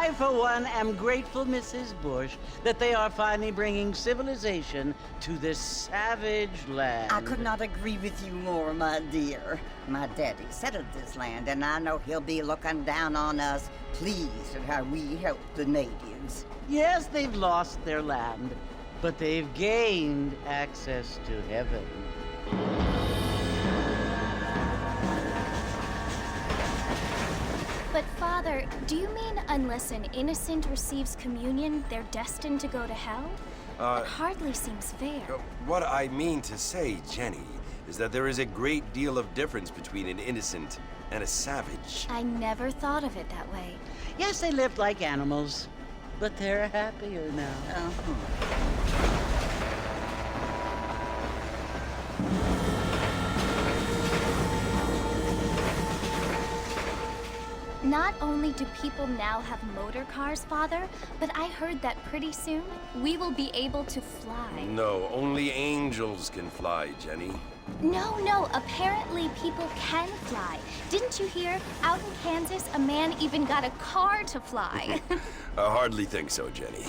I, for one, am grateful, Mrs. Bush, that they are finally bringing civilization to this savage land. I could not agree with you more, my dear. My daddy settled this land, and I know he'll be looking down on us, pleased at how we help the natives. Yes, they've lost their land, but they've gained access to heaven. But Father, do you mean unless an innocent receives communion, they're destined to go to hell? That hardly seems fair. What I mean to say, Jenny, is that there is a great deal of difference between an innocent and a savage. I never thought of it that way. Yes, they lived like animals, but they're happier now. Not only do people now have motor cars, Father, but I heard that pretty soon we will be able to fly. No, only angels can fly, Jenny. No, apparently people can fly. Didn't you hear? Out in Kansas, a man even got a car to fly. I hardly think so, Jenny.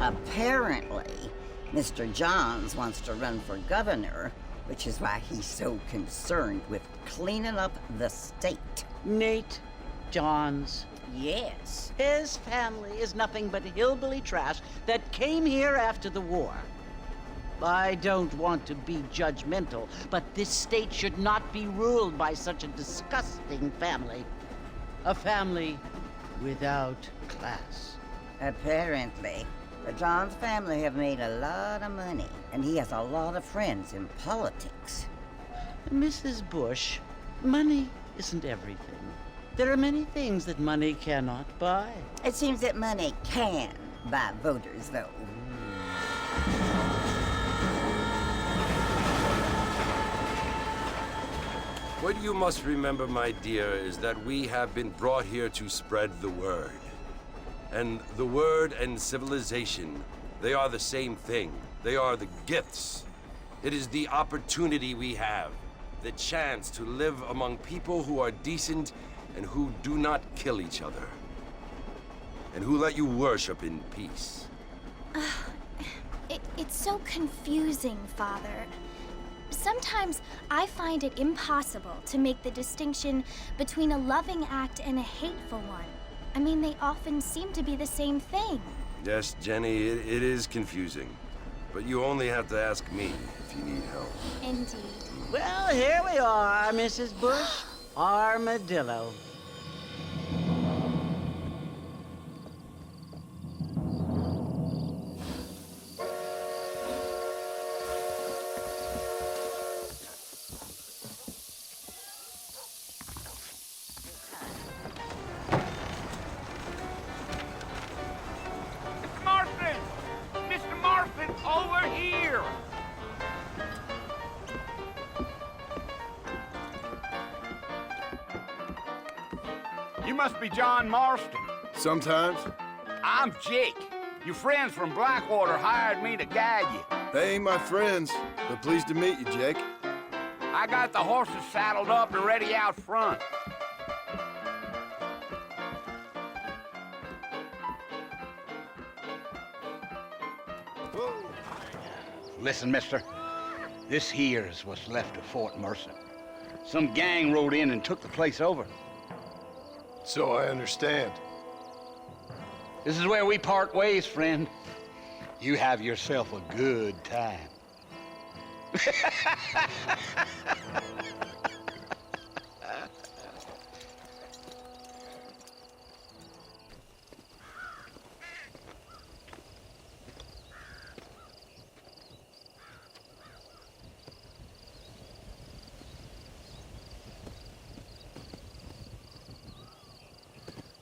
Apparently, Mr. Johns wants to run for governor, which is why he's so concerned with cleaning up the state. Nate Johns. Yes. His family is nothing but hillbilly trash that came here after the war. I don't want to be judgmental, but this state should not be ruled by such a disgusting family. A family without class. Apparently. The Johns family have made a lot of money, and he has a lot of friends in politics. Mrs. Bush, money isn't everything. There are many things that money cannot buy. It seems that money can buy voters, though. What you must remember, my dear, is that we have been brought here to spread the word. And the word and civilization, they are the same thing. They are the gifts. It is the opportunity we have, the chance to live among people who are decent and who do not kill each other, and who let you worship in peace. It's so confusing, Father. Sometimes I find it impossible to make the distinction between a loving act and a hateful one. I mean, they often seem to be the same thing. Yes, Jenny, it is confusing. But you only have to ask me if you need help. Indeed. Well, here we are, Mrs. Bush. Armadillo. Over here! You must be John Marston. Sometimes. I'm Jake. Your friends from Blackwater hired me to guide you. They ain't my friends, but pleased to meet you, Jake. I got the horses saddled up and ready out front. Listen, mister. This here is what's left of Fort Mercer. Some gang rode in and took the place over. So I understand. This is where we part ways, friend. You have yourself a good time.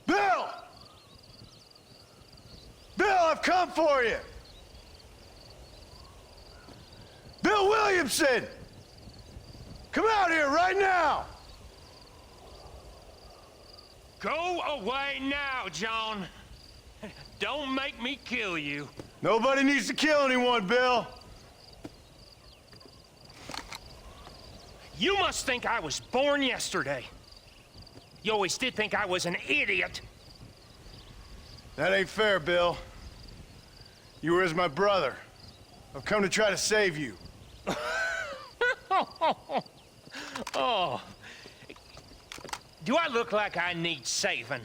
Bill! Bill, I've come for you! Bill Williamson! Come out here right now! Go away now, John. Don't make me kill you. Nobody needs to kill anyone, Bill. You must think I was born yesterday. You always did think I was an idiot. That ain't fair, Bill. You were as my brother. I've come to try to save you. Oh. Do I look like I need saving?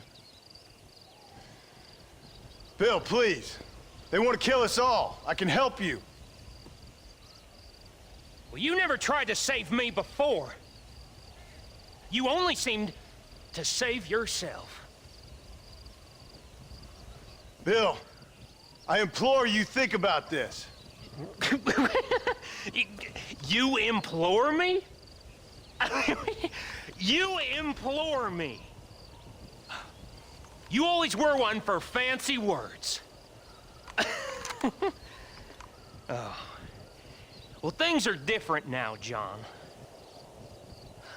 Bill, please. They want to kill us all. I can help you. Well, you never tried to save me before. You only seemed to save yourself. Bill, I implore you think about this. You implore me? You implore me. You always were one for fancy words. Oh. Well, things are different now, John.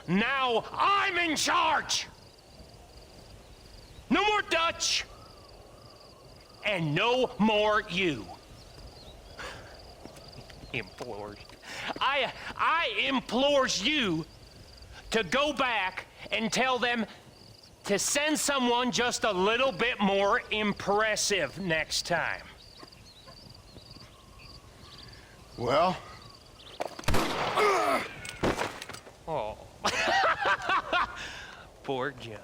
Now I'm in charge! No more Dutch! And no more you. Implored. I implores you to go back and tell them to send someone just a little bit more impressive next time. Well? Oh. Poor John.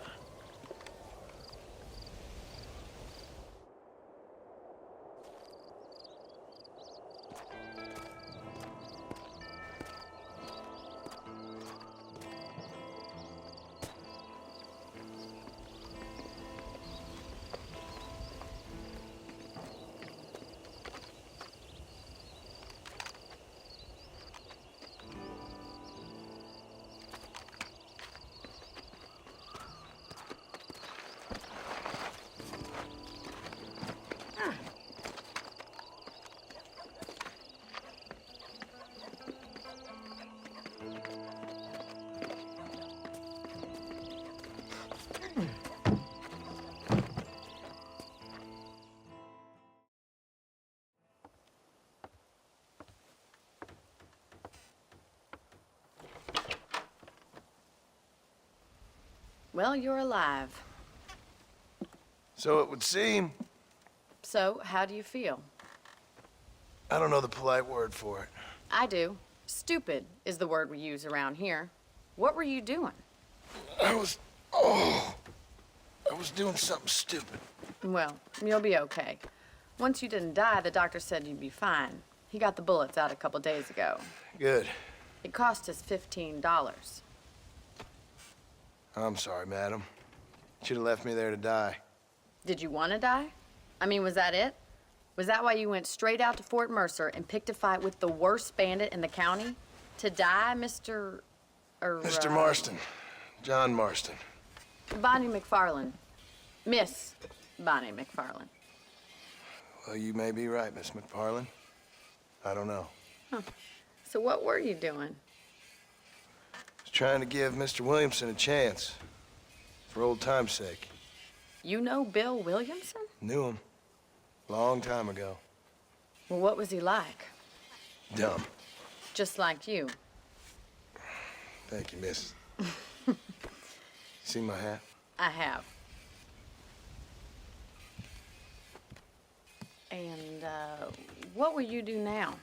Well, you're alive. So it would seem. So, how do you feel? I don't know the polite word for it. I do. Stupid is the word we use around here. What were you doing? I was doing something stupid. Well, you'll be okay. Once you didn't die, the doctor said you'd be fine. He got the bullets out a couple days ago. Good. It cost us $15. I'm sorry, madam. Should have left me there to die. Did you want to die? I mean, was that it? Was that why you went straight out to Fort Mercer and picked a fight with the worst bandit in the county? To die, Mr. Mr. Marston. John Marston. Bonnie McFarland. Miss Bonnie McFarland. Well, you may be right, Miss McFarland. I don't know. Huh. So what were you doing? I was trying to give Mr. Williamson a chance. For old time's sake. You know Bill Williamson? Knew him. Long time ago. Well, what was he like? Dumb. Just like you. Thank you, miss. See my hat? I have. And, what will you do now?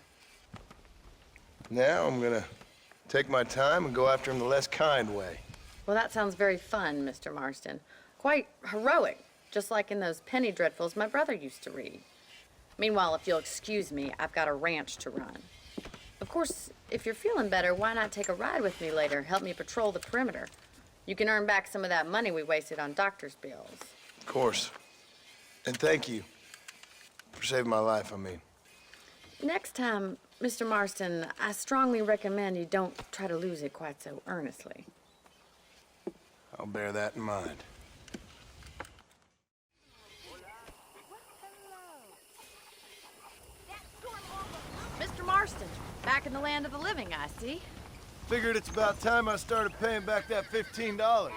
Now I'm gonna take my time and go after him the less kind way. Well, that sounds very fun, Mr. Marston. Quite heroic, just like in those penny dreadfuls my brother used to read. Meanwhile, if you'll excuse me, I've got a ranch to run. Of course, if you're feeling better, why not take a ride with me later? Help me patrol the perimeter. You can earn back some of that money we wasted on doctor's bills. Of course. And thank you for saving my life, I mean. Next time, Mr. Marston, I strongly recommend you don't try to lose it quite so earnestly. I'll bear that in mind. Mr. Marston, back in the land of the living, I see. Figured it's about time I started paying back that $15.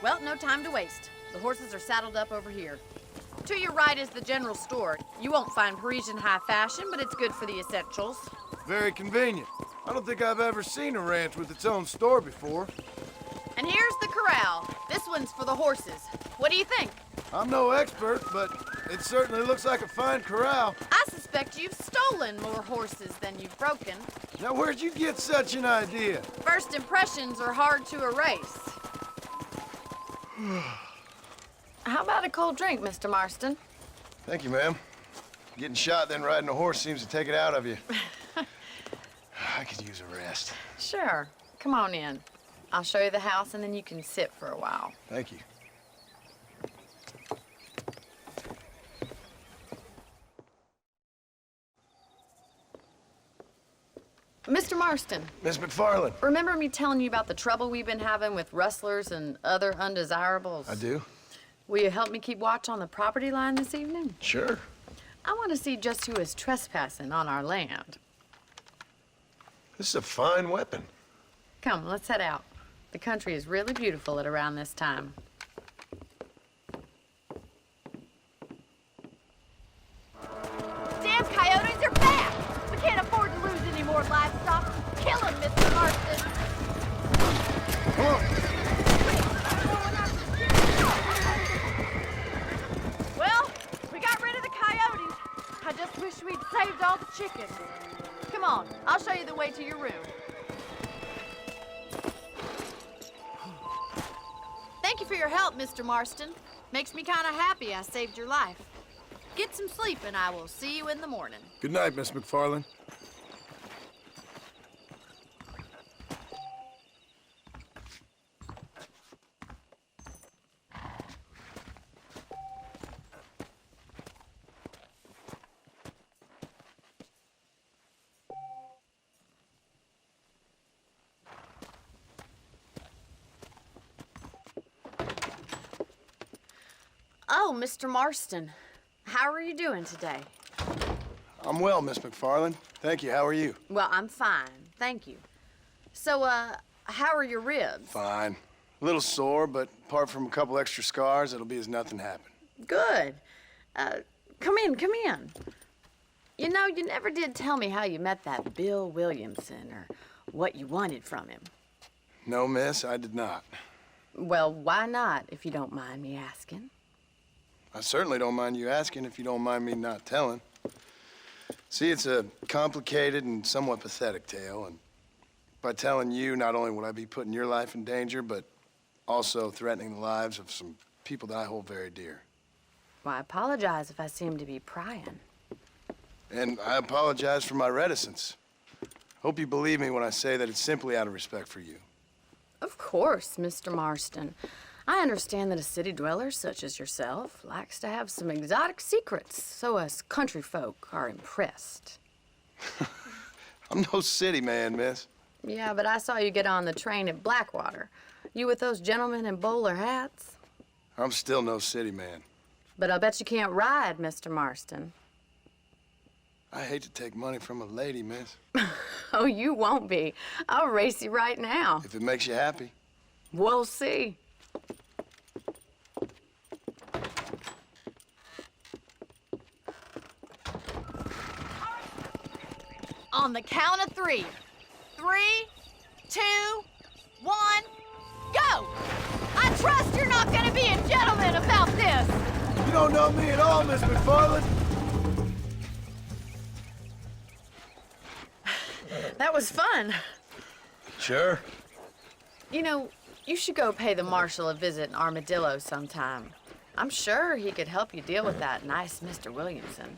Well, no time to waste. The horses are saddled up over here. To your right is the general store. You won't find Parisian high fashion, but it's good for the essentials. Very convenient. I don't think I've ever seen a ranch with its own store before. And here's the corral. This one's for the horses. What do you think? I'm no expert, but it certainly looks like a fine corral. I suspect you've stolen more horses than you've broken. Now, where'd you get such an idea? First impressions are hard to erase. How about a cold drink, Mr. Marston? Thank you, ma'am. Getting shot, then riding a horse seems to take it out of you. I could use a rest. Sure. Come on in. I'll show you the house, and then you can sit for a while. Thank you. Mr. Marston, Miss McFarland. remember me telling you about the trouble we've been having with rustlers and other undesirables? I do. Will you help me keep watch on the property line this evening? Sure. I want to see just who is trespassing on our land. This is a fine weapon. Come, let's head out. The country is really beautiful at around this time. Damn coyotes are back! We can't afford to lose any more livestock. Kill them, Mr. Marston! Come on. Well, we got rid of the coyotes. I just wish we'd saved all the chickens. Come on, I'll show you the way to your room. Thank you for your help, Mr. Marston. Makes me kind of happy I saved your life. Get some sleep, and I will see you in the morning. Good night, Miss McFarland. Oh, Mr. Marston. How are you doing today? I'm well, Miss McFarland. Thank you. How are you? Well, I'm fine. Thank you. So, how are your ribs? Fine. A little sore, but apart from a couple extra scars, it'll be as nothing happened. Good. Come in, come in. You know, you never did tell me how you met that Bill Williamson or what you wanted from him. No, miss, I did not. Well, why not, if you don't mind me asking? I certainly don't mind you asking if you don't mind me not telling. See, it's a complicated and somewhat pathetic tale, and by telling you, not only would I be putting your life in danger, but also threatening the lives of some people that I hold very dear. Well, I apologize if I seem to be prying. And I apologize for my reticence. Hope you believe me when I say that it's simply out of respect for you. Of course, Mr. Marston. I understand that a city dweller such as yourself likes to have some exotic secrets, so us country folk are impressed. I'm no city man, miss. Yeah, but I saw you get on the train at Blackwater. You with those gentlemen in bowler hats? I'm still no city man. But I'll bet you can't ride, Mr. Marston. I hate to take money from a lady, miss. Oh, you won't be. I'll race you right now. If it makes you happy. We'll see. On the count of 3. 3, 2, 1, go! I trust you're not gonna be a gentleman about this! You don't know me at all, Miss McFarland. That was fun. Sure. You know, you should go pay the marshal a visit in Armadillo sometime. I'm sure he could help you deal with that nice Mr. Williamson.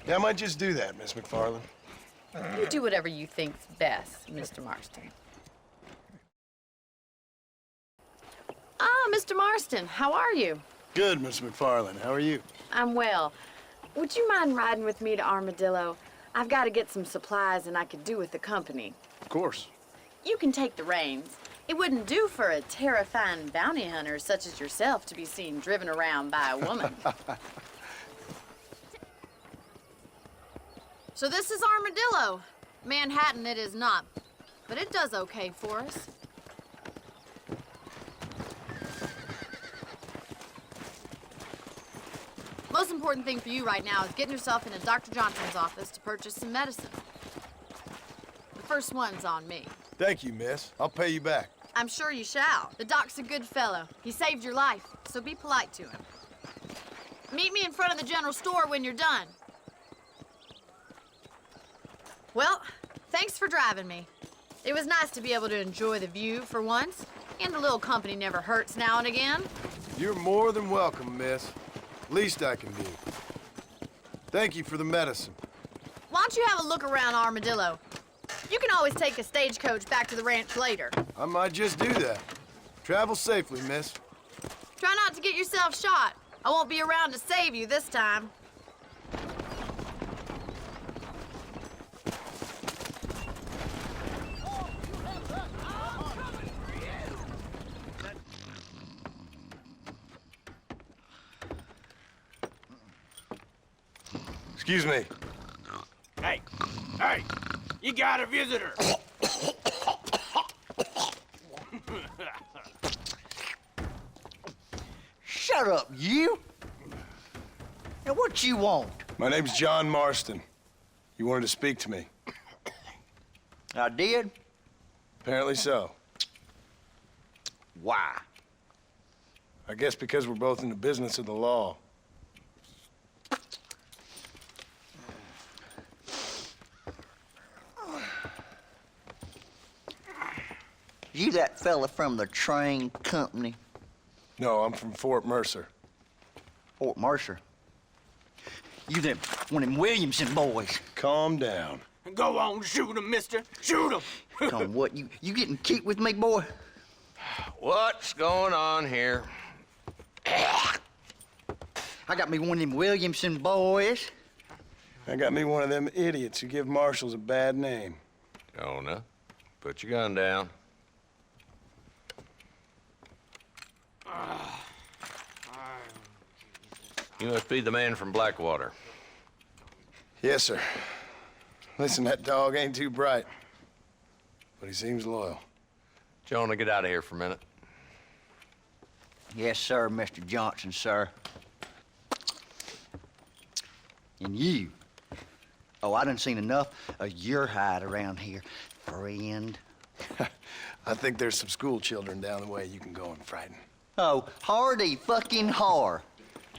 Yeah, I might just do that, Miss McFarland. You do whatever you think's best, Mr. Marston. Ah, Mr. Marston, how are you? Good, Miss McFarland. How are you? I'm well. Would you mind riding with me to Armadillo? I've got to get some supplies and I could do with the company. Of course. You can take the reins. It wouldn't do for a terrifying bounty hunter such as yourself to be seen driven around by a woman. So this is Armadillo. Manhattan it is not, but it does okay for us. Most important thing for you right now is getting yourself into Dr. Johnson's office to purchase some medicine. First one's on me. Thank you, miss. I'll pay you back. I'm sure you shall. The doc's a good fellow. He saved your life, so be polite to him. Meet me in front of the general store when you're done. Well, thanks for driving me. It was nice to be able to enjoy the view for once, and a little company never hurts now and again. You're more than welcome, miss. Least I can do. Thank you for the medicine. Why don't you have a look around Armadillo? You can always take a stagecoach back to the ranch later. I might just do that. Travel safely, miss. Try not to get yourself shot. I won't be around to save you this time. Excuse me. Hey, hey, you got a visitor. Shut up, you! Now, what you want? My name's John Marston. You wanted to speak to me. I did? Apparently so. Why? I guess because we're both in the business of the law. You that fella from the train company? No, I'm from Fort Mercer. Fort Mercer? You them one of them Williamson boys? Calm down. Go on, shoot him, mister. Shoot him. Come on, what, you getting keep with me, boy? What's going on here? I got me one of them Williamson boys. I got me one of them idiots who give marshals a bad name. Jonah, put your gun down. You must be the man from Blackwater. Yes, sir. Listen, that dog ain't too bright, but he seems loyal. Jonah, get out of here for a minute. Yes, sir, Mr. Johnson, sir. And you. Oh, I done seen enough of your hide around here, friend. I think there's some school children down the way you can go and frighten. Oh, hardy fucking har.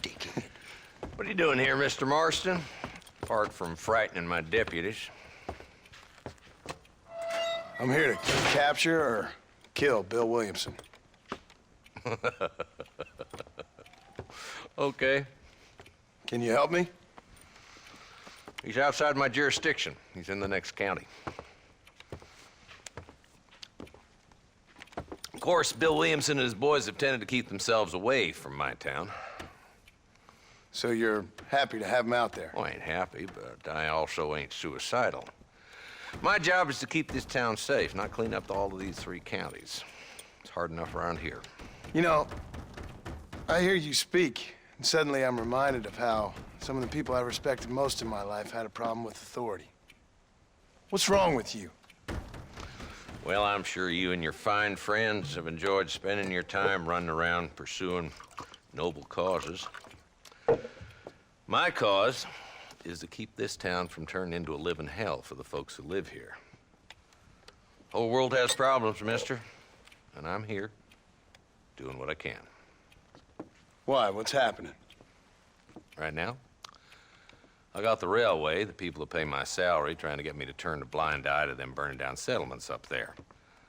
Dickhead. What are you doing here, Mr. Marston? Apart from frightening my deputies. I'm here to capture or kill Bill Williamson. Okay. Can you help me? He's outside my jurisdiction. He's in the next county. Of course, Bill Williamson and his boys have tended to keep themselves away from my town. So you're happy to have him out there? Well, I ain't happy, but I also ain't suicidal. My job is to keep this town safe, not clean up all of these 3 counties. It's hard enough around here. You know, I hear you speak, and suddenly I'm reminded of how some of the people I respected most in my life had a problem with authority. What's wrong with you? Well, I'm sure you and your fine friends have enjoyed spending your time running around pursuing noble causes. My cause is to keep this town from turning into a living hell for the folks who live here. Whole world has problems, mister, and I'm here doing what I can. Why? What's happening? Right now, I got the railway, the people who pay my salary, trying to get me to turn a blind eye to them burning down settlements up there.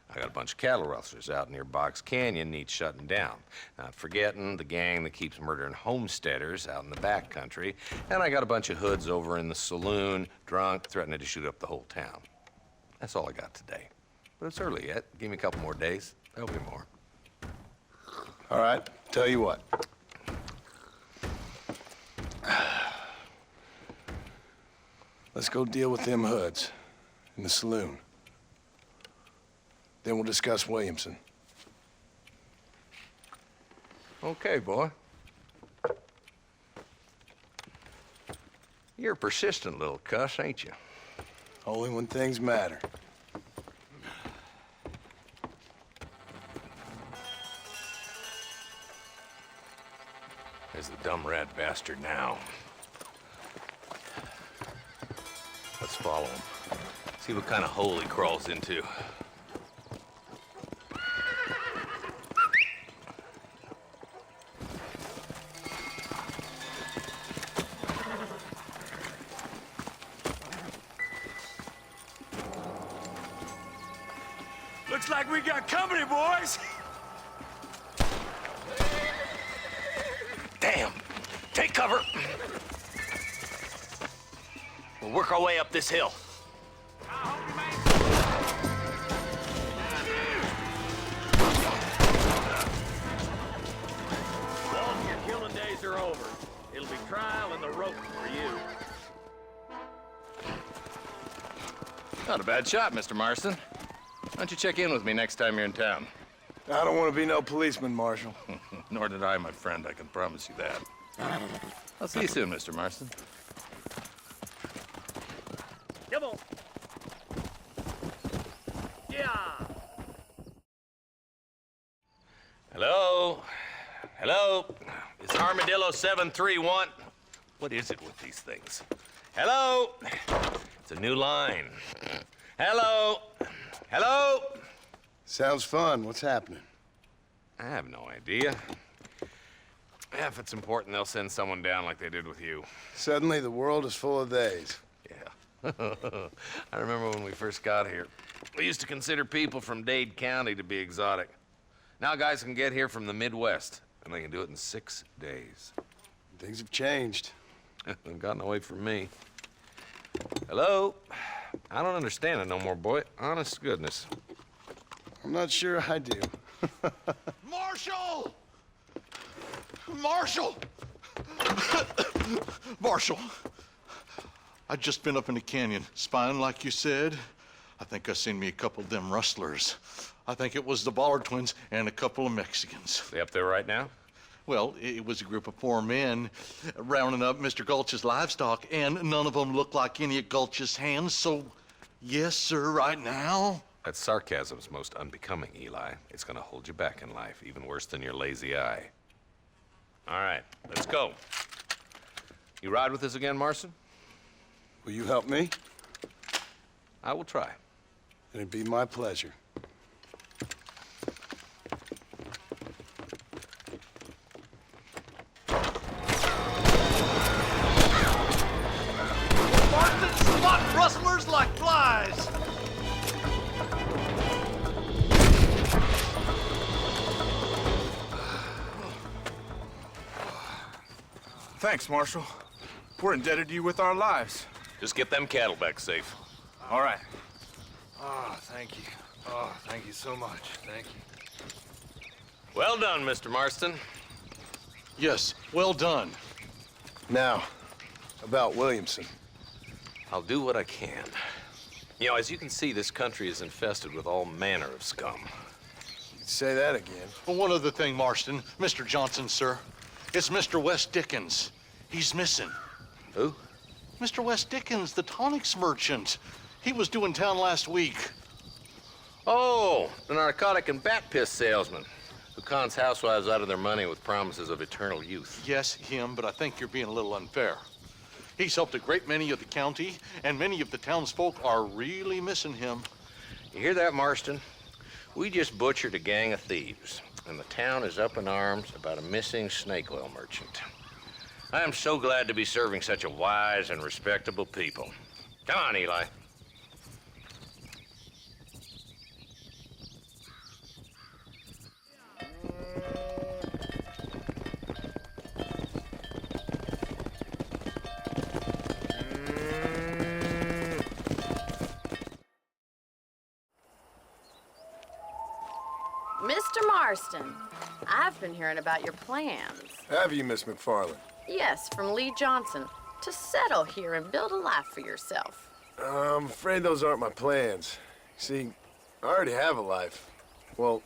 I got a bunch of cattle rustlers out near Box Canyon needs shutting down. Not forgetting the gang that keeps murdering homesteaders out in the back country. And I got a bunch of hoods over in the saloon, drunk, threatening to shoot up the whole town. That's all I got today. But it's early yet. Give me a couple more days. There'll be more. All right, tell you what. Let's go deal with them hoods in the saloon. Then we'll discuss Williamson. Okay, boy. You're a persistent little cuss, ain't you? Only when things matter. There's the dumb rat bastard now. Let's follow him. See what kind of hole he crawls into. Looks like we got company, boys. Damn! Take cover! We'll work our way up this hill. Well, your killing days are over. It'll be trial and the rope for you. Not a bad shot, Mr. Marston. Why don't you check in with me next time you're in town? I don't want to be no policeman, Marshal. Nor did I, my friend. I can promise you that. I'll see you soon, Mr. Marston. Come on. Yeah. Hello? Hello? It's Armadillo 731. What is it with these things? Hello? It's a new line. Hello? Hello? Sounds fun. What's happening? I have no idea. Yeah, if it's important, they'll send someone down like they did with you. Suddenly, the world is full of theys. Yeah. I remember when we first got here. We used to consider people from Dade County to be exotic. Now guys can get here from the Midwest, and they can do it in 6 days. Things have changed. They've gotten away from me. Hello? I don't understand it no more, boy. Honest to goodness. I'm not sure I do. Marshal! Marshal! Marshal! I'd just been up in the canyon, spying like you said. I think I seen me a couple of them rustlers. I think it was the Ballard twins and a couple of Mexicans. They up there right now? Well, it was a group of 4 men rounding up Mr. Gulch's livestock, and none of them looked like any of Gulch's hands, so yes, sir, right now. That sarcasm's most unbecoming, Eli. It's gonna hold you back in life, even worse than your lazy eye. All right, let's go. You ride with us again, Marston? Will you help me? I will try. It'd be my pleasure. Marston, spot rustlers like flies! Thanks, Marshal. We're indebted to you with our lives. Just get them cattle back safe. All right. Oh, thank you. Oh, thank you so much. Thank you. Well done, Mr. Marston. Yes, well done. Now, about Williamson. I'll do what I can. You know, as you can see, this country is infested with all manner of scum. Say that again. Well, one other thing, Marston. Mr. Johnson, sir. It's Mr. Wes Dickens. He's missing. Who? Mr. Wes Dickens, the tonics merchant. He was due in town last week. Oh, the narcotic and bat piss salesman who cons housewives out of their money with promises of eternal youth. Yes, him, but I think you're being a little unfair. He's helped a great many of the county, and many of the townsfolk are really missing him. You hear that, Marston? We just butchered a gang of thieves, and the town is up in arms about a missing snake oil merchant. I am so glad to be serving such a wise and respectable people. Come on, Eli. Mr. Marston, I've been hearing about your plans. Have you, Miss McFarland? Yes, from Lee Johnson, to settle here and build a life for yourself. I'm afraid those aren't my plans. See, I already have a life. Well,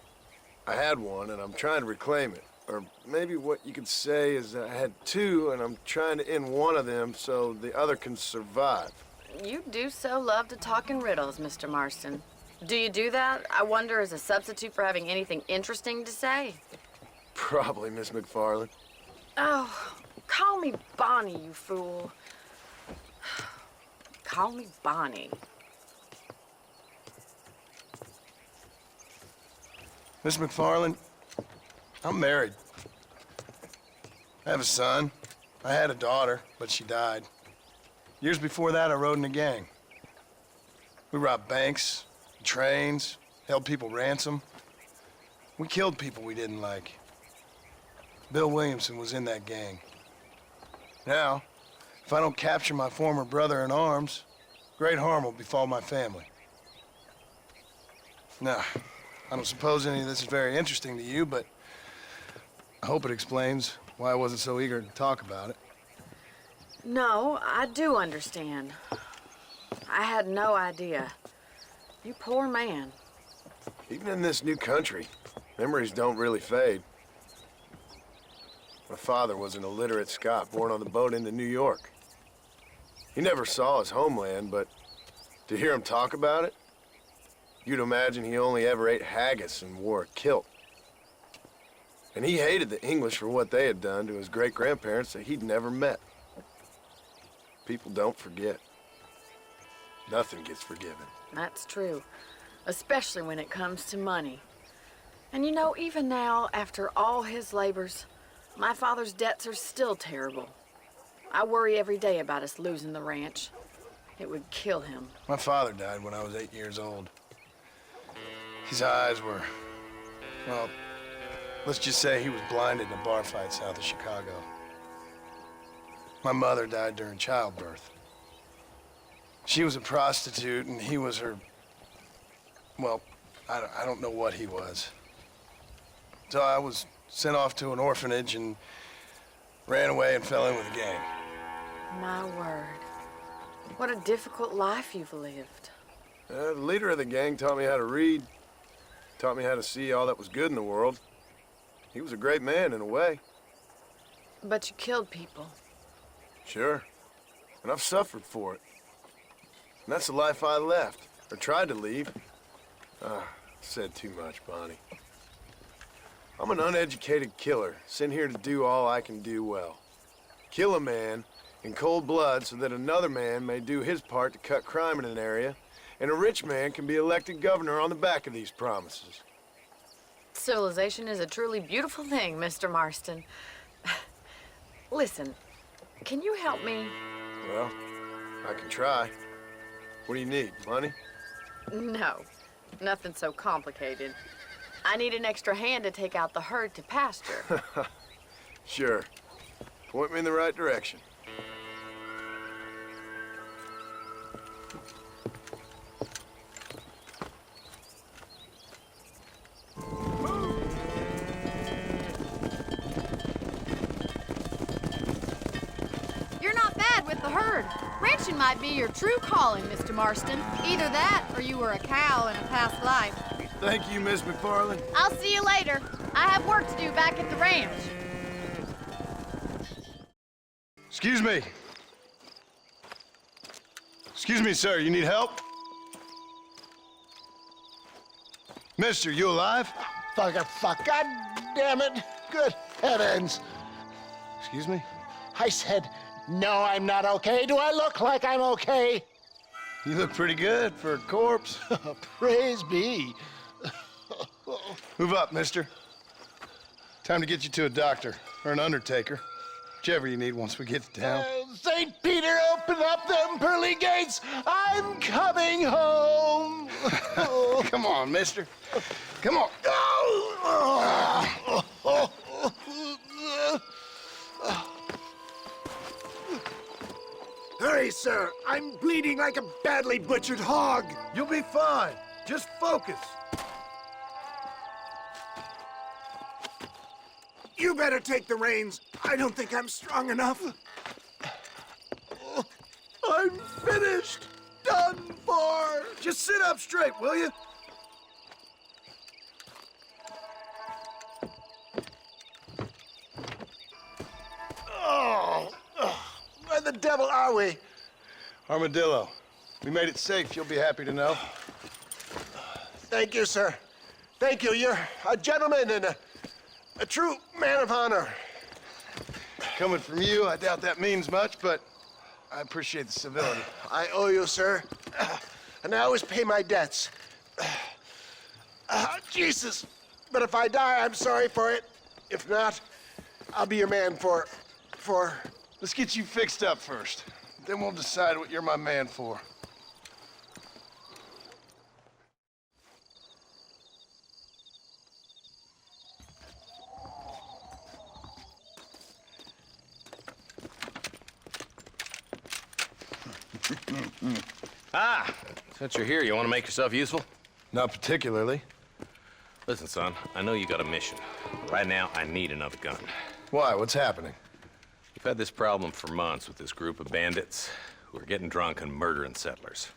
I had one, and I'm trying to reclaim it. Or maybe what you could say is that I had 2, and I'm trying to end one of them so the other can survive. You do so love to talk in riddles, Mr. Marston. Do you do that, I wonder, as a substitute for having anything interesting to say? Probably, Miss McFarland. Oh, call me Bonnie, you fool. Call me Bonnie. Miss McFarland, I'm married. I have a son. I had a daughter, but she died. Years before that, I rode in a gang. We robbed banks, trains, held people ransom. We killed people we didn't like. Bill Williamson was in that gang. Now, if I don't capture my former brother-in-arms, great harm will befall my family. Now, I don't suppose any of this is very interesting to you, but I hope it explains why I wasn't so eager to talk about it. No, I do understand. I had no idea. You poor man. Even in this new country, memories don't really fade. My father was an illiterate Scot born on the boat into New York. He never saw his homeland, but to hear him talk about it, you'd imagine he only ever ate haggis and wore a kilt. And he hated the English for what they had done to his great-grandparents that he'd never met. People don't forget. Nothing gets forgiven. That's true, especially when it comes to money. And you know, even now, after all his labors, my father's debts are still terrible. I worry every day about us losing the ranch. It would kill him. My father died when I was 8 years old. His eyes were, well, let's just say he was blinded in a bar fight south of Chicago. My mother died during childbirth. She was a prostitute and he was her, well, I don't know what he was. So I was sent off to an orphanage and ran away and fell in with a gang. My word. What a difficult life you've lived. The leader of the gang taught me how to read, taught me how to see all that was good in the world. He was a great man in a way. But you killed people. Sure. And I've suffered for it. And that's the life I left, or tried to leave. Said too much, Bonnie. I'm an uneducated killer, sent here to do all I can do well. Kill a man in cold blood so that another man may do his part to cut crime in an area, and a rich man can be elected governor on the back of these promises. Civilization is a truly beautiful thing, Mr. Marston. Listen, can you help me? Well, I can try. What do you need, money? No, nothing so complicated. I need an extra hand to take out the herd to pasture. Sure. Point me in the right direction. You're not bad with the herd. Ranching might be your true calling, Mr. Marston. Either that, or you were a cow in a past life. Thank you, Miss McFarland. I'll see you later. I have work to do back at the ranch. Excuse me. Excuse me, sir. You need help? Mister, you alive? Fuck. God damn it. Good heavens. Excuse me? I said, no, I'm not okay. Do I look like I'm okay? You look pretty good for a corpse. Praise be. Move up, mister. Time to get you to a doctor or an undertaker. Whichever you need once we get to town. St. Peter, open up them pearly gates. I'm coming home. Come on, mister. Come on. Hurry, sir. I'm bleeding like a badly butchered hog. You'll be fine. Just focus. You better take the reins. I don't think I'm strong enough. I'm finished. Done for. Just sit up straight, will you? Where the devil are we? Armadillo. We made it safe, you'll be happy to know. Thank you, sir. Thank you. You're a gentleman and a true man of honor. Coming from you, I doubt that means much, but I appreciate the civility. I owe you, sir. And I always pay my debts. Jesus. But if I die, I'm sorry for it. If not, I'll be your man for... Let's get you fixed up first. Then we'll decide what you're my man for. Since you're here, you want to make yourself useful? Not particularly. Listen, son, I know you got a mission. Right now, I need another gun. Why? What's happening? We've had this problem for months with this group of bandits who are getting drunk and murdering settlers.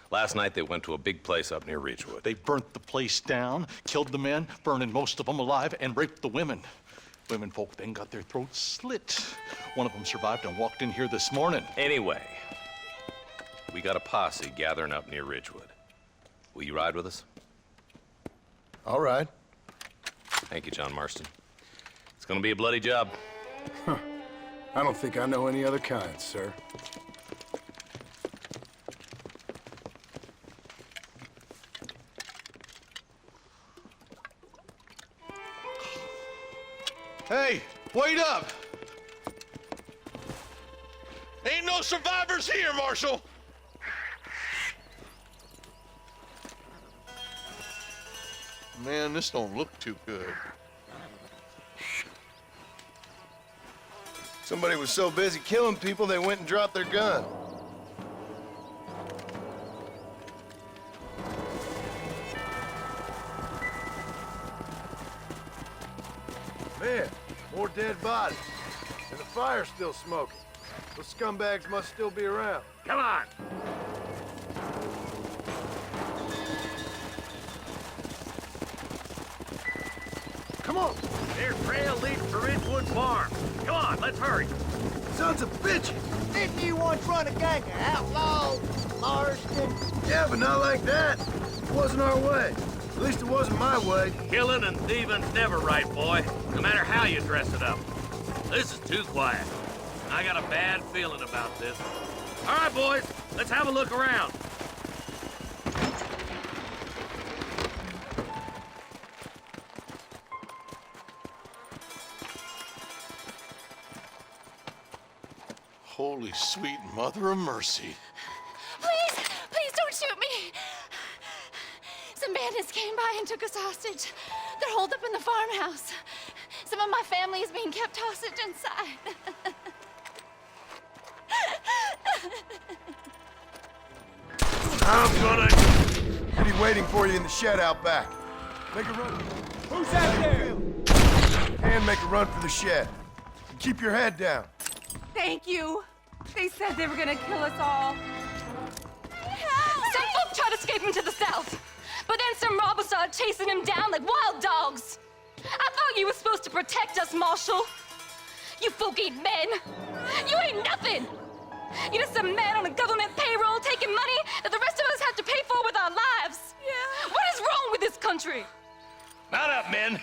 Last night, they went to a big place up near Ridgewood. They burnt the place down, killed the men, burning most of them alive, and raped the women. Women folk then got their throats slit. One of them survived and walked in here this morning. Anyway, we got a posse gathering up near Ridgewood. Will you ride with us? All right. Thank you, John Marston. It's gonna be a bloody job. Huh. I don't think I know any other kind, sir. Hey, wait up! Ain't no survivors here, Marshal! Man, this don't look too good. Somebody was so busy killing people, they went and dropped their gun. Man, more dead bodies. And the fire's still smoking. Those scumbags must still be around. Come on! Come on! Their trail leads to Ridgewood Farm. Come on, let's hurry. Sons of bitches! Didn't you once run a gang of outlaws, Marston? Yeah, but not like that. It wasn't our way. At least it wasn't my way. Killing and thieving's never right, boy. No matter how you dress it up. This is too quiet. I got a bad feeling about this. All right, boys, let's have a look around. Holy sweet mother of mercy. Please, please don't shoot me. Some bandits came by and took us hostage. They're holed up in the farmhouse. Some of my family is being kept hostage inside. I'm gonna... I'll be waiting for you in the shed out back. Make a run. Who's out there? And make a run for the shed. And keep your head down. Thank you. They said they were gonna kill us all. Some folk tried to escape into the south, but then some robbers started chasing him down like wild dogs. I thought you were supposed to protect us, Marshal. You folk ain't men. You ain't nothing. You're just a man on a government payroll taking money that the rest of us have to pay for with our lives. Yeah. What is wrong with this country? Mount up, men.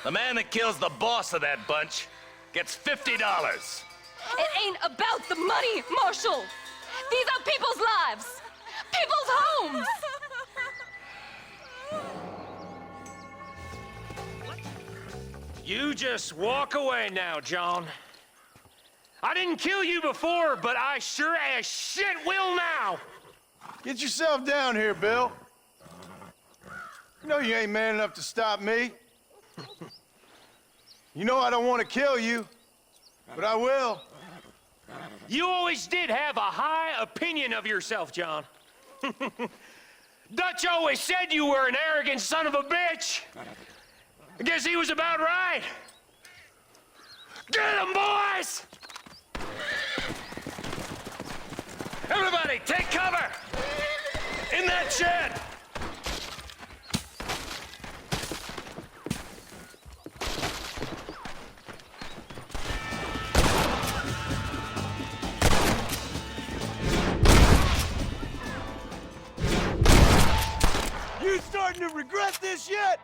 The man that kills the boss of that bunch gets $50. It ain't about the money, Marshal. These are people's lives, people's homes. You just walk away now, John. I didn't kill you before, but I sure as shit will now. Get yourself down here, Bill. You know you ain't man enough to stop me. You know I don't want to kill you, but I will. You always did have a high opinion of yourself, John. Dutch always said you were an arrogant son of a bitch. I guess he was about right. Get him, boys! Everybody, take cover! In that shed! You starting to regret this yet?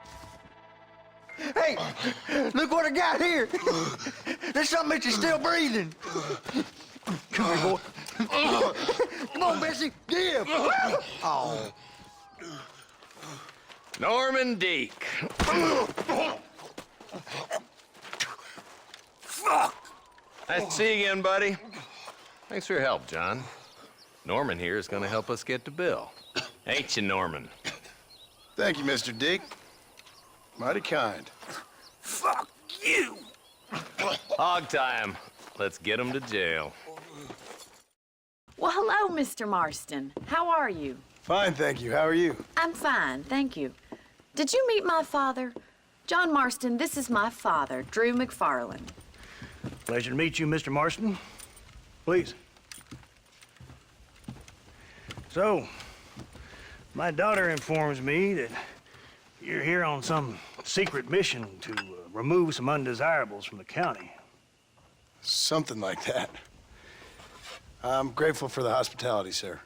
Hey, look what I got here. There's something that you're still breathing. Come here, boy. Come on, Bessie, give. Oh. Norman Deek. Fuck! Nice to see you again, buddy. Thanks for your help, John. Norman here is gonna help us get to Bill. Ain't you, Norman? Thank you, Mr. Deek. Mighty kind. Fuck you! Hog time. Let's get him to jail. Well, hello, Mr. Marston. How are you? Fine, thank you. How are you? I'm fine, thank you. Did you meet my father? John Marston, this is my father, Drew McFarland. Pleasure to meet you, Mr. Marston. Please. So, my daughter informs me that you're here on some secret mission to remove some undesirables from the county. Something like that. I'm grateful for the hospitality, sir.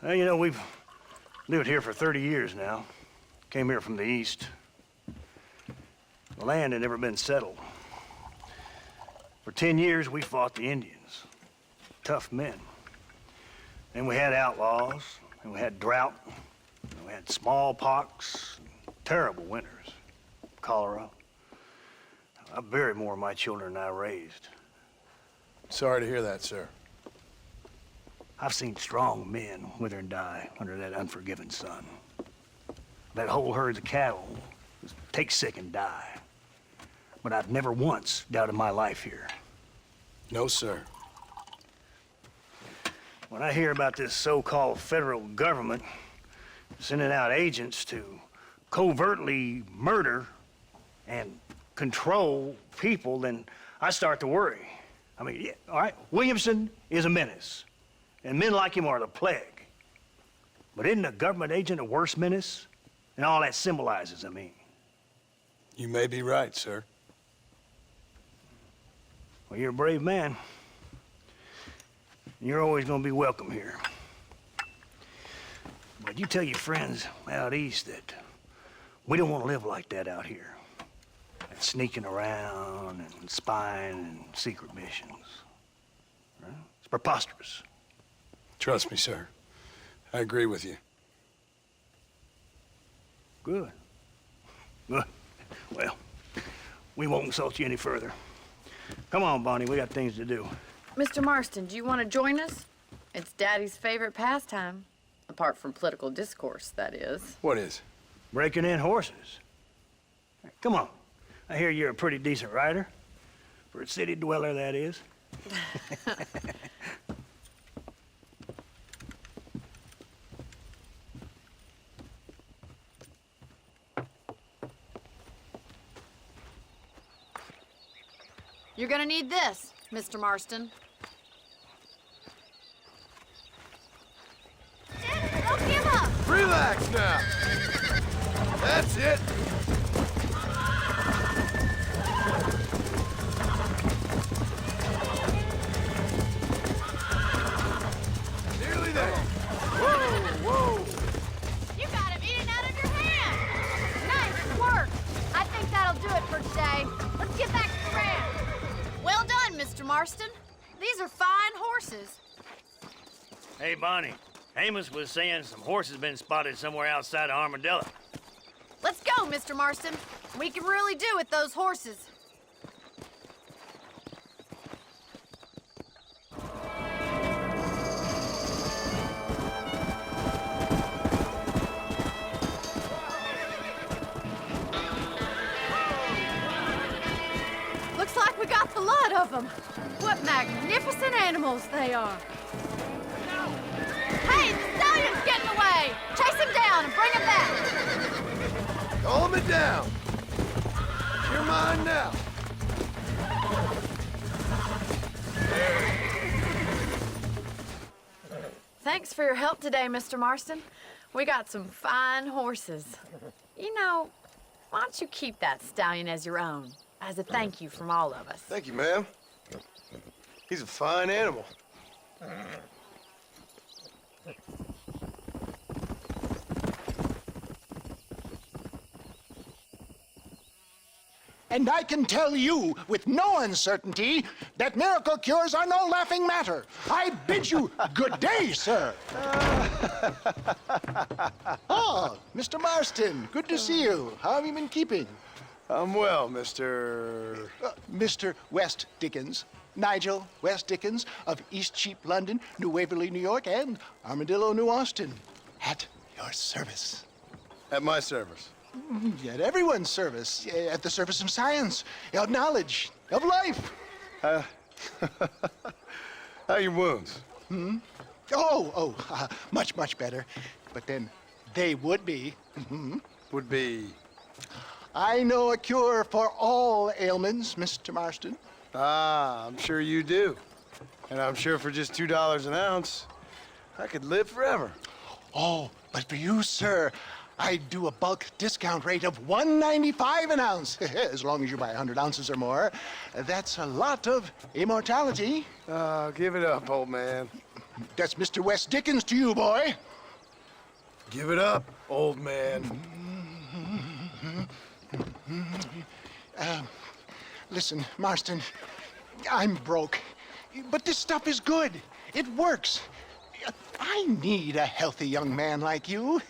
Well, you know, we've lived here for 30 years now. Came here from the east. The land had never been settled. For 10 years, we fought the Indians. Tough men. Then we had outlaws, and we had drought, and we had smallpox, terrible winters, cholera. I buried more of my children than I raised. Sorry to hear that, sir. I've seen strong men wither and die under that unforgiving sun. That whole herds of cattle just take sick and die. But I've never once doubted my life here. No, sir. When I hear about this so-called federal government sending out agents to covertly murder and control people, then I start to worry. I mean, yeah, all right, Williamson is a menace, and men like him are the plague. But isn't a government agent a worse menace? And all that symbolizes, I mean. You may be right, sir. Well, you're a brave man. You're always gonna be welcome here. But you tell your friends out east that we don't want to live like that out here. And sneaking around and spying and secret missions. Right? It's preposterous. Trust me, sir. I agree with you. Good. Good. Well, we won't insult you any further. Come on, Bonnie, we got things to do. Mr. Marston, do you want to join us? It's Daddy's favorite pastime. Apart from political discourse, that is. What is? Breaking in horses. Come on. I hear you're a pretty decent rider. For a city dweller, that is. You're gonna need this, Mr. Marston. Don't give up! Relax now. That's it. Nearly there. Whoa, whoa. You got him eating out of your hand! Nice work! I think that'll do it for today. Let's get back to the ranch. Well done, Mr. Marston. These are fine horses. Hey, Bonnie. Amos was saying some horses been spotted somewhere outside of Armadillo. Let's go, Mr. Marston. We can really do with those horses. Looks like we got the lot of them. What magnificent animals they are. Hey, the stallion's getting away! Chase him down and bring him back! Calm it down. You're mine now. Thanks for your help today, Mr. Marston. We got some fine horses. You know, why don't you keep that stallion as your own, as a thank you from all of us? Thank you, ma'am. He's a fine animal. And I can tell you with no uncertainty that miracle cures are no laughing matter. I bid you good day, sir. Oh, Mr. Marston, good to see you. How have you been keeping? I'm well, Mr. Mr. West Dickens. Nigel West Dickens of East Cheap, London, New Waverly, New York, and Armadillo, New Austin. At your service. At my service. At everyone's service. At the service of science, of knowledge, of life. How are your wounds? Much, much better. But then they would be. Would be? I know a cure for all ailments, Mr. Marston. Ah, I'm sure you do. And I'm sure for just $2 an ounce, I could live forever. Oh, but for you, sir, I'd do a bulk discount rate of $1.95 an ounce, as long as you buy 100 ounces or more. That's a lot of immortality. Give it up, old man. That's Mr. West Dickens to you, boy. Give it up, old man. Listen, Marston, I'm broke, but this stuff is good. It works. I need a healthy young man like you.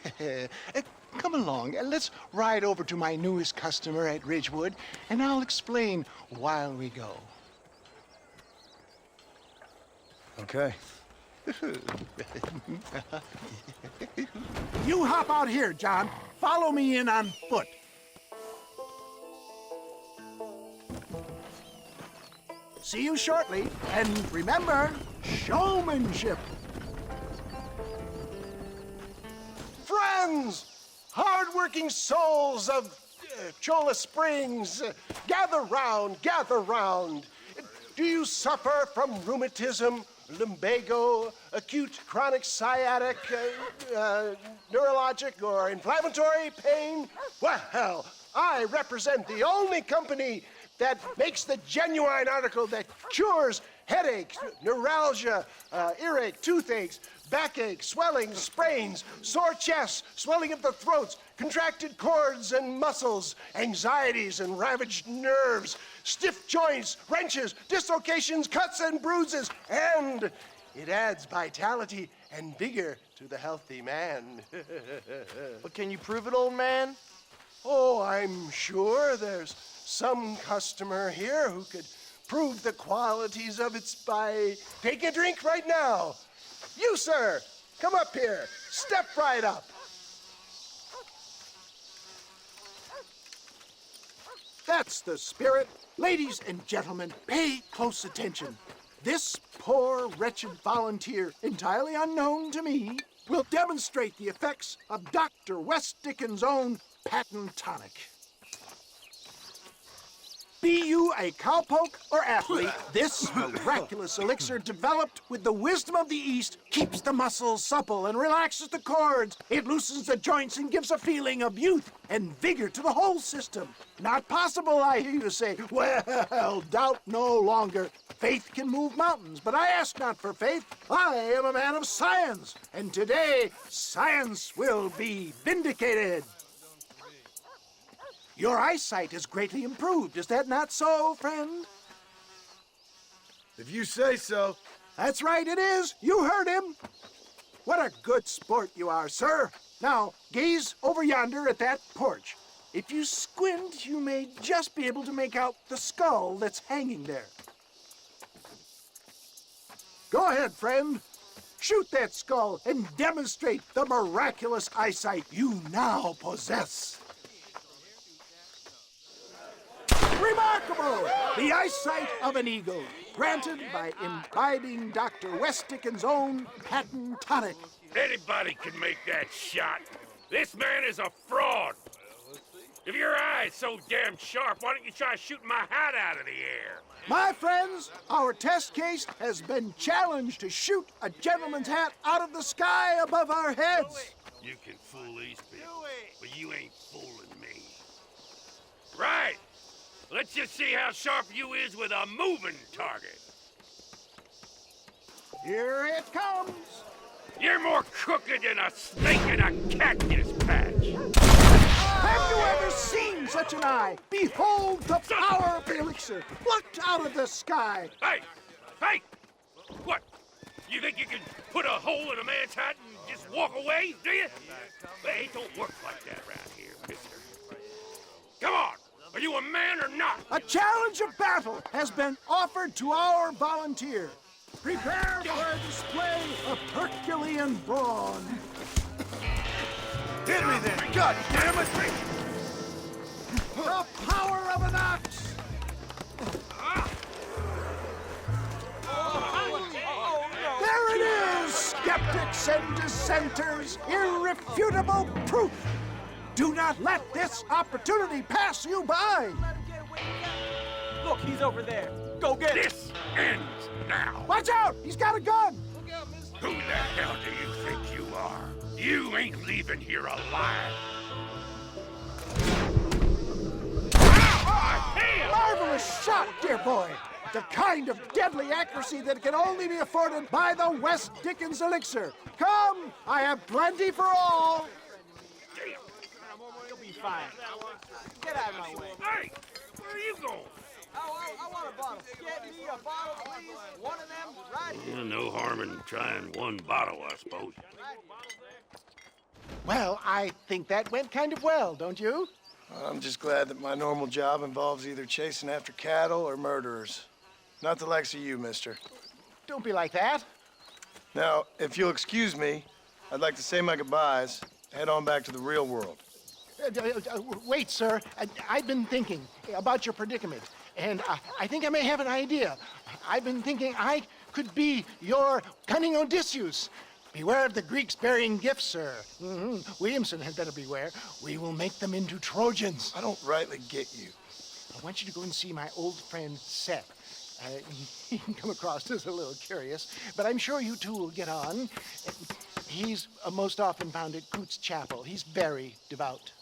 Come along, let's ride over to my newest customer at Ridgewood, and I'll explain while we go. Okay. You hop out here, John. Follow me in on foot. See you shortly, and remember, showmanship. Friends, hard-working souls of Cholla Springs, gather round, gather round. Do you suffer from rheumatism, lumbago, acute chronic sciatic, neurologic, or inflammatory pain? Well, I represent the only company that makes the genuine article that cures headaches, neuralgia, earache, toothaches, backache, swelling, sprains, sore chests, swelling of the throats, contracted cords and muscles, anxieties and ravaged nerves, stiff joints, wrenches, dislocations, cuts and bruises, and it adds vitality and vigor to the healthy man. But can you prove it, old man? Oh, I'm sure there's some customer here who could prove the qualities of it by taking a drink right now. You, sir, come up here. Step right up. That's the spirit. Ladies and gentlemen, pay close attention. This poor, wretched volunteer, entirely unknown to me, will demonstrate the effects of Dr. West Dickens' own patent tonic. Be you a cowpoke or athlete, this miraculous elixir developed with the wisdom of the East keeps the muscles supple and relaxes the cords. It loosens the joints and gives a feeling of youth and vigor to the whole system. Not possible, I hear you say. Well, doubt no longer. Faith can move mountains, but I ask not for faith. I am a man of science, and today science will be vindicated. Your eyesight is greatly improved. Is that not so, friend? If you say so. That's right, it is. You heard him. What a good sport you are, sir. Now, gaze over yonder at that porch. If you squint, you may just be able to make out the skull that's hanging there. Go ahead, friend. Shoot that skull and demonstrate the miraculous eyesight you now possess. Remarkable! The eyesight of an eagle, granted by imbibing Dr. West Dickens' own patent tonic. Anybody can make that shot. This man is a fraud. If your eye's so damn sharp, why don't you try shooting my hat out of the air? My friends, our test case has been challenged to shoot a gentleman's hat out of the sky above our heads. You can fool these people, but you ain't fooling me. Right. Let's just see how sharp you is with a moving target. Here it comes. You're more crooked than a snake in a cactus patch. Have you ever seen such an eye? Behold the power of the elixir, plucked out of the sky. Hey! Hey! What? You think you can put a hole in a man's hat and just just walk away, do you? Hey, it don't work like that around here, mister. Come on, are you a man or not? A challenge of battle has been offered to our volunteer. Prepare for a display of Herculean brawn. Hit me then, God damn it! The power of an ox! There it is, skeptics and dissenters, irrefutable proof. Do not let this opportunity pass you by. Look, he's over there. Go get him. This ends now. Watch out, he's got a gun. Who the hell do you think you are? You ain't leaving here alive. Marvelous shot, dear boy. The kind of deadly accuracy that can only be afforded by the West Dickens elixir. Come, I have plenty for all. You'll be fine. Get out of my way. Hey, where are you going? I want a bottle. Get me a bottle, please. One of them right here. No harm in trying one bottle, I suppose. Well, I think that went kind of well, don't you? I'm just glad that my normal job involves either chasing after cattle or murderers. Not the likes of you, mister. Don't be like that. Now, if you'll excuse me, I'd like to say my goodbyes, head on back to the real world. Wait, sir. I've been thinking about your predicament, and I think I may have an idea. I've been thinking I could be your cunning Odysseus. Beware of the Greeks burying gifts, sir. Williamson had better beware. We will make them into Trojans. I don't rightly get you. I want you to go and see my old friend Seth. He can come across as a little curious, but I'm sure you two will get on. He's most often found at Coots Chapel. He's very devout.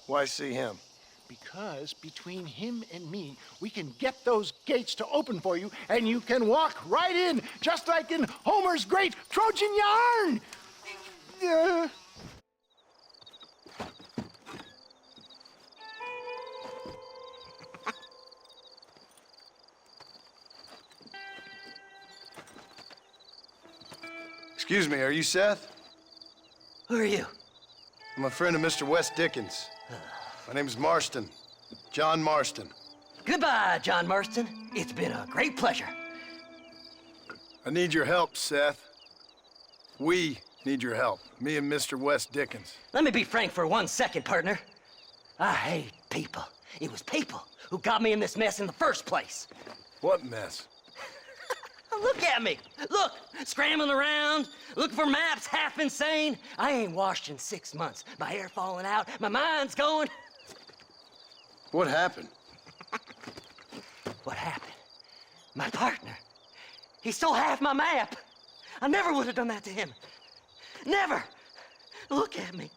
Why see him? Because between him and me, we can get those gates to open for you, and you can walk right in, just like in Homer's great Trojan yarn! Excuse me, are you Seth? Who are you? I'm a friend of Mr. West Dickens. My name's Marston. John Marston. Goodbye, John Marston. It's been a great pleasure. I need your help, Seth. We need your help. Me and Mr. West Dickens. Let me be frank for 1 second, partner. I hate people. It was people who got me in this mess in the first place. What mess? Look at me. Look, scrambling around, looking for maps, half insane. I ain't washed in 6 months. My hair falling out, my mind's going. What happened? What happened? My partner. He stole half my map. I never would have done that to him. Never. Look at me.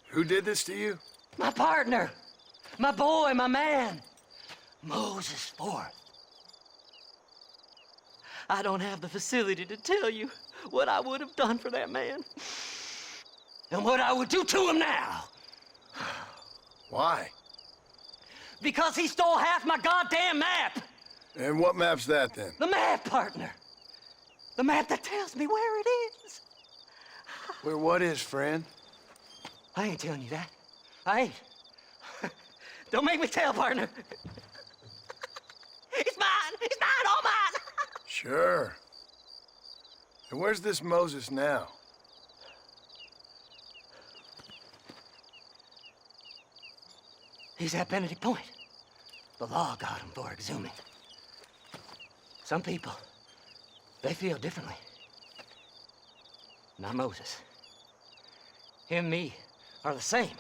Who did this to you? My partner. My boy, my man. Moses Forth. I don't have the facility to tell you what I would have done for that man. And what I would do to him now. Why? Because he stole half my goddamn map. And what map's that, then? The map, partner. The map that tells me where it is. Where what is, friend? I ain't telling you that. I ain't. Don't make me tell, partner. It's mine. It's mine, all mine. Sure. And where's this Moses now? He's at Benedict Point. The law got him for exhuming. Some people, they feel differently. Not Moses. Him and me are the same.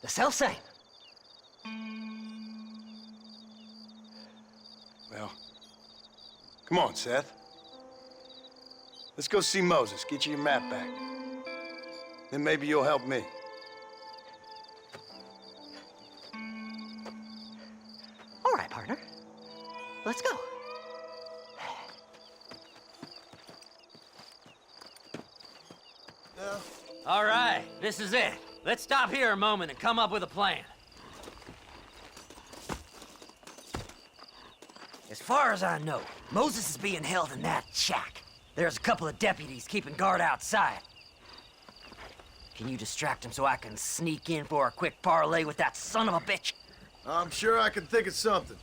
The self-same. Well, come on, Seth. Let's go see Moses, get you your map back. Then maybe you'll help me. All right, partner. Let's go. All right, this is it. Let's stop here a moment and come up with a plan. As far as I know, Moses is being held in that shack. There's a couple of deputies keeping guard outside. Can you distract them so I can sneak in for a quick parlay with that son of a bitch? I'm sure I can think of something.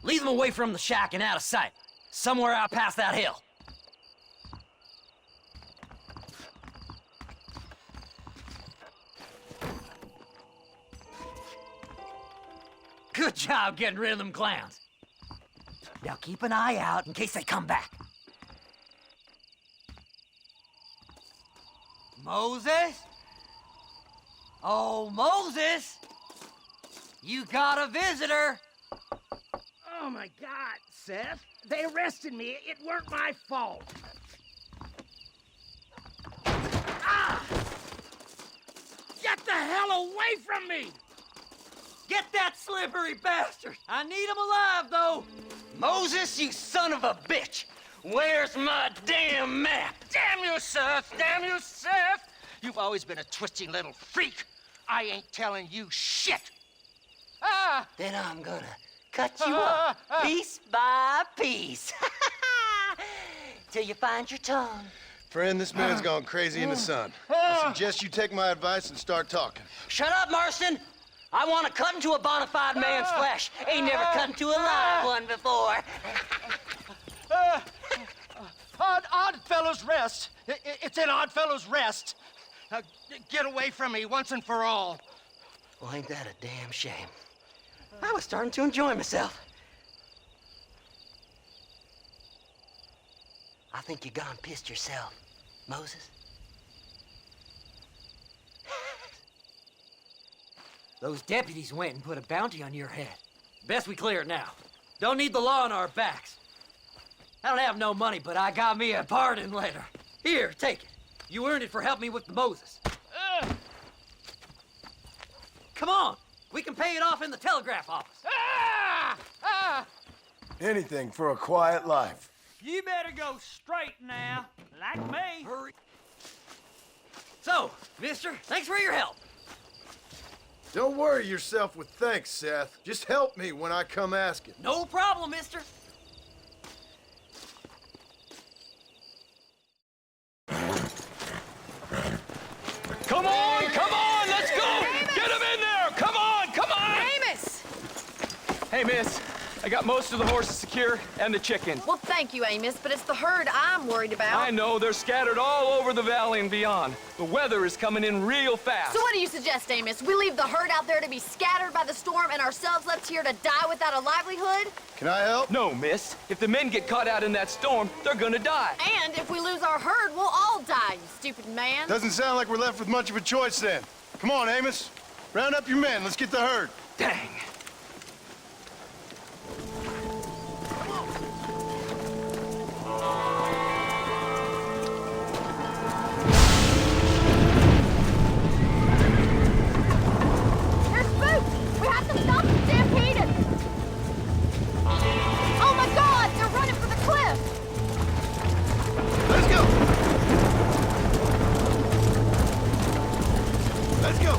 Lead them away from the shack and out of sight. Somewhere out past that hill. Good job getting rid of them clowns. Now keep an eye out in case they come back. Moses? Oh, Moses! You got a visitor! Oh my God, Seth. They arrested me. It weren't my fault. Ah! Get the hell away from me! Get that slippery bastard! I need him alive, though! Moses, you son of a bitch! Where's my damn map? Damn you, Seth! Damn you, Seth! You've always been a twisting little freak. I ain't telling you shit. Ah! Then I'm gonna cut you up piece by piece. Till you find your tongue. Friend, this man's gone crazy in the sun. I suggest you take my advice and start talking. Shut up, Marston! I want to cut into a bona fide man's flesh. Ain't never cut into a live one before. Oddfellows Rest. It's in Oddfellows Rest. Now, get away from me once and for all. Well, ain't that a damn shame? I was starting to enjoy myself. I think you gone pissed yourself, Moses. Those deputies went and put a bounty on your head. Best we clear it now. Don't need the law on our backs. I don't have no money, but I got me a pardon letter. Here, take it. You earned it for helping me with the Moses. Come on. We can pay it off in the telegraph office. Anything for a quiet life. You better go straight now, like me. Hurry. So, mister, thanks for your help. Don't worry yourself with thanks, Seth. Just help me when I come asking. No problem, mister. Come on, let's go! Get him in there! Come on! Amos! Hey, miss. I got most of the horses secure and the chickens. Well, thank you, Amos, but it's the herd I'm worried about. I know, they're scattered all over the valley and beyond. The weather is coming in real fast. So what do you suggest, Amos? We leave the herd out there to be scattered by the storm and ourselves left here to die without a livelihood? Can I help? No, miss. If the men get caught out in that storm, they're gonna die. And if we lose our herd, we'll all die, you stupid man. Doesn't sound like we're left with much of a choice then. Come on, Amos. Round up your men. Let's get the herd. Dang. There's spooks! We have to stop them stampeding! Oh my God! They're running for the cliff! Let's go! Let's go!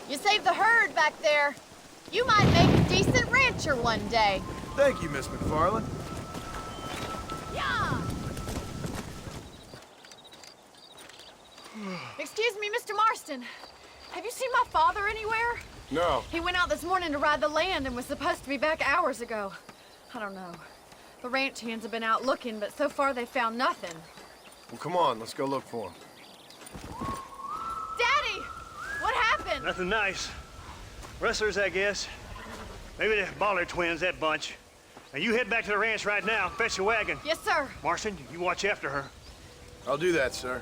You saved the herd back there. You might make a decent rancher one day. Thank you, Miss McFarland. Yeah! Excuse me, Mr. Marston. Have you seen my father anywhere? No. He went out this morning to ride the land and was supposed to be back hours ago. I don't know. The ranch hands have been out looking, but so far they've found nothing. Well, come on. Let's go look for him. Daddy! What happened? Nothing nice. Rustlers, I guess. Maybe the Bollard twins, that bunch. Now, you head back to the ranch right now. Fetch a wagon. Yes, sir. Marston, you watch after her. I'll do that, sir.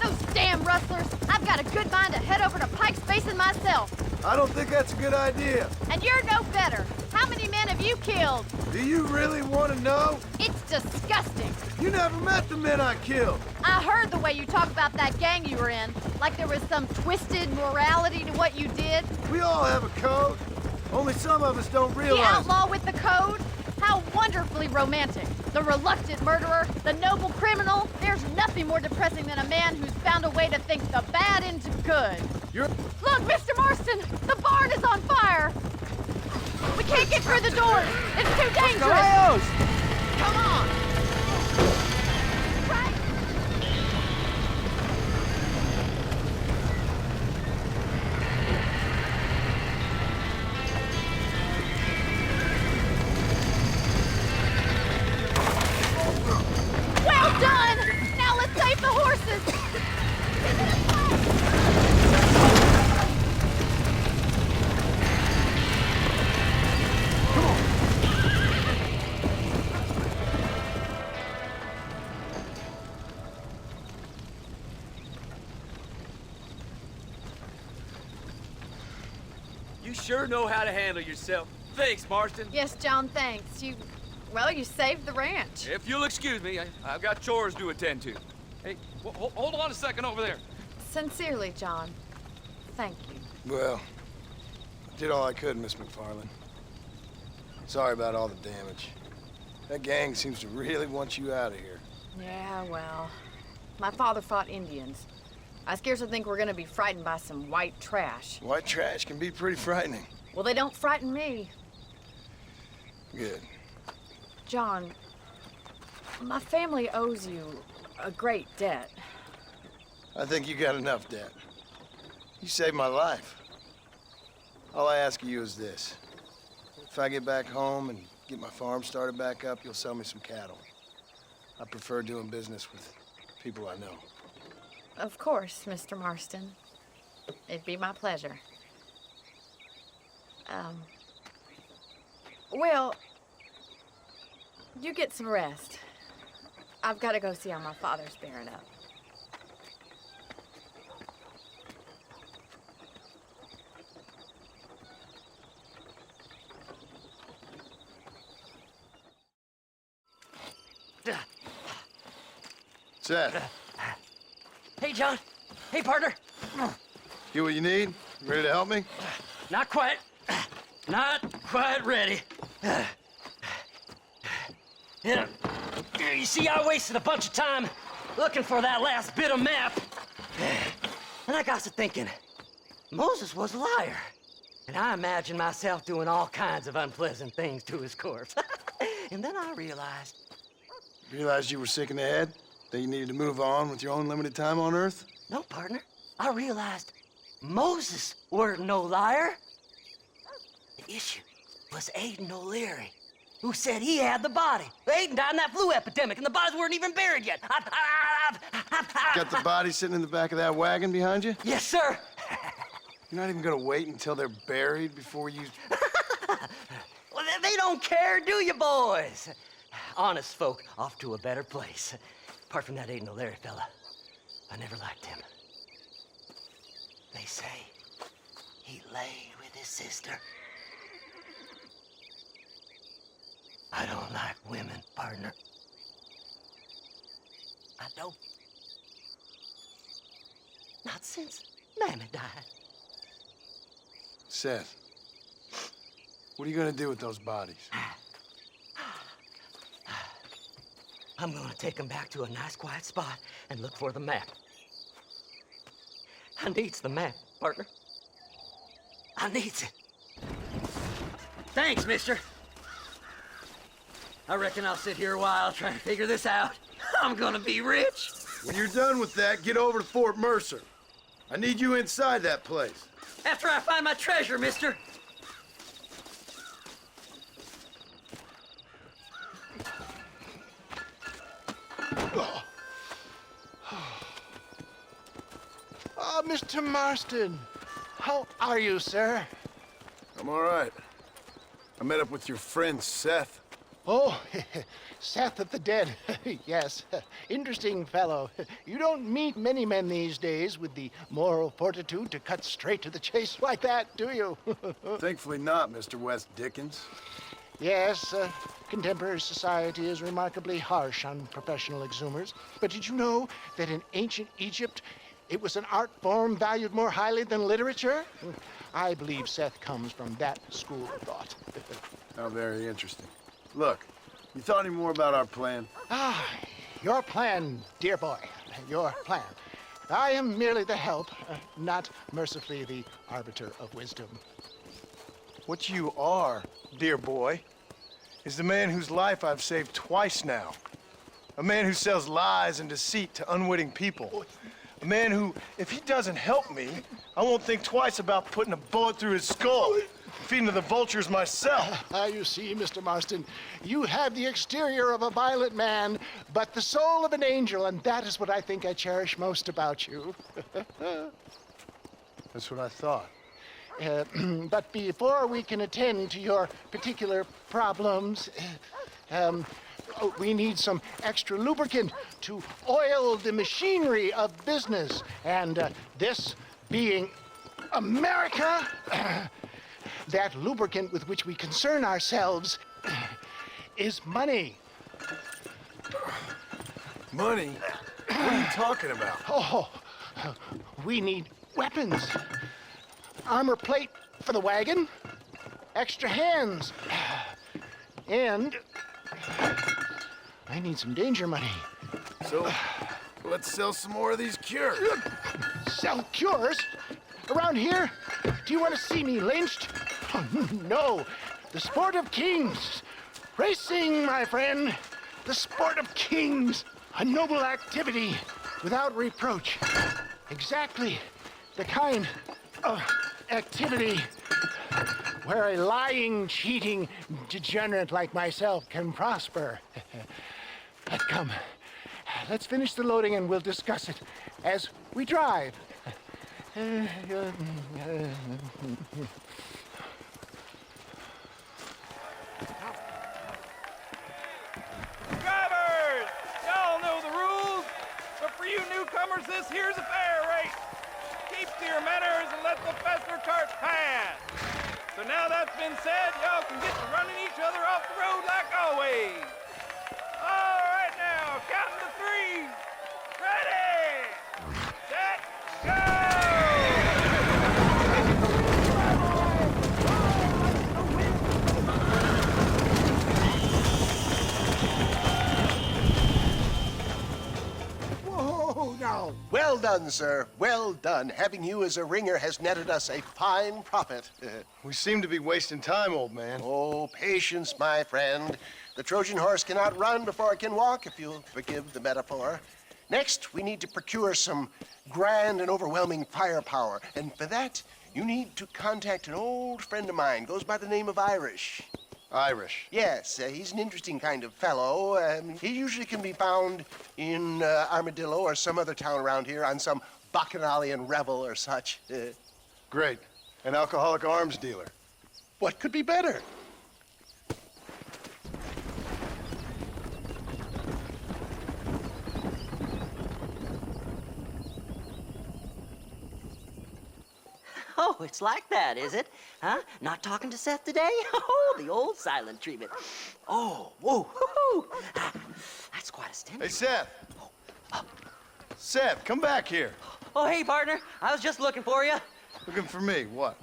Those damn damn rustlers. I've got a good mind to head over to Pike's Basin myself. I don't think that's a good idea. And you're no better. How many men have you killed? Do you really want to know? It's disgusting. You never met the men I killed. I heard the way you talk about that gang you were in, like there was some twisted morality to what you did. We all have a code. Only some of us don't The realize outlaw with the code? How wonderfully romantic. The reluctant murderer, the noble criminal. There's nothing more depressing than a man who's found a way to think the bad into good. Look, Mr. Marston, the barn is on fire. We can't get through the doors. It's too dangerous. Come on. Right. Well done. Now let's save the horses. You sure know how to handle yourself. Thanks, Marston. Yes, John, thanks. You saved the ranch. If you'll excuse me, I've got chores to attend to. Hey, hold on a second over there. Sincerely, John. Thank you. Well, I did all I could, Miss McFarland. Sorry about all the damage. That gang seems to really want you out of here. Yeah, well, my father fought Indians. I scarcely think we're gonna be frightened by some white trash. White trash can be pretty frightening. Well, they don't frighten me. Good. John, my family owes you a great debt. I think you got enough debt. You saved my life. All I ask of you is this. If I get back home and get my farm started back up, you'll sell me some cattle. I prefer doing business with people I know. Of course, Mr. Marston. It'd be my pleasure. Well, you get some rest. I've got to go see how my father's bearing up. Seth, Hey, John. Hey, partner. get what you need? Ready to help me? Not quite. Not quite ready. You see, I wasted a bunch of time looking for that last bit of map. And I got to thinking, Moses was a liar. And I imagined myself doing all kinds of unpleasant things to his corpse. And then I realized... Realized you were sick in the head? That you needed to move on with your own limited time on Earth? No, partner. I realized Moses weren't no liar. The issue was Aiden O'Leary, who said he had the body. Aiden died in that flu epidemic, and the bodies weren't even buried yet. Got the body sitting in the back of that wagon behind you? Yes, sir. You're not even gonna wait until they're buried before you... Well, they don't care, do you, boys? Honest folk off to a better place. Apart from that Aiden O'Leary fella, I never liked him. They say he lay with his sister. I don't like women, partner. I don't. Not since Mammy died. Seth, what are you gonna do with those bodies? I'm gonna take them back to a nice quiet spot and look for the map. I needs the map, partner. I needs it. Thanks, mister. I reckon I'll sit here a while trying to figure this out. I'm gonna be rich. When you're done with that, get over to Fort Mercer. I need you inside that place. After I find my treasure, mister. Oh, Mr. Marston. How are you, sir? I'm all right. I met up with your friend, Seth. Oh, Seth of the Dead. Yes, interesting fellow. You don't meet many men these days with the moral fortitude to cut straight to the chase like that, do you? Thankfully not, Mr. West Dickens. Yes, contemporary society is remarkably harsh on professional exhumers. But did you know that in ancient Egypt, it was an art form valued more highly than literature? I believe Seth comes from that school of thought. How very interesting. Look, you thought any more about our plan? Ah, your plan, dear boy, your plan. I am merely the help, not mercifully the arbiter of wisdom. What you are, dear boy, is the man whose life I've saved twice now. A man who sells lies and deceit to unwitting people. A man who, if he doesn't help me, I won't think twice about putting a bullet through his skull, feeding to the vultures myself. You see, Mr. Marston, you have the exterior of a violent man, but the soul of an angel, and that is what I think I cherish most about you. That's what I thought. But before we can attend to your particular problems, we need some extra lubricant to oil the machinery of business. And this being America, that lubricant with which we concern ourselves is money. Money? What are you talking about? Oh, we need weapons. Armor plate for the wagon, extra hands, and I need some danger money. So, let's sell some more of these cures. Sell cures? Around here? Do you want to see me lynched? Oh, no, the sport of kings. Racing, my friend, the sport of kings. A noble activity without reproach. Exactly the kind of activity where a lying, cheating degenerate like myself can prosper. But come, let's finish the loading and we'll discuss it as we drive. Drivers! Y'all know the rules, but for you newcomers, this here's a fair race. Keep to your manners and let the faster carts pass. So now that's been said, y'all can get to running each other off the road like always. All right now, counting to three. Ready, set, go! Whoa, now. Well done, sir. Well done. Having you as a ringer has netted us a fine profit. We seem to be wasting time, old man. Oh, patience, my friend. The Trojan horse cannot run before it can walk, if you'll forgive the metaphor. Next, we need to procure some grand and overwhelming firepower. And for that, you need to contact an old friend of mine. Goes by the name of Irish. Irish? Yes, he's an interesting kind of fellow. He usually can be found in Armadillo or some other town around here on some bacchanalian revel or such. Great. An alcoholic arms dealer. What could be better? Oh, it's like that, is it? Huh? Not talking to Seth today? Oh, the old silent treatment. Oh, whoa, whoo-hoo. That's quite a stimulus. Hey, Seth. Seth, come back here. Oh, hey, partner. I was just looking for you. Looking for me? What?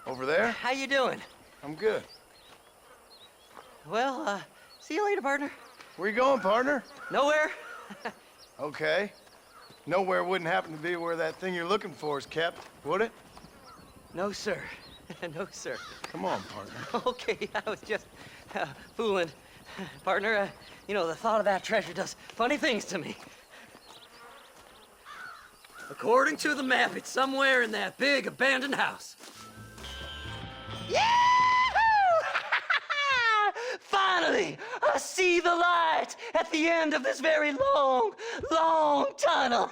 Over there? How you doing? I'm good. Well, see you later, partner. Where you going, partner? Nowhere. Okay. Nowhere wouldn't happen to be where that thing you're looking for is kept, would it? No, sir. No, sir. Come on, partner. Okay, I was just fooling. Partner, you know, the thought of that treasure does funny things to me. According to the map, it's somewhere in that big abandoned house. Yahoo! Finally, I see the light at the end of this very long, long tunnel.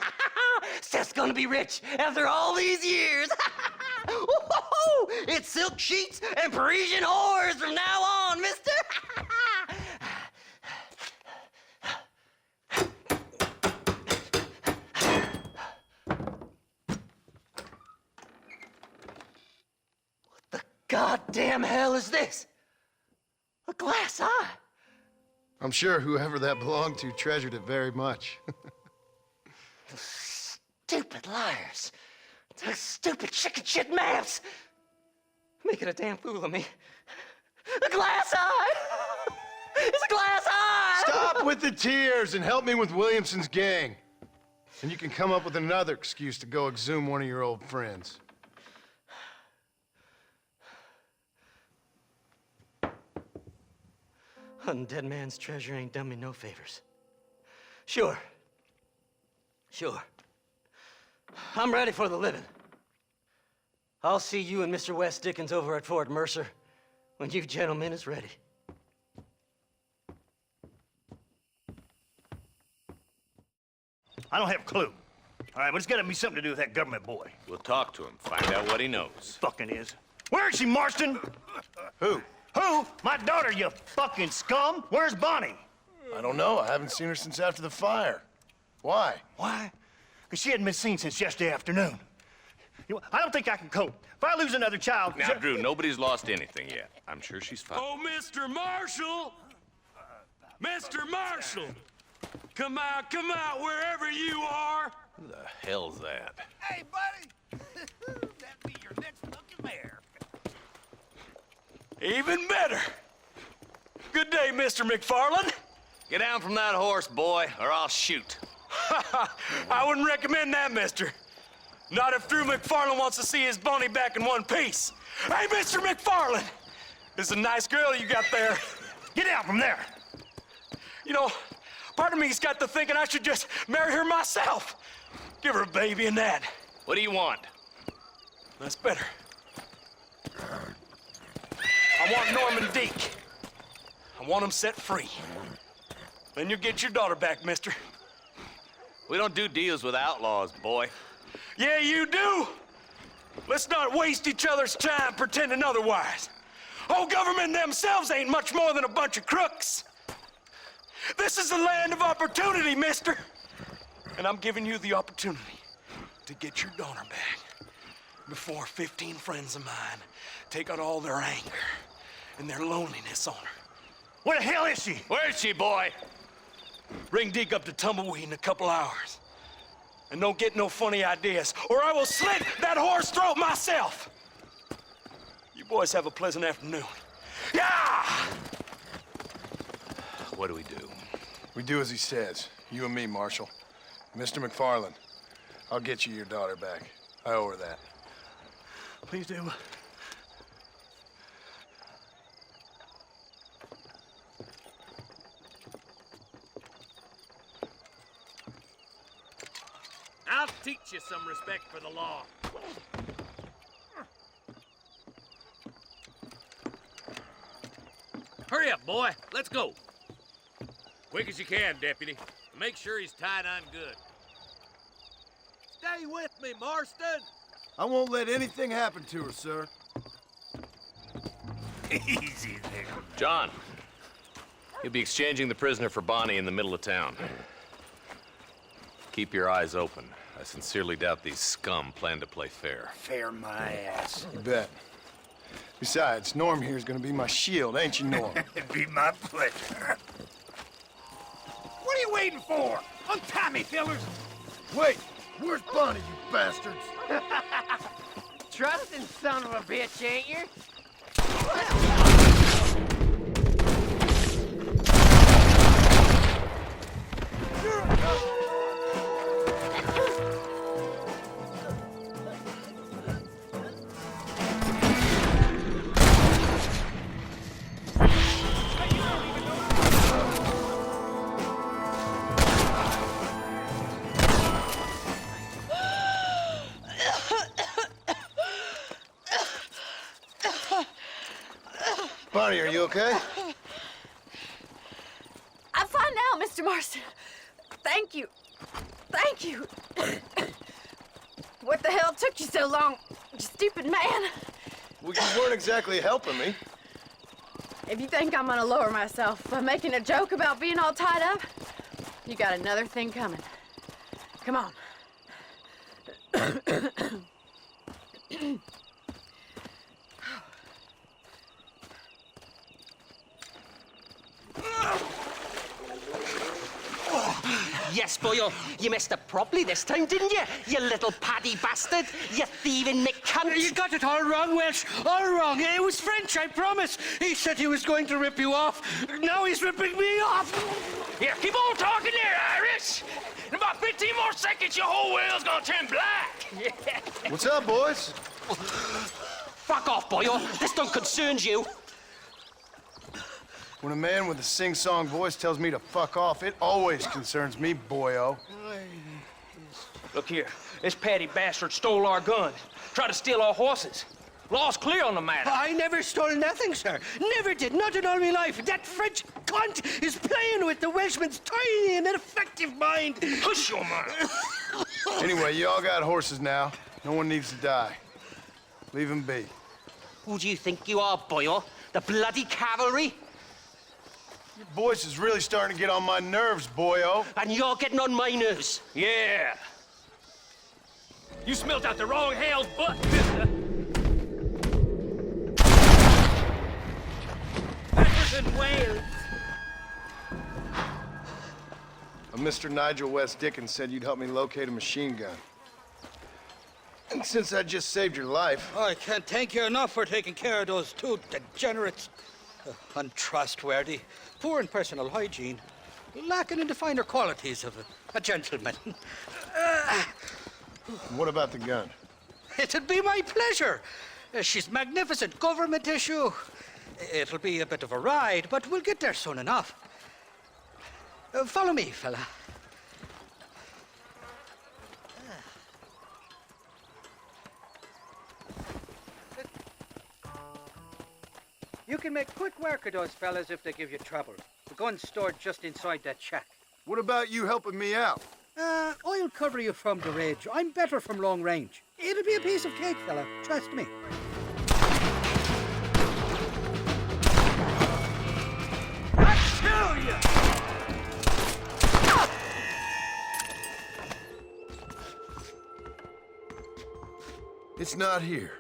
Seth's gonna be rich after all these years. It's silk sheets and Parisian whores from now on, mister. damn hell is this? A glass eye? I'm sure whoever that belonged to treasured it very much. Stupid liars. Those stupid chicken shit maps. Making a damn fool of me. A glass eye! It's a glass eye! Stop with the tears and help me with Williamson's gang. And you can come up with another excuse to go exhume one of your old friends. Hunting dead man's treasure ain't done me no favors. Sure. I'm ready for the living. I'll see you and Mr. West Dickens over at Fort Mercer when you gentlemen is ready. I don't have a clue. All right, but it's got to be something to do with that government boy. We'll talk to him, find out what he knows. Fucking is. Where is she, Marston? Who? Who? My daughter, you fucking scum. Where's Bonnie? I don't know. I haven't seen her since after the fire. Why? Why? Because she hadn't been seen since yesterday afternoon. You know, I don't think I can cope. If I lose another child... Now, Drew, nobody's lost anything yet. I'm sure she's fine. Oh, Mr. Marshall! Mr. Marshall! Come out, wherever you are! Who the hell's that? Hey, buddy! That be your next looking mare. Even better! Good day, Mr. McFarland. Get down from that horse, boy, or I'll shoot. I wouldn't recommend that, mister. Not if Drew McFarland wants to see his Bonnie back in one piece. Hey, Mr. McFarland! This is a nice girl you got there. Get out from there! You know, part of me's got to thinking I should just marry her myself. Give her a baby and that. What do you want? That's better. I want Norman Deek. I want him set free. Then you'll get your daughter back, mister. We don't do deals with outlaws, boy. Yeah, you do. Let's not waste each other's time pretending otherwise. Old government themselves ain't much more than a bunch of crooks. This is the land of opportunity, mister. And I'm giving you the opportunity to get your daughter back before 15 friends of mine take out all their anger and their loneliness on her. Where the hell is she? Where is she, boy? Bring Deke up to Tumbleweed in a couple hours. And don't get no funny ideas, or I will slit that whore's throat myself. You boys have a pleasant afternoon. Yeah! What do we do? We do as he says. You and me, Marshal. Mr. McFarland, I'll get you your daughter back. I owe her that. Please do. I'll teach you some respect for the law. Hurry up, boy. Let's go. Quick as you can, Deputy. Make sure he's tied on good. Stay with me, Marston. I won't let anything happen to her, sir. Easy there. John, you'll be exchanging the prisoner for Bonnie in the middle of town. Keep your eyes open. I sincerely doubt these scum plan to play fair. Fair my ass. You bet. Besides, Norm here's gonna be my shield, ain't you, Norm? It'd be my pleasure. What are you waiting for? Untie me, fellers. Wait, where's Bonnie, you bastards? Trusting son of a bitch, ain't you? Bonnie, are you okay? I'm fine now, Mr. Marston. Thank you. Thank you. What the hell took you so long, you stupid man? Well, you weren't exactly helping me. If you think I'm gonna lower myself by making a joke about being all tied up, you got another thing coming. Come on. yes, boyo. You messed up properly this time, didn't you? You little paddy bastard. You thieving Mick cunt. You got it all wrong, Welsh. All wrong. It was French, I promise. He said he was going to rip you off. Now he's ripping me off. Here, keep on talking there, Irish. In about 15 more seconds, your whole whale's gonna turn black. What's up, boys? Fuck off, boyo. This don't concern you. When a man with a sing-song voice tells me to fuck off, it always concerns me, boyo. Look here, this Paddy bastard stole our guns, tried to steal our horses. Law's clear on the matter. I never stole nothing, sir. Never did. Not in all my life. That French cunt is playing with the Welshman's tiny and ineffective mind. Hush your mouth. Anyway, you all got horses now. No one needs to die. Leave them be. Who do you think you are, boyo? The bloody cavalry? Your voice is really starting to get on my nerves, boyo. And you're getting on my nerves. Yeah. You smelt out the wrong hell's butt, mister. Better than Wales. Mr. Nigel West Dickens said you'd help me locate a machine gun. And since I just saved your life... I can't thank you enough for taking care of those two degenerates. Untrustworthy, poor in personal hygiene, lacking in the finer qualities of a gentleman. What about the gun? It'd be my pleasure. She's magnificent, government issue. It'll be a bit of a ride, but we'll get there soon enough. Follow me, fella. You can make quick work of those fellas if they give you trouble. The gun's stored just inside that shack. What about you helping me out? I'll cover you from the ridge. I'm better from long range. It'll be a piece of cake, fella. Trust me. I tell you! It's not here.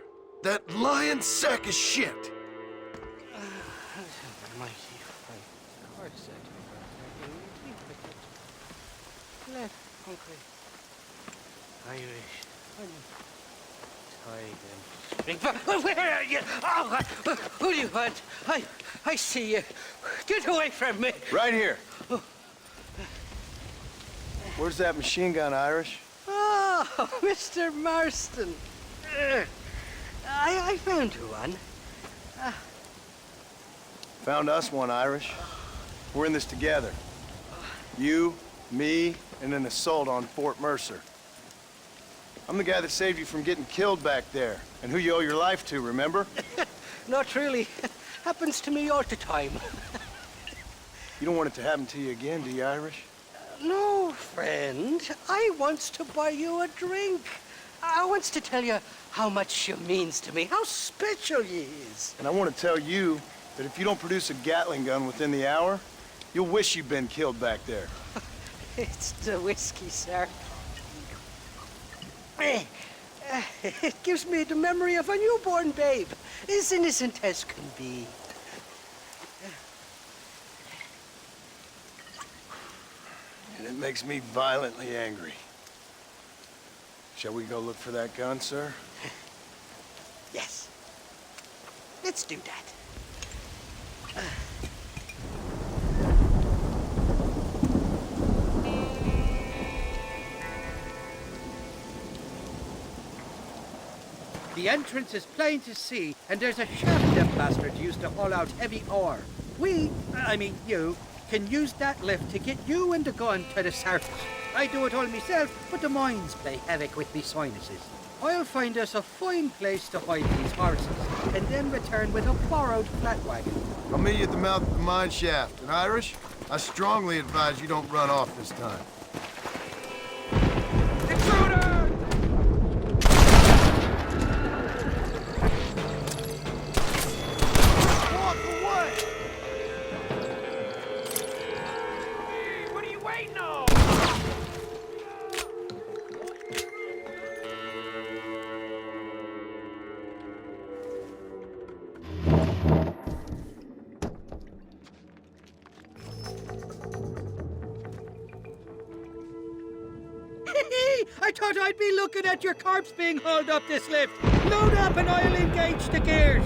That lying sack of shit. Where are you? Oh, who do you want? I see you. Get away from me. Right here. Where's that machine gun, Irish? Oh, Mr. Marston. I found you one. Found us one, Irish. We're in this together. You, me, and an assault on Fort Mercer. I'm the guy that saved you from getting killed back there, and who you owe your life to, remember? Not really. Happens to me all the time. You don't want it to happen to you again, do you, Irish? No, friend. I wants to buy you a drink. I wants to tell you how much you means to me, how special you is. And I want to tell you that if you don't produce a Gatling gun within the hour, you'll wish you'd been killed back there. It's the whiskey, sir. It gives me the memory of a newborn babe, as innocent as can be. And it makes me violently angry. Shall we go look for that gun, sir? Yes. Let's do that. The entrance is plain to see, and there's a shaft them bastards used to haul out heavy ore. I mean you, can use that lift to get you and the gun to the surface. I do it all myself, but the mines play havoc with me sinuses. I'll find us a fine place to hide these horses, and then return with a borrowed flat wagon. I'll meet you at the mouth of the mine shaft. And Irish, I strongly advise you don't run off this time. thought I'd be looking at your corpse being hauled up this lift. Load up and I'll engage the gears.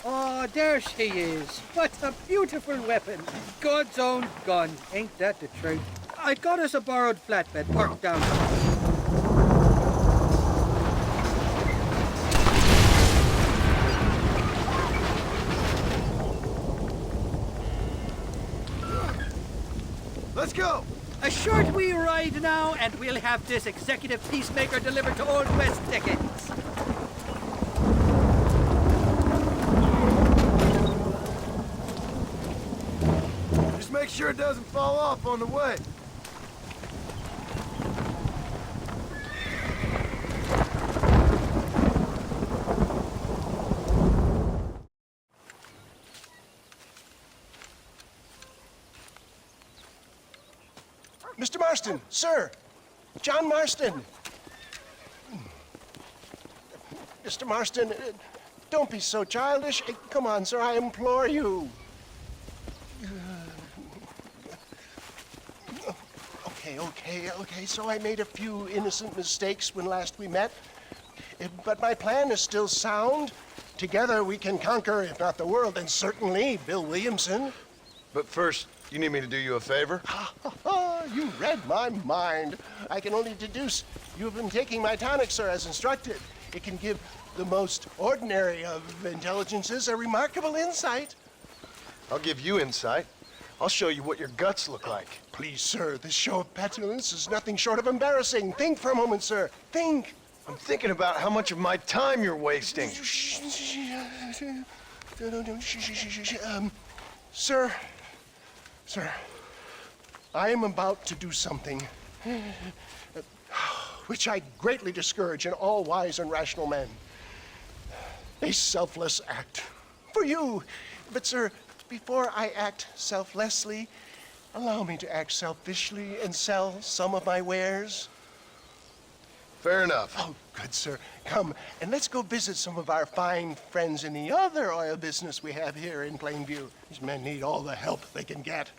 Oh, there she is. What a beautiful weapon. God's own gun. Ain't that the truth? I got us a borrowed flatbed parked down. Let's go. A short wee ride now, and we'll have this executive peacemaker delivered to Old West Dickens. Just make sure it doesn't fall off on the way. Mr. Marston, sir. John Marston. Mr. Marston, don't be so childish. Come on, sir, I implore you. Okay, so I made a few innocent mistakes when last we met. But my plan is still sound. Together we can conquer, if not the world, then certainly Bill Williamson. But first, you need me to do you a favor? You read my mind. I can only deduce you've been taking my tonic, sir, as instructed. It can give the most ordinary of intelligences a remarkable insight. I'll give you insight. I'll show you what your guts look like. Please, sir, this show of petulance is nothing short of embarrassing. Think for a moment, sir. Think. I'm thinking about how much of my time you're wasting. Sir, I am about to do something which I greatly discourage in all wise and rational men. A selfless act for you. But, sir, before I act selflessly, allow me to act selfishly and sell some of my wares. Fair enough. Oh, good, sir. Come, and let's go visit some of our fine friends in the other oil business we have here in Plainview. These men need all the help they can get.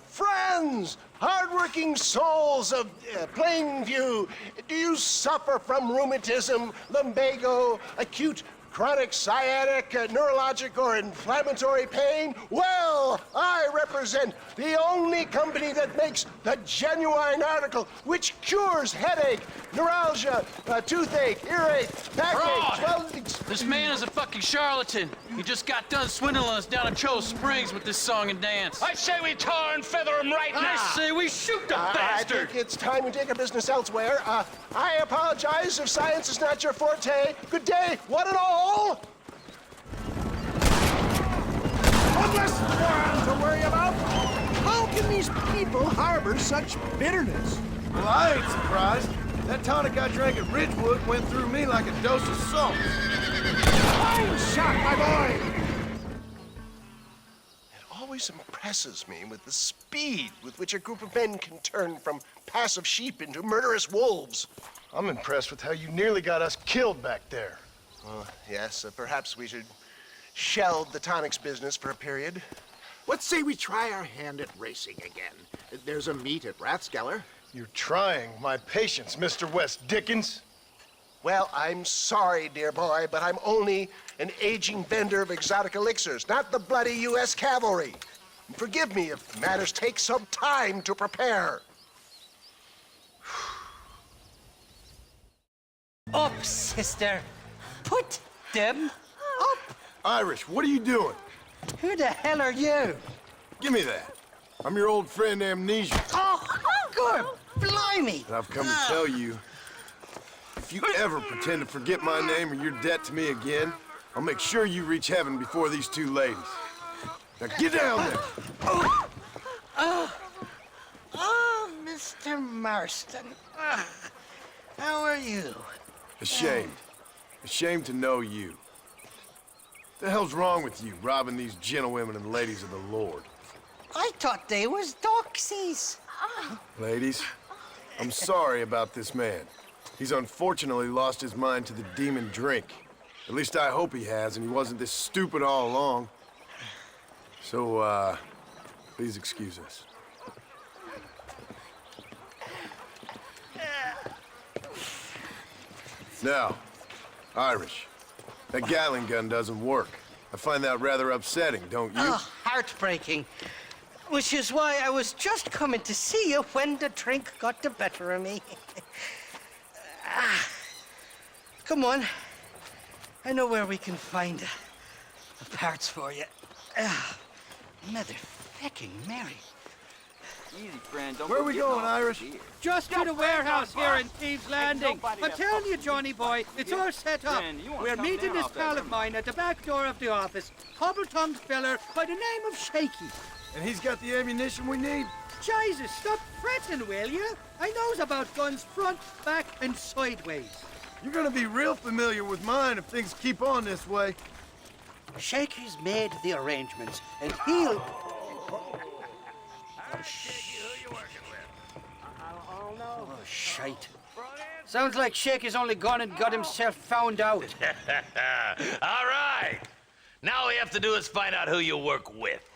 Friends, hardworking souls of Plainview, do you suffer from rheumatism, lumbago, acute chronic sciatic, neurologic, or inflammatory pain? Well, I represent the only company that makes the genuine article which cures headache, neuralgia, toothache, earache, backache, swelling. This man is a fucking charlatan. He just got done swindling us down at Cho Springs with this song and dance. I say we tar and feather him right now. I say we shoot the bastard. I think it's time we take our business elsewhere. I apologize if science is not your forte. Good day, one and all. One less moron to worry about. How can these people harbor such bitterness? Well, I ain't surprised. That tonic I drank at Ridgewood went through me like a dose of salt. Fine shot, my boy! It always impresses me with the speed with which a group of men can turn from passive sheep into murderous wolves. I'm impressed with how you nearly got us killed back there. Yes, perhaps we should shelve the tonics business for a period. Let's say we try our hand at racing again. There's a meet at Rathskeller. You're trying my patience, Mr. West Dickens. Well, I'm sorry, dear boy, but I'm only an aging vendor of exotic elixirs, not the bloody U.S. cavalry. Forgive me if matters take some time to prepare. Up, sister. Put them up. Irish, what are you doing? Who the hell are you? Give me that. I'm your old friend Amnesia. Oh, good. Blimey. And I've come to tell you, if you ever pretend to forget my name or your debt to me again, I'll make sure you reach heaven before these two ladies. Now get down there! Oh, Mr. Marston. How are you? Ashamed. Ashamed to know you. What the hell's wrong with you, robbing these gentlewomen and ladies of the Lord? I thought they was doxies. Ladies, I'm sorry about this man. He's unfortunately lost his mind to the demon drink. At least I hope he has, and he wasn't this stupid all along. So, please excuse us. Now, Irish, that Gatling gun doesn't work. I find that rather upsetting, don't you? Oh, heartbreaking. Which is why I was just coming to see you when the drink got the better of me. Come on. I know where we can find the parts for you. Motherfucking Mary. Easy, friend. Don't Where are we going, Irish? Just to the warehouse here in Thieves Landing. I'm telling you, Johnny boy, it's all set up. We're meeting this pal of mine at the back door of the office. Hobble-tongued feller by the name of Shaky. And he's got the ammunition we need? Jesus, stop fretting, will you? I knows about guns front, back, and sideways. You're gonna be real familiar with mine if things keep on this way. Shaky's made the arrangements, and he'll... Oh, shite. Sounds like Shaky's only gone and got himself found out. All right. Now all we have to do is find out who you work with.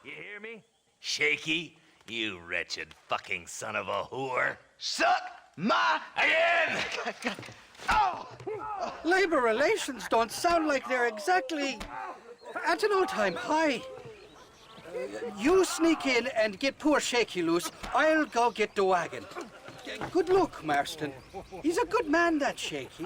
You hear me? Shaky, you wretched fucking son of a whore. Suck my... Again! Oh! Labor relations don't sound like they're exactly at an all-time high. You sneak in and get poor Shaky loose. I'll go get the wagon. Good luck, Marston. He's a good man, that Shaky.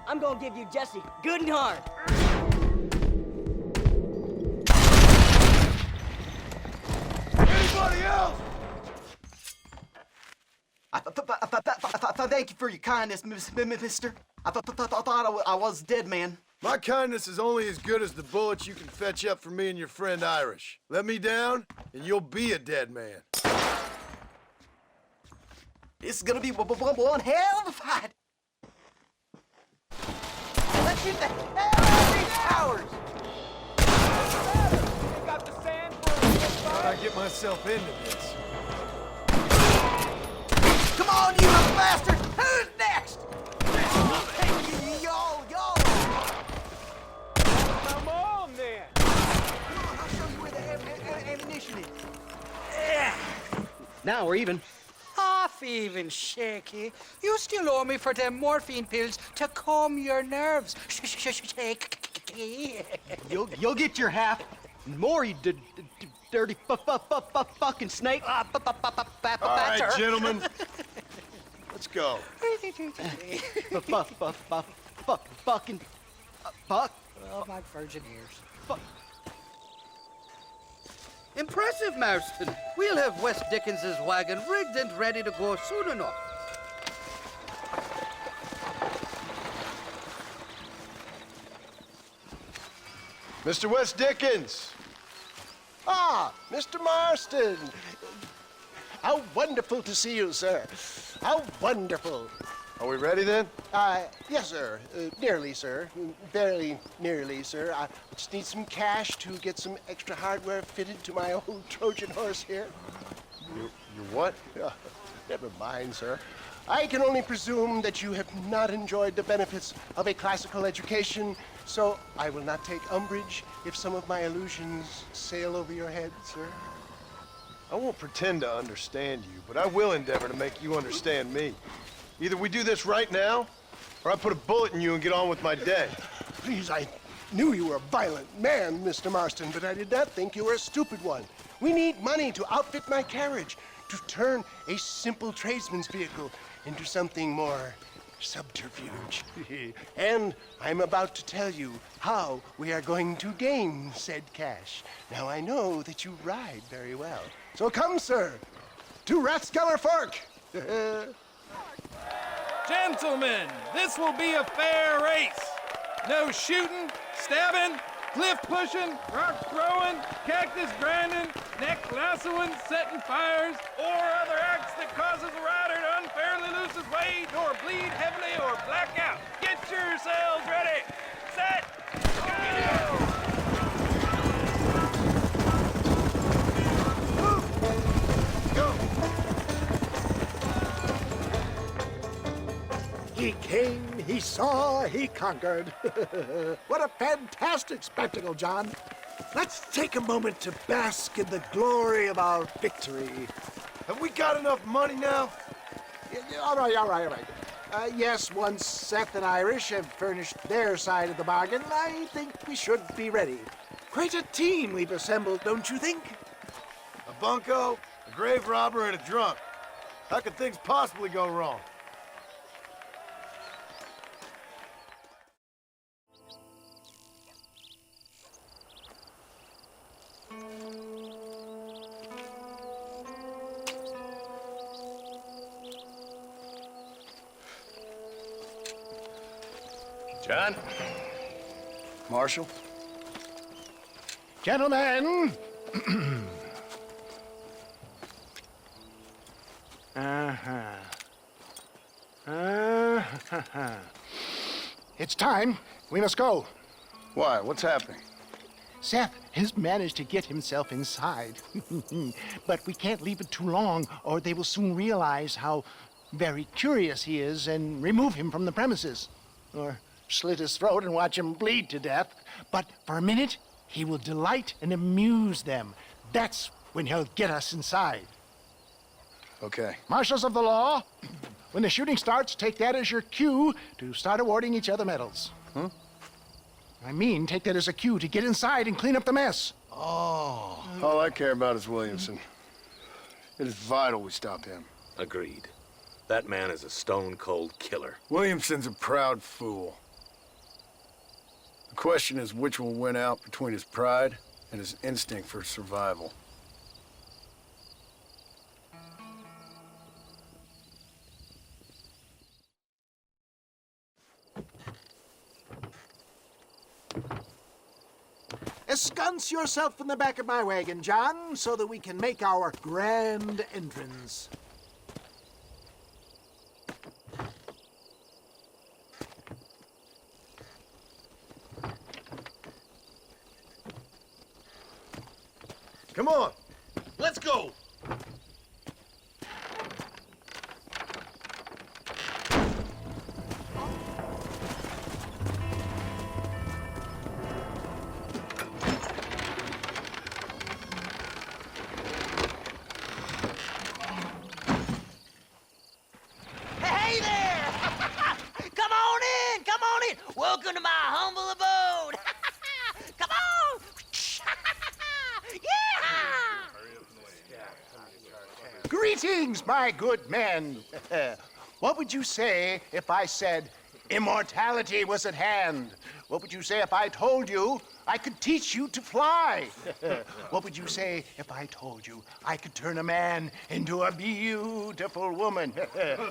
I'm gonna give you Jesse good and hard. Anybody else? Thank you for your kindness, mister. I thought I was dead, man. My kindness is only as good as the bullets you can fetch up for me and your friend Irish. Let me down, and you'll be a dead man. It's gonna be one hell of a fight. Let's get the hell out of these towers! Got the sand for How'd I get myself into this? Come on, you little bastard! Who's next? Yo! Come on, then. Come on, I'll show you where the ammunition is. Now we're even. Half even, Shaky. You still owe me for them morphine pills to calm your nerves. Shaky. You'll get your half. More, you dirty fucking snake. All right, gentlemen. Let's go. Fucking fuck. Oh, my virgin ears. Impressive, Marston. We'll have West Dickens's wagon rigged and ready to go soon enough. Mr. West Dickens. Ah, Mr. Marston. How wonderful to see you, sir. How wonderful. Are we ready then? Yes, sir. Nearly, sir. Barely nearly, sir. I just need some cash to get some extra hardware fitted to my old Trojan horse here. Your what? Never mind, sir. I can only presume that you have not enjoyed the benefits of a classical education, so I will not take umbrage if some of my allusions sail over your head, sir. I won't pretend to understand you, but I will endeavor to make you understand me. Either we do this right now, or I put a bullet in you and get on with my day. Please, I knew you were a violent man, Mr. Marston, but I did not think you were a stupid one. We need money to outfit my carriage, to turn a simple tradesman's vehicle into something more subterfuge. And I'm about to tell you how we are going to gain said cash. Now, I know that you ride very well. So come, sir, to Rathskeller Fork. Gentlemen, this will be a fair race. No shooting, stabbing, cliff pushing, rock throwing, cactus grinding, neck lassoing, setting fires, or other acts that causes a rider to unfairly lose his weight, or bleed heavily, or black out. Get yourselves ready. Set. Go! He came, he saw, he conquered. What a fantastic spectacle, John. Let's take a moment to bask in the glory of our victory. Have we got enough money now? All right. Yes, once Seth and Irish have furnished their side of the bargain, I think we should be ready. Quite a team we've assembled, don't you think? A bunco, a grave robber, and a drunk. How could things possibly go wrong? John? Marshal? Gentlemen! It's time. We must go. Why? What's happening? Seth has managed to get himself inside. But we can't leave it too long, or they will soon realize how very curious he is and remove him from the premises. Or slit his throat and watch him bleed to death. But for a minute, he will delight and amuse them. That's when he'll get us inside. Okay. Marshals of the law, when the shooting starts, take that as your cue to start awarding each other medals. Huh? I mean, take that as a cue to get inside and clean up the mess. Oh. All I care about is Williamson. It is vital we stop him. Agreed. That man is a stone-cold killer. Williamson's a proud fool. The question is which will win out between his pride and his instinct for survival. Ensconce yourself in the back of my wagon, John, so that we can make our grand entrance. Come on. Let's go. Hey there! Come on in! Come on in! Welcome to my humble abode! Come on! Greetings, my good men. What would you say if I said immortality was at hand? What would you say if I told you I could teach you to fly? What would you say if I told you I could turn a man into a beautiful woman?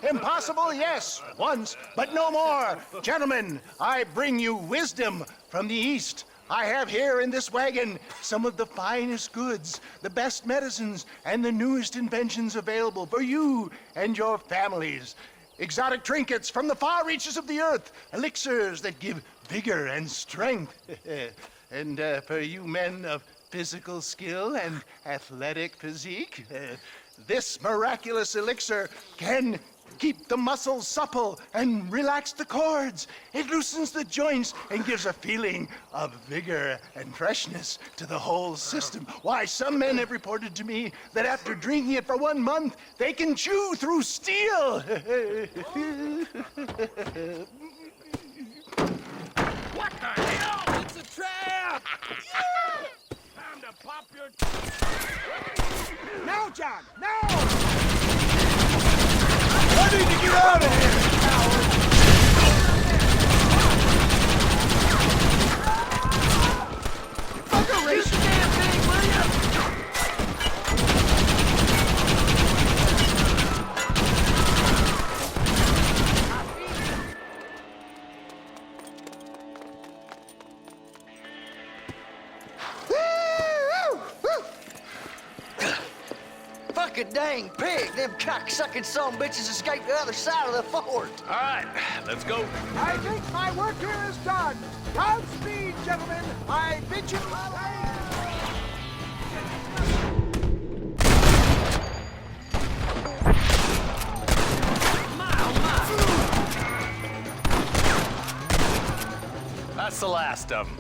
Impossible, yes, once, but no more. Gentlemen, I bring you wisdom from the East. I have here in this wagon some of the finest goods, the best medicines, and the newest inventions available for you and your families. Exotic trinkets from the far reaches of the earth, elixirs that give vigor and strength. And for you men of physical skill and athletic physique, this miraculous elixir can keep the muscles supple and relax the cords. It loosens the joints and gives a feeling of vigor and freshness to the whole system. Why, some men have reported to me that after drinking it for 1 month, they can chew through steel. What the hell? It's a trap! Time to pop your... Now, John, now! I need to get out of here, coward! dang pig. Them cocksucking son bitches escaped the other side of the fort. All right, let's go. I think my work here is done. Godspeed, gentlemen. I bid you That's the last of them.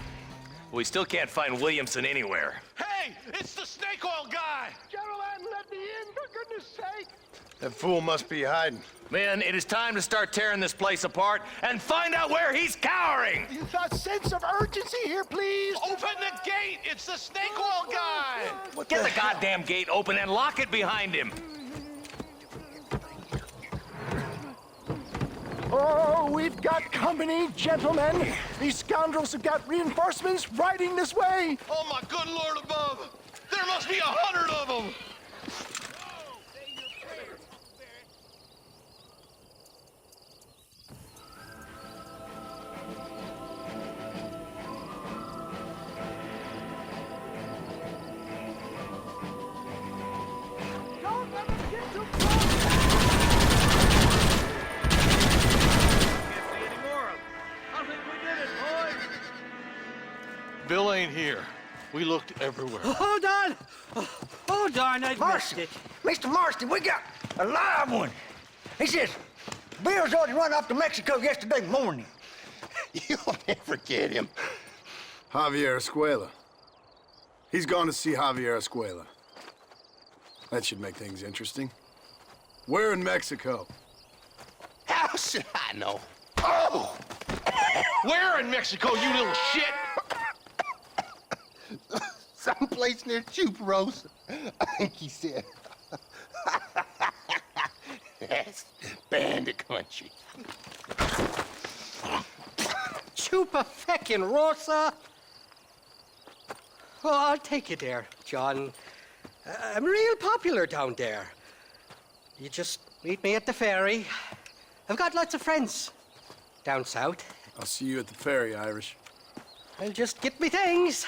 We still can't find Williamson anywhere. Hey, it's the snake oil guy! Gentlemen, let me in, for goodness sake! That fool must be hiding. Men, it is time to start tearing this place apart and find out where he's cowering! A sense of urgency here, please! Open the gate! It's the snake oil guy! Get the goddamn gate open and lock it behind him! Oh, we've got company, gentlemen. These scoundrels have got reinforcements riding this way. Oh, my good Lord above! There must be 100 of them! Don't let them get too close! Bill ain't here. We looked everywhere. Hold on! Oh, darn, I missed it. Mr. Marston, we got a live one. He says, Bill's already run off to Mexico yesterday morning. You'll never get him. Javier Escuela. He's gone to see Javier Escuela. That should make things interesting. Where in Mexico? How should I know? Oh! Where in Mexico, you little shit? Someplace near Chuparosa, I think he said. That's bandit country. Chupa feckin' Rosa. Well, I'll take you there, John. I'm real popular down there. You just meet me at the ferry. I've got lots of friends down south. I'll see you at the ferry, Irish. I'll just get me things.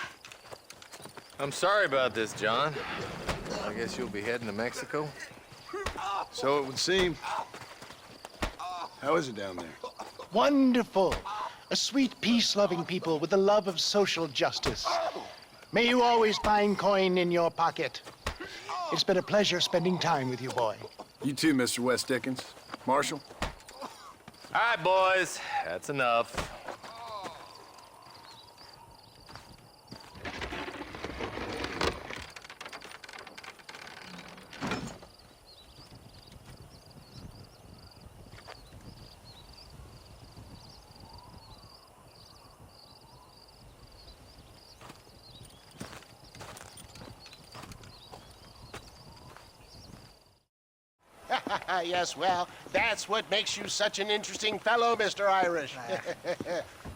I'm sorry about this, John. I guess you'll be heading to Mexico? So it would seem. How is it down there? Wonderful. A sweet, peace-loving people with the love of social justice. May you always find coin in your pocket. It's been a pleasure spending time with you, boy. You too, Mr. West Dickens. Marshal? All right, boys. That's enough. Yes, well, that's what makes you such an interesting fellow, Mr. Irish.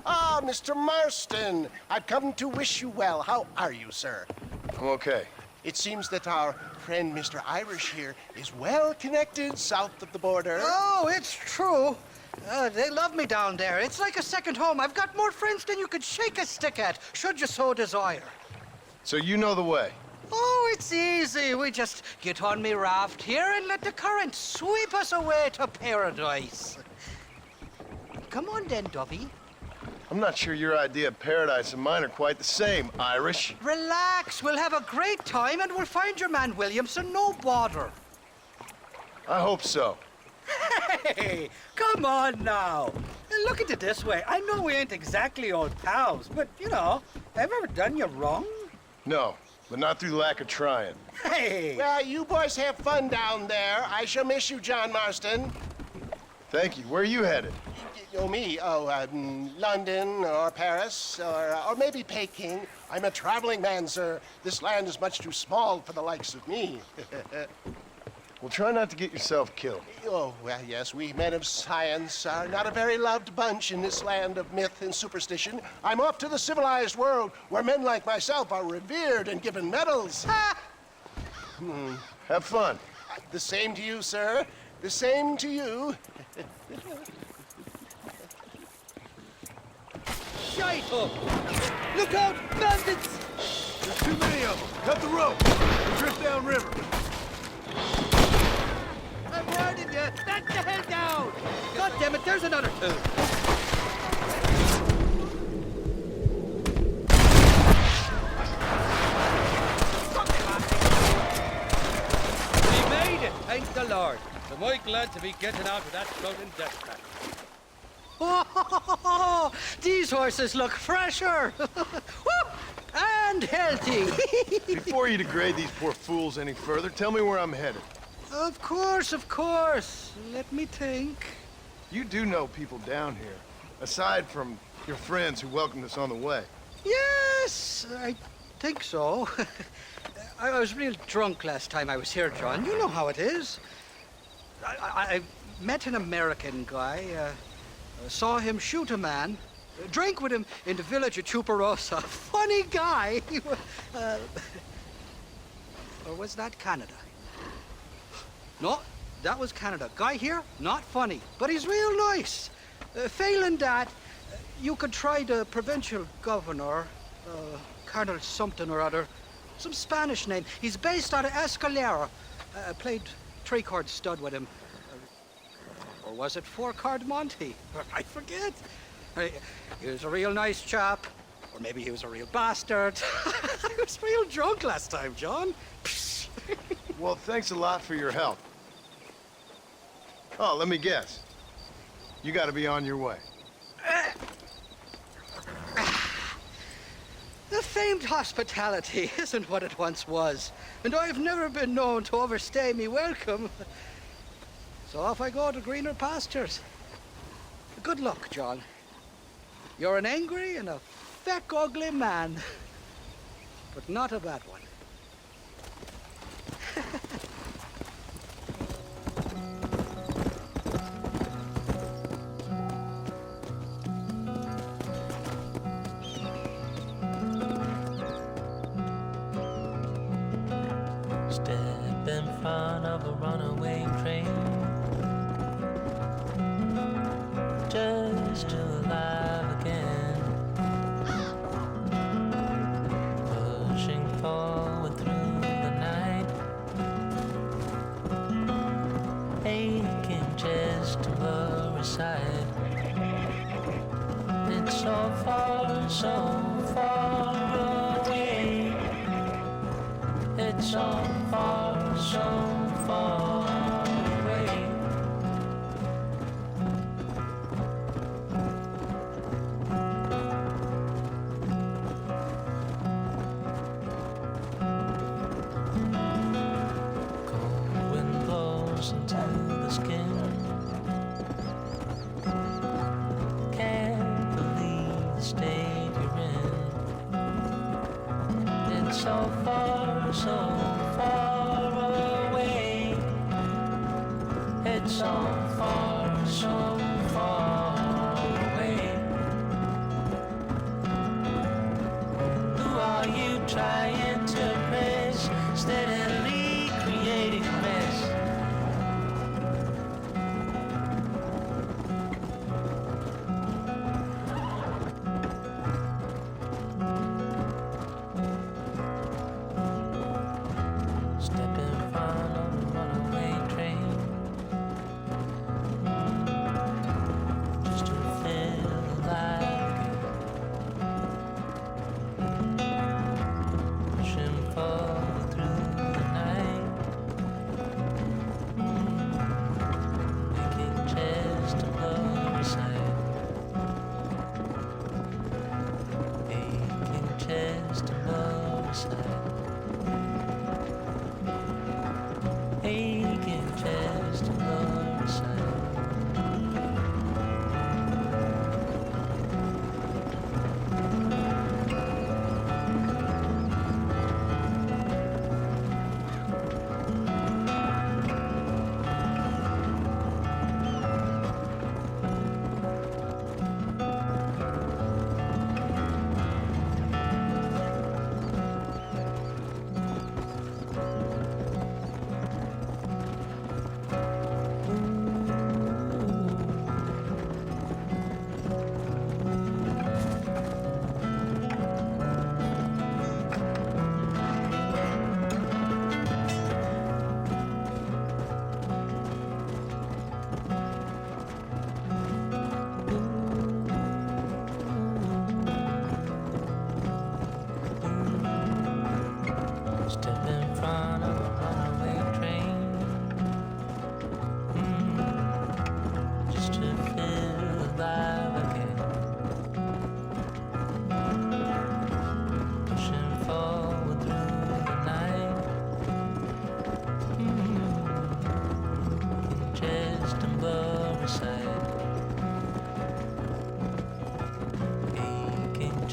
Ah, Mr. Marston, I've come to wish you well. How are you, sir? I'm okay. It seems that our friend Mr. Irish here is well connected south of the border. Oh, it's true. They love me down there. It's like a second home. I've got more friends than you could shake a stick at, should you so desire. So you know the way? Oh, it's easy. We just get on me raft here and let the current sweep us away to paradise. Come on then, Dovey. I'm not sure your idea of paradise and mine are quite the same, Irish. Relax. We'll have a great time and we'll find your man Williamson, no bother. I hope so. Hey, come on now. Look at it this way. I know we ain't exactly old pals, but, you know, have I ever done you wrong? No, but not through lack of trying. Hey! Well, you boys have fun down there. I shall miss you, John Marston. Thank you. Where are you headed? Oh, me? Oh, London or Paris or maybe Peking. I'm a traveling man, sir. This land is much too small for the likes of me. Well, try not to get yourself killed. Oh, well, yes, we men of science are not a very loved bunch in this land of myth and superstition. I'm off to the civilized world where men like myself are revered and given medals. Have fun. The same to you, sir. The same to you. Shite up! Look out, bandits! There's too many of them. Cut the rope. Drift down river. warning you. Back the hell down. God damn it, there's another two. We made it, thank the Lord. So I'm glad to be getting out of that floating death trap. Oh, these horses look fresher. And healthy. Before you degrade these poor fools any further, tell me where I'm headed. Of course, of course. Let me think. You do know people down here, aside from your friends who welcomed us on the way. Yes, I think so. I was real drunk last time I was here, John. You know how it is. I met an American guy, saw him shoot a man, drank with him in the village of Chuparosa. Funny guy. Or was that Canada? No, that was Canada. Guy here, not funny, but he's real nice. Failing that, you could try the provincial governor, Colonel something or other, some Spanish name. He's based out of Escalera. Played three-chord stud with him. Or was it four-chord Monty? I forget. He was a real nice chap. Or maybe he was a real bastard. I was real drunk last time, John. Well, thanks a lot for your help. Oh, let me guess. You gotta be on your way. The famed hospitality isn't what it once was, and I've never been known to overstay me welcome. So off I go to greener pastures. Good luck, John. You're an angry and a feck ugly man, but not a bad one. Step in front of a runaway train, just to alive again, pushing forward through the night, aching just to blur aside. It's so far away. It's so far away. Cold wind blows into the skin. Can't believe the state you're in. It's so far away. It's so far away. Who are you trying to impress? Steadily creating a mess. Step in front of a runaway train, just to feel alive again.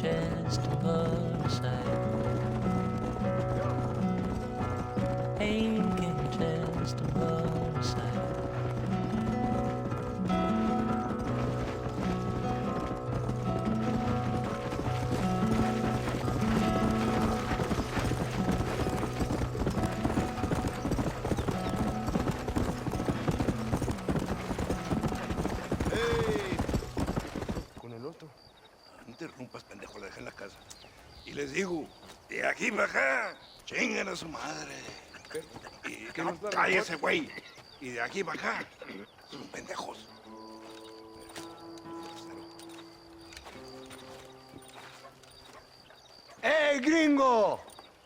chest and put aside. Aching chest and put aside. Interrumpas, pendejo, la dejé en la casa. Y les digo, de aquí para acá, chingan a su madre. Y no, cállese, güey. Y de aquí para acá, son pendejos. ¡Eh, gringo!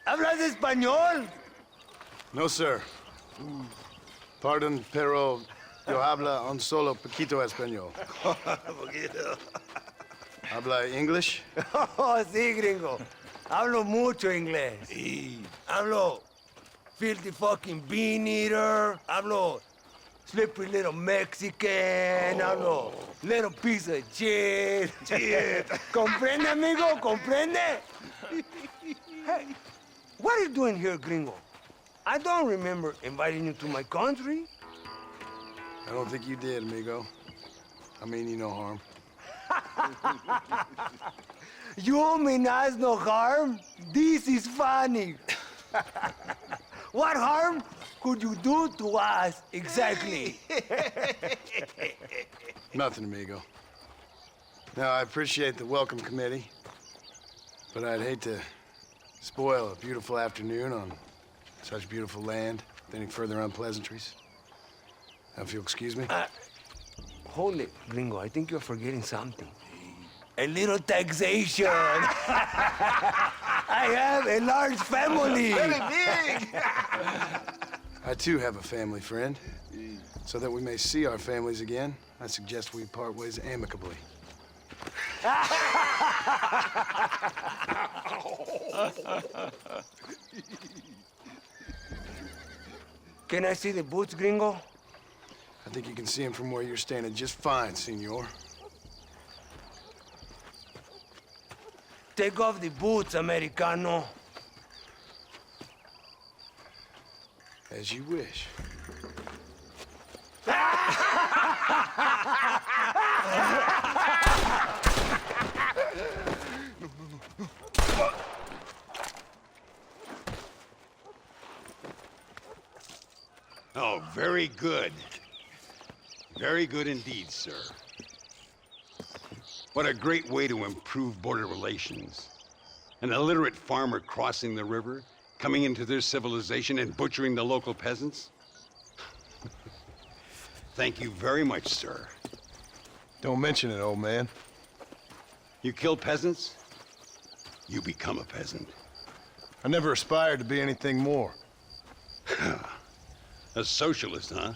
¿Hablas español? No, sir. Pardon, pero yo habla un solo poquito español. Poquito. ¿Habla English? Oh, sí, gringo. Hablo mucho inglés. Sí. Hablo filthy fucking bean eater. Hablo slippery little Mexican. Hablo little piece of shit. Shit. ¿Comprende, amigo? ¿Comprende? Hey, what are you doing here, gringo? I don't remember inviting you to my country. I don't think you did, amigo. I mean you no harm. You mean us no harm? This is funny. What harm could you do to us exactly? Nothing, amigo. Now, I appreciate the welcome committee, but I'd hate to spoil a beautiful afternoon on such beautiful land with any further unpleasantries. Now, if you'll excuse me. Hold it, gringo. I think you're forgetting something. A little taxation. I have a large family. Very big. I, too, have a family friend. So that we may see our families again, I suggest we part ways amicably. Can I see the boots, gringo? I think you can see him from where you're standing just fine, senor. Take off the boots, Americano. As you wish. Oh, very good. Very good indeed, sir. What a great way to improve border relations. An illiterate farmer crossing the river, coming into their civilization and butchering the local peasants? Thank you very much, sir. Don't mention it, old man. You kill peasants, you become a peasant. I never aspired to be anything more. A socialist, huh?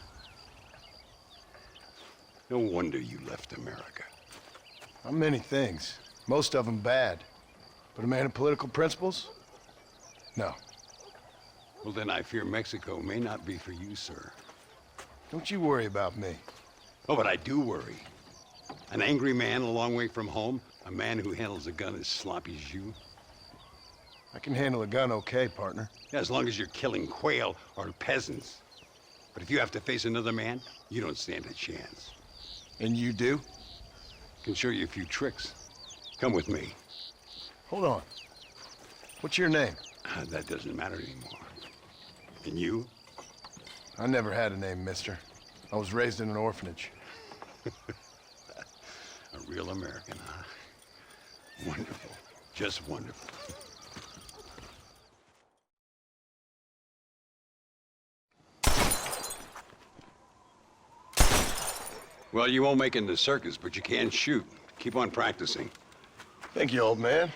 No wonder you left America. I'm many things, most of them bad. But a man of political principles? No. Well, then I fear Mexico may not be for you, sir. Don't you worry about me. Oh, but I do worry. An angry man a long way from home, a man who handles a gun as sloppy as you. I can handle a gun okay, partner. Yeah, as long as you're killing quail or peasants. But if you have to face another man, you don't stand a chance. And you do? Can show you a few tricks. Come with me. Hold on. What's your name? That doesn't matter anymore. And you? I never had a name, mister. I was raised in an orphanage. A real American, huh? Wonderful. Just wonderful. Well, you won't make it in the circus, but you can shoot. Keep on practicing. Thank you, old man.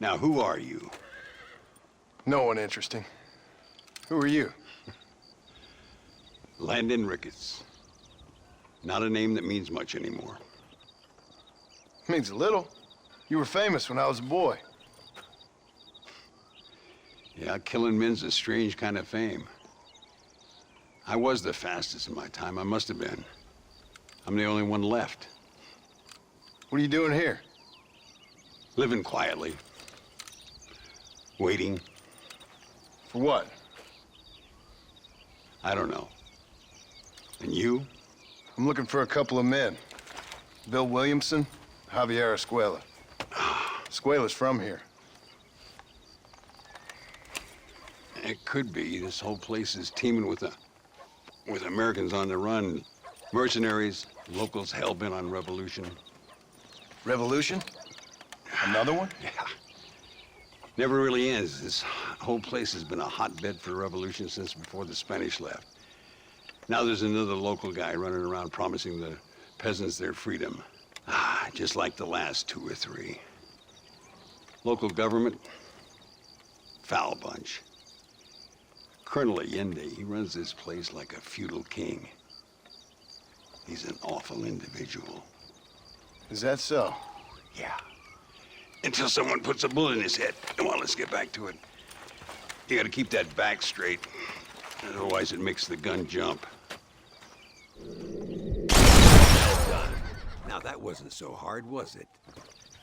Now, who are you? No one interesting. Who are you? Landon Ricketts. Not a name that means much anymore. Means a little. You were famous when I was a boy. Yeah, killing men's a strange kind of fame. I was the fastest in my time. I must have been. I'm the only one left. What are you doing here? Living quietly. Waiting. For what? I don't know. And you? I'm looking for a couple of men. Bill Williamson, Javier Escuela. Escuela's from here. It could be. This whole place is teeming with Americans on the run. Mercenaries, locals hell-bent on revolution. Revolution? Another one? Yeah. Never really ends. This whole place has been a hotbed for revolution since before the Spanish left. Now there's another local guy running around promising the peasants their freedom. Just like the last 2 or 3. Local government, foul bunch. Colonel Linde, he runs this place like a feudal king. He's an awful individual. Is that so? Yeah. Until someone puts a bullet in his head. Well, let's get back to it. You gotta keep that back straight. Otherwise it makes the gun jump. Well done. Now that wasn't so hard, was it?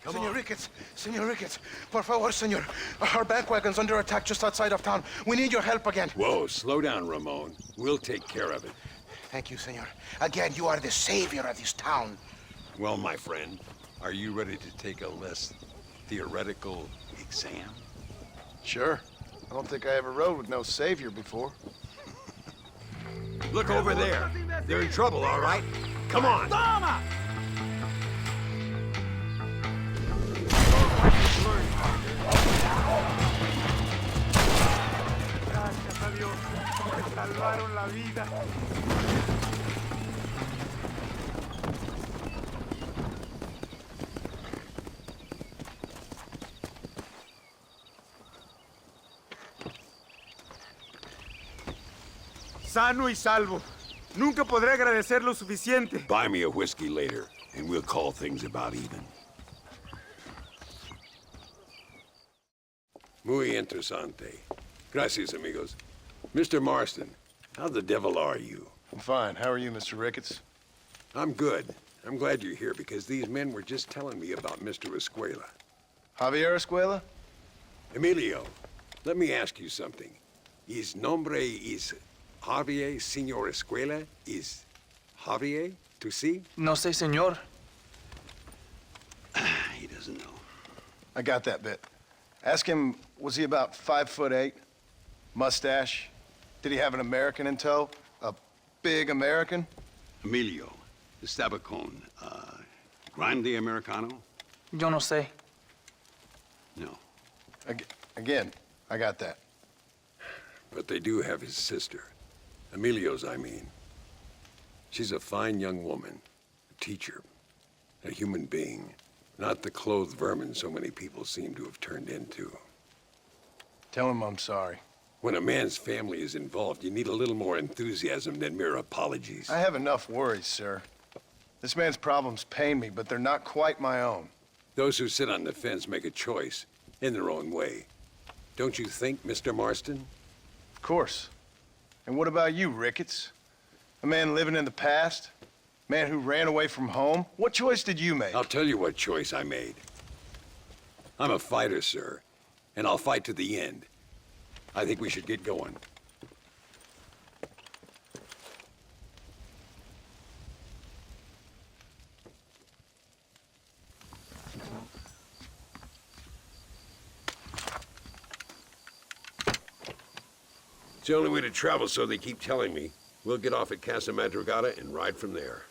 Senor Ricketts, Senor Ricketts, por favor, senor. Our bank wagon's under attack just outside of town. We need your help again. Whoa, slow down, Ramon. We'll take care of it. Thank you, senor. Again, you are the savior of this town. Well, my friend, are you ready to take a less theoretical exam? Sure. I don't think I ever rode with no savior before. Look over there. They're in trouble, all right? Come on. Toma! Gracias a Dios. Me salvaron la vida. Sano y salvo. Nunca podré agradecer lo suficiente. Buy me a whiskey later, and we'll call things about even. Muy interesante. Gracias, amigos. Mr. Marston, how the devil are you? I'm fine. How are you, Mr. Ricketts? I'm good. I'm glad you're here because these men were just telling me about Mr. Escuela. Javier Escuela? Emilio, let me ask you something. His nombre is Javier Señor Escuela? Is Javier to see? No sé, señor. He doesn't know. I got that bit. Ask him, was he about 5'8"? Mustache? Did he have an American in tow? A big American? Emilio, the Stabacone, Grande Americano? Yo no sé. No. Again, I got that. But they do have his sister. Emilio's, I mean. She's a fine young woman, a teacher, a human being, not the clothed vermin so many people seem to have turned into. Tell him I'm sorry. When a man's family is involved, you need a little more enthusiasm than mere apologies. I have enough worries, sir. This man's problems pain me, but they're not quite my own. Those who sit on the fence make a choice, in their own way. Don't you think, Mr. Marston? Of course. And what about you, Ricketts? A man living in the past? Man who ran away from home? What choice did you make? I'll tell you what choice I made. I'm a fighter, sir, and I'll fight to the end. I think we should get going. It's the only way to travel, so they keep telling me. We'll get off at Casa Madrugada and ride from there.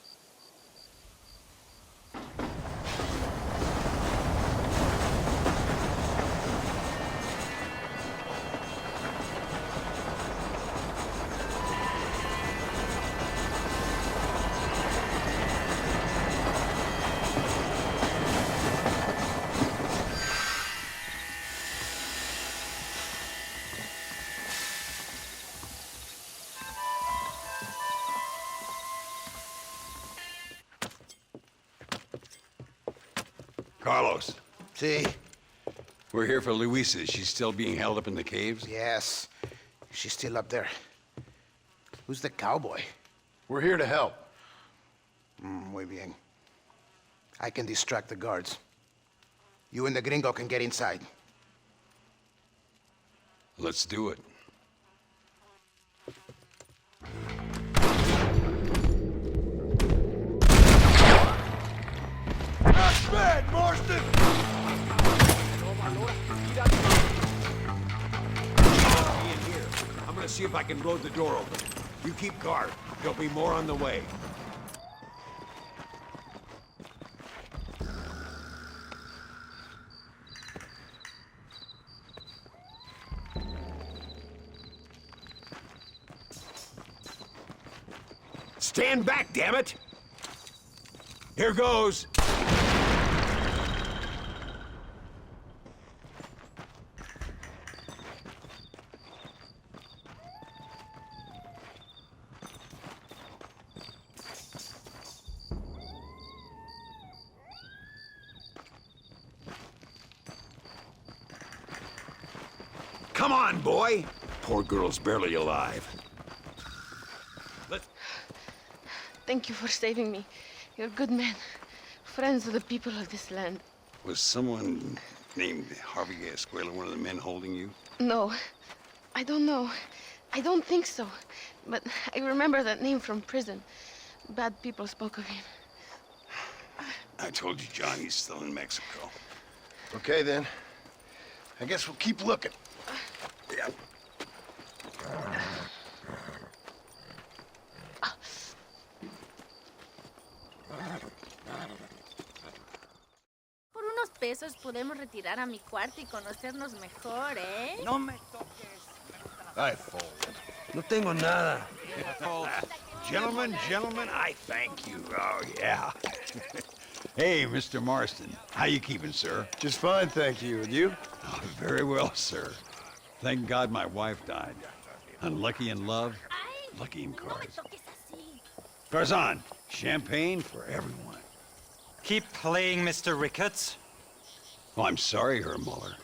Carlos. See? We're here for Luisa. She's still being held up in the caves? Yes. She's still up there. Who's the cowboy? We're here to help. Muy bien. I can distract the guards. You and the gringo can get inside. Let's do it. That's bad, Marston! In here. I'm gonna see if I can blow the door open. You keep guard. There'll be more on the way. Stand back, damn it! Here goes. Come on, boy! Poor girl's barely alive. Thank you for saving me. You're good men. Friends of the people of this land. Was someone named Harvey Escuela one of the men holding you? No, I don't know. I don't think so. But I remember that name from prison. Bad people spoke of him. I told you, John, he's still in Mexico. Okay, then. I guess we'll keep looking. Yeah. Por unos pesos podemos retirar a mi cuarto y conocernos mejor, ¿eh? No me toques. I fold. No tengo nada. Gentlemen, I thank you. Oh, yeah. Hey, Mr. Marston. How you keeping, sir? Just fine, thank you. And you? Oh, very well, sir. Thank God my wife died. Unlucky in love, lucky in cards. Tarzan, champagne for everyone. Keep playing, Mr. Ricketts. Oh, I'm sorry, Herr Muller.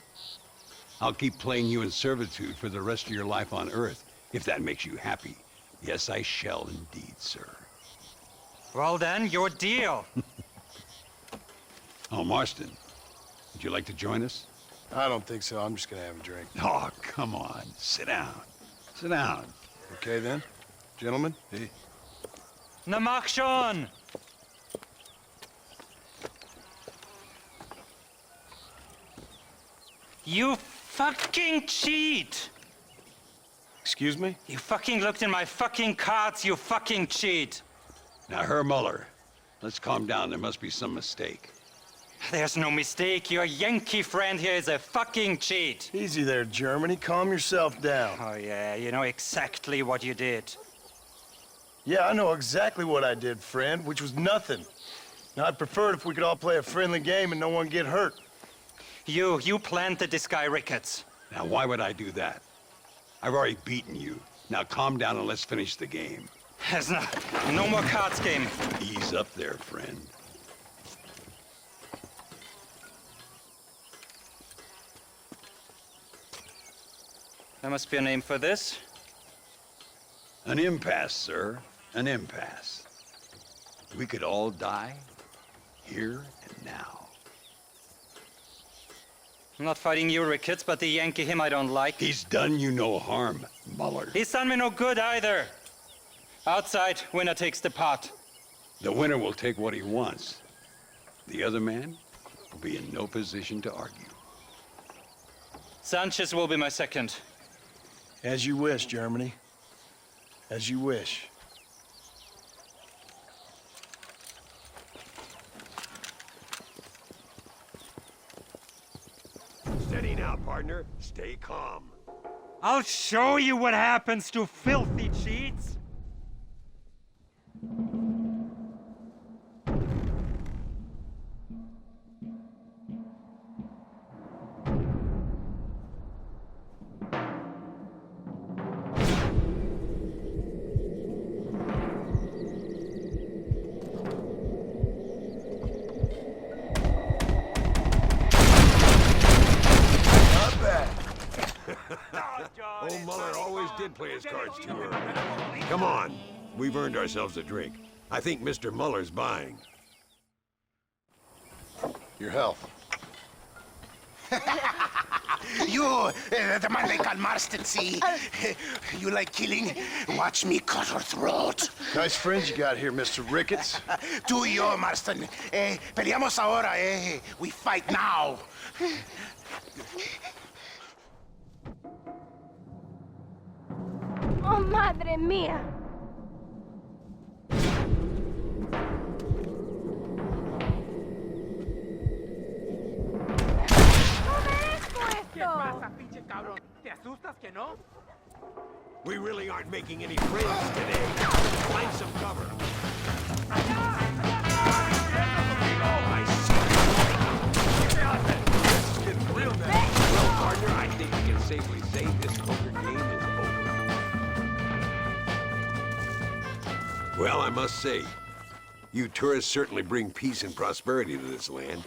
I'll keep playing you in servitude for the rest of your life on Earth, if that makes you happy. Yes, I shall indeed, sir. Well then, your deal. Oh, Marston, would you like to join us? I don't think so. I'm just gonna have a drink. Oh, come on. Sit down. Sit down. Okay, then. Gentlemen? Hey. Na mach schon! You fucking cheat! Excuse me? You fucking looked in my fucking cards, you fucking cheat! Now, Herr Muller, let's calm down. There must be some mistake. There's no mistake. Your Yankee friend here is a fucking cheat. Easy there, Germany. Calm yourself down. Oh, yeah, you know exactly what you did. Yeah, I know exactly what I did, friend, which was nothing. Now, I'd prefer it if we could all play a friendly game and no one get hurt. You planted this guy, Ricketts. Now, why would I do that? I've already beaten you. Now, calm down and let's finish the game. There's no more cards game. Ease up there, friend. There must be a name for this. An impasse, sir. An impasse. We could all die, here and now. I'm not fighting you, Ricketts, but the Yankee him I don't like. He's done you no harm, Muller. He's done me no good either. Outside, winner takes the pot. The winner will take what he wants. The other man will be in no position to argue. Sanchez will be my second. As you wish, Germany. As you wish. Steady now, partner. Stay calm. I'll show you what happens to filthy cheats. Old Muller always did play his cards too early. Come on. We've earned ourselves a drink. I think Mr. Muller's buying. Your health. You, the man they call Marston, see? You like killing? Watch me cut her throat. Nice friends you got here, Mr. Ricketts. Tú y yo, Marston. Peleamos ahora, eh? We fight now. Oh, madre mía. ¿Qué pasa, pinche cabrón? ¿Te asustas que no? We really aren't making any friends today. Find some cover. This is getting real bad. Well, partner, I think we can safely say this poker game is over. Well, I must say, you tourists certainly bring peace and prosperity to this land.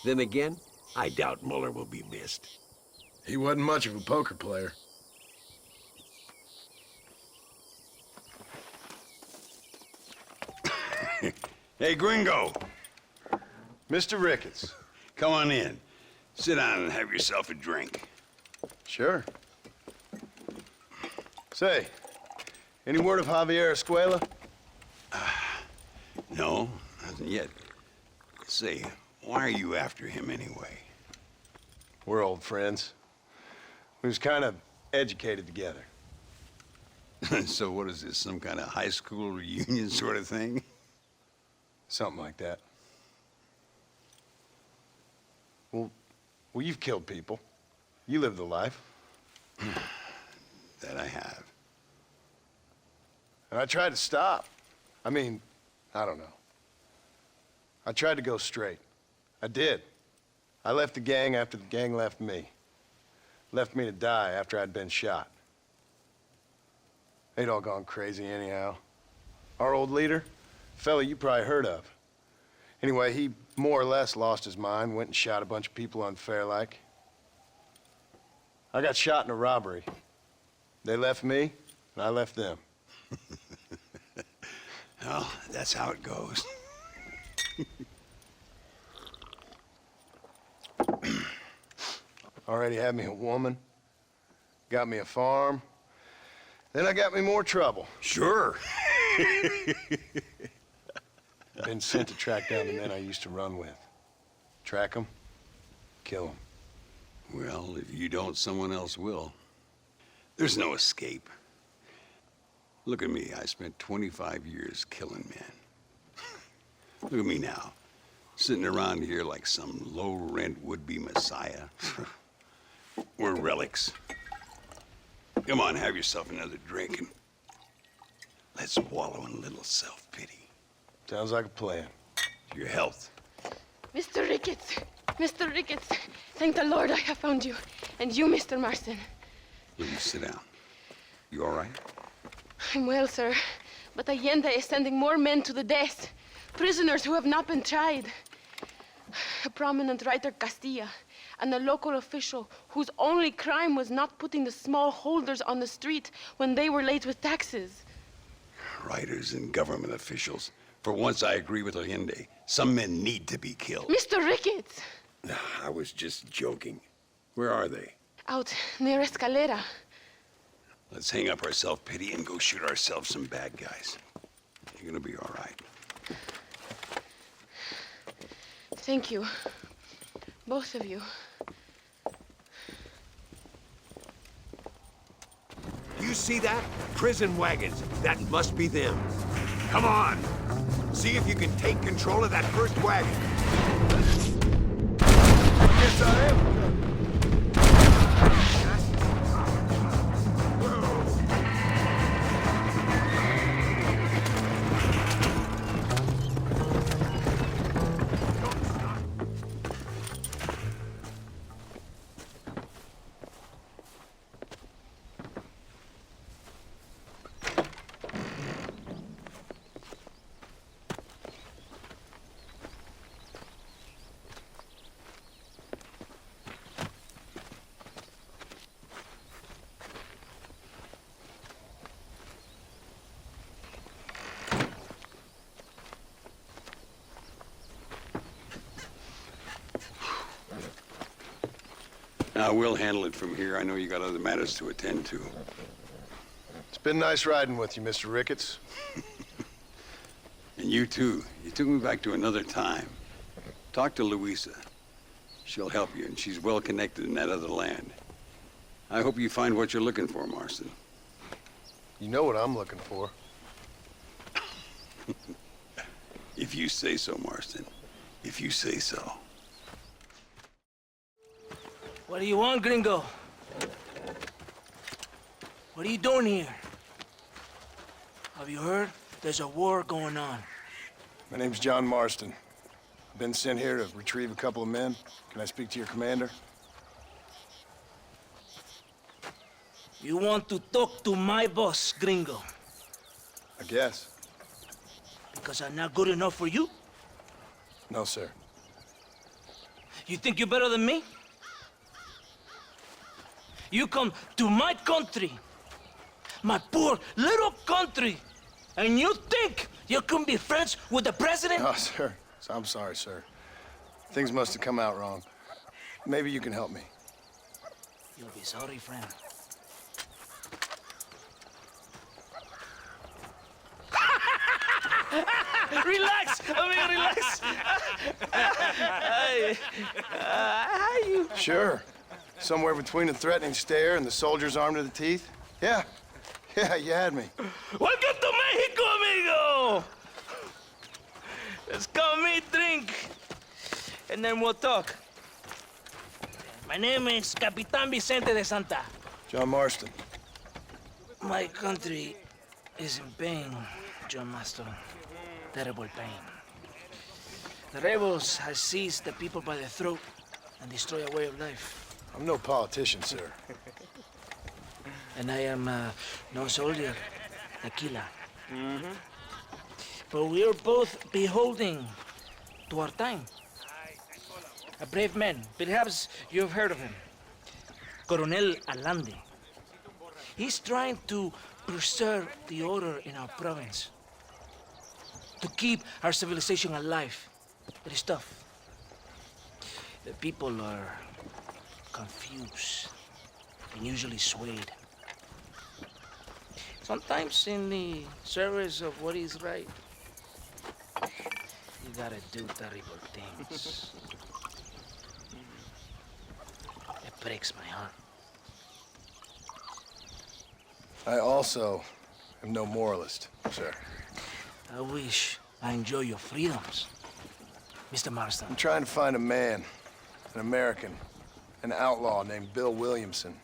Then again, I doubt Muller will be missed. He wasn't much of a poker player. Hey, Gringo. Mr. Ricketts. Come on in. Sit down and have yourself a drink. Sure. Say, any word of Javier Escuela? No, hasn't yet. Say, why are you after him anyway? We're old friends. We was kind of educated together. So what is this, some kind of high school reunion sort of thing? Something like that. Well, you've killed people. You lived the life. That I have. And I tried to stop. I mean, I don't know. I tried to go straight. I did. I left the gang after the gang left me. Left me to die after I'd been shot. They'd all gone crazy anyhow. Our old leader, fella you probably heard of. Anyway, he more or less lost his mind, went and shot a bunch of people unfair like. I got shot in a robbery. They left me, and I left them. Well, that's how it goes. Already had me a woman, got me a farm, then I got me more trouble. Sure. Been sent to track down the men I used to run with. Track them, kill them. Well, if you don't, someone else will. There's no escape. Look at me, I spent 25 years killing men. Look at me now, sitting around here like some low-rent would-be messiah. We're relics. Come on, have yourself another drink and let's wallow in a little self-pity. Sounds like a plan. Your health. Mr. Ricketts! Mr. Ricketts! Thank the Lord I have found you. And you, Mr. Marston. Will you sit down? You all right? I'm well, sir. But Allende is sending more men to the death. Prisoners who have not been tried. A prominent writer, Castilla, and a local official whose only crime was not putting the small holders on the street when they were late with taxes. Writers and government officials. For once, I agree with Linde. Some men need to be killed. Mr. Ricketts! I was just joking. Where are they? Out near Escalera. Let's hang up our self-pity and go shoot ourselves some bad guys. You're gonna be all right. Thank you. Both of you. You see that? Prison wagons. That must be them. Come on. See if you can take control of that first wagon. Yes, I am. Now, we'll handle it from here. I know you got other matters to attend to. It's been nice riding with you, Mr. Ricketts. And you too. You took me back to another time. Talk to Louisa. She'll help you, and she's well connected in that other land. I hope you find what you're looking for, Marston. You know what I'm looking for. If you say so, Marston. If you say so. What do you want, gringo? What are you doing here? Have you heard? There's a war going on. My name's John Marston. Been sent here to retrieve a couple of men. Can I speak to your commander? You want to talk to my boss, gringo? I guess. Because I'm not good enough for you? No, sir. You think you're better than me? You come to my country, my poor little country, and you think you can be friends with the president? Oh, sir. I'm sorry, sir. Things must have come out wrong. Maybe you can help me. You'll be sorry, friend. Relax! Relax! How you? Sure. Somewhere between a threatening stare and the soldier's armed to the teeth? Yeah. Yeah, you had me. Welcome to Mexico, amigo! Let's come meet, drink, and then we'll talk. My name is Capitan Vicente de Santa. John Marston. My country is in pain, John Marston. Terrible pain. The rebels have seized the people by the throat and destroyed a way of life. I'm no politician, sir. And I am no soldier, a killer. But we are both beholding to our time. A brave man, perhaps you've heard of him. Coronel Linde. He's trying to preserve the order in our province. To keep our civilization alive. It is tough. The people are confused and usually swayed. Sometimes in the service of what is right, you gotta do terrible things. It breaks my heart. I also am no moralist, sir. I wish I enjoy your freedoms, Mr. Marston. I'm trying to find a man, an American, an outlaw named Bill Williamson.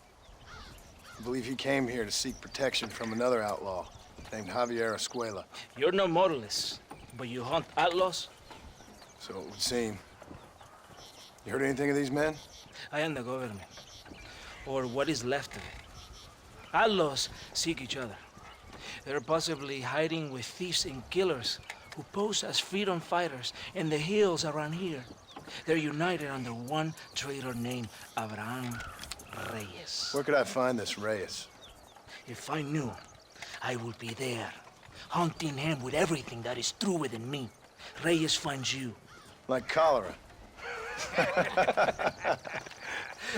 I believe he came here to seek protection from another outlaw named Javier Escuela. You're no moralist, but you hunt outlaws? So it would seem. You heard anything of these men? I am the government, or what is left of it. Outlaws seek each other. They're possibly hiding with thieves and killers who pose as freedom fighters in the hills around here. They're united under one traitor named Abraham Reyes. Where could I find this Reyes? If I knew, I would be there, hunting him with everything that is true within me. Reyes finds you. Like cholera.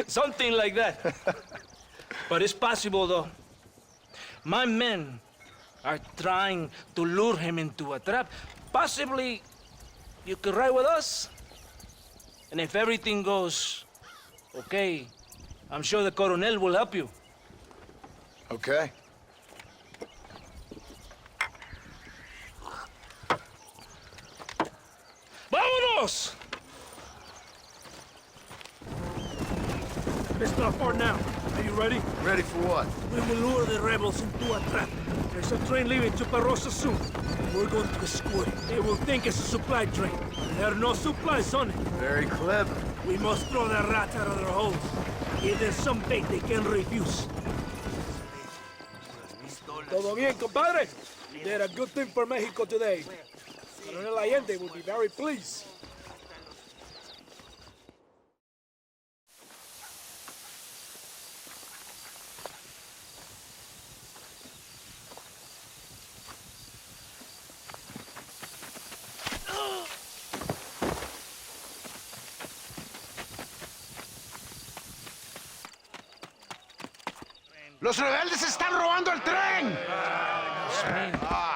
Something like that. But it's possible, though. My men are trying to lure him into a trap. Possibly, you could ride with us. And if everything goes okay, I'm sure the Coronel will help you. Okay. ¡Vámonos! Let's start for now. Are you ready? Ready for what? We will lure the rebels into a trap. There's a train leaving to Paraiso soon. We're going to escort it. They will think it's a supply train. There are no supplies on it. Very clever. We must throw the rats out of their holes. Give them some bait they can refuse. Todo bien, compadre? You did a good thing for Mexico today. Coronel Allende will be very pleased. ¡Los rebeldes están robando el tren!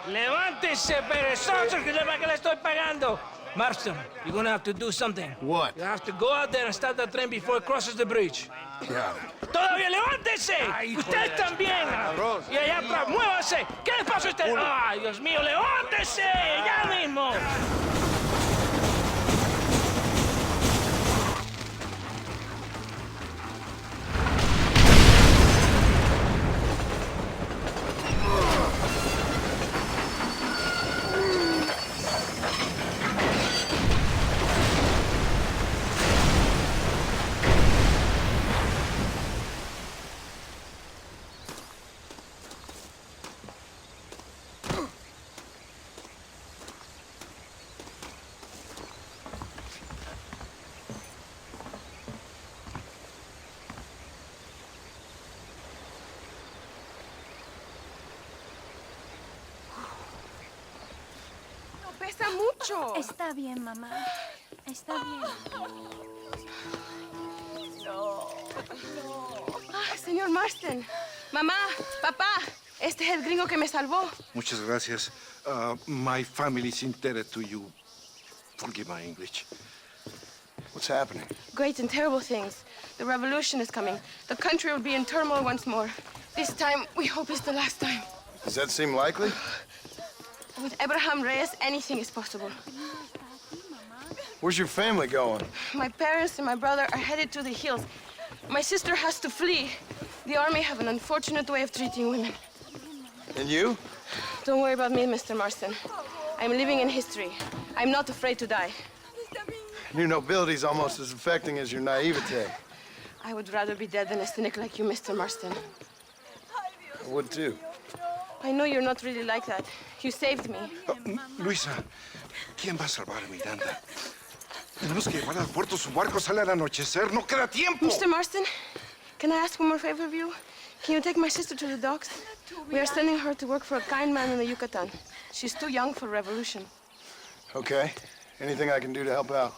Levántese, perezoso, que le estoy pagando. Marston, you're gonna have to do something. What? You have to go out there and stop the train before it crosses the bridge. ¡Todavía levántese! ¡Usted también! Y allá atrás, muévase. ¿Qué le pasa a usted? ¡Ay, Dios mío, levántese! ¡Ya mismo! Pesa mucho. Está bien, mamá. Está bien. Señor Marston. Mamá, papá, este es el gringo que me salvó. Muchas gracias. My family is indebted to you. Forgive my English. What's happening? Great and terrible things. The revolution is coming. The country will be in turmoil once more. This time, we hope it's the last time. Does that seem likely? With Abraham Reyes, anything is possible. Where's your family going? My parents and my brother are headed to the hills. My sister has to flee. The army have an unfortunate way of treating women. And you? Don't worry about me, Mr. Marston. I'm living in history. I'm not afraid to die. Your nobility's almost as affecting as your naivete. I would rather be dead than a cynic like you, Mr. Marston. I would too. I know you're not really like that. You saved me. Luisa, ¿quién va a salvar a Miranda? Tenemos que llevar al puerto. Su barco sale al anochecer. No queda tiempo. Mr. Marston, can I ask one more favor of you? Can you take my sister to the docks? We are sending her to work for a kind man in the Yucatan. She's too young for revolution. Okay. Anything I can do to help out?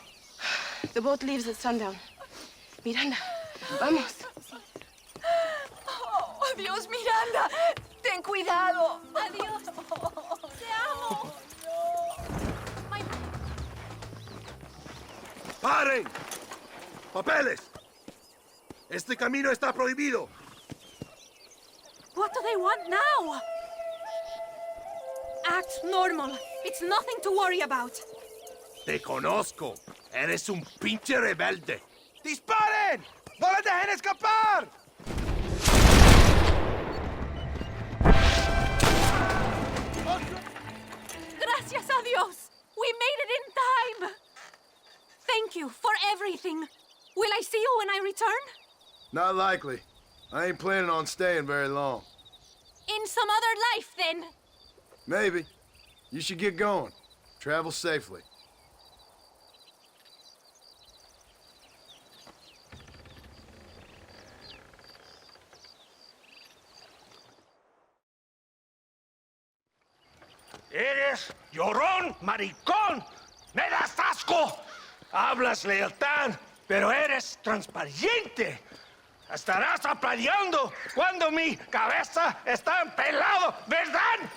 The boat leaves at sundown. Miranda, vamos. Oh, adiós, Miranda. Ten cuidado. Adiós. Te amo. ¡Paren! ¡Papeles! Este camino está prohibido. What do they want now? Act normal. It's nothing to worry about. Te conozco. Eres un pinche rebelde. ¡Disparen! ¡No les dejen escapar! Gracias a Dios. We made it in time. Thank you for everything. Will I see you when I return? Not likely. I ain't planning on staying very long. In some other life, then. Maybe. You should get going. Travel safely. Eres llorón, maricón. ¡Me das asco! Hablas lealtad, pero eres transparente. Estarás aplaudiendo cuando mi cabeza está pelado, ¿verdad?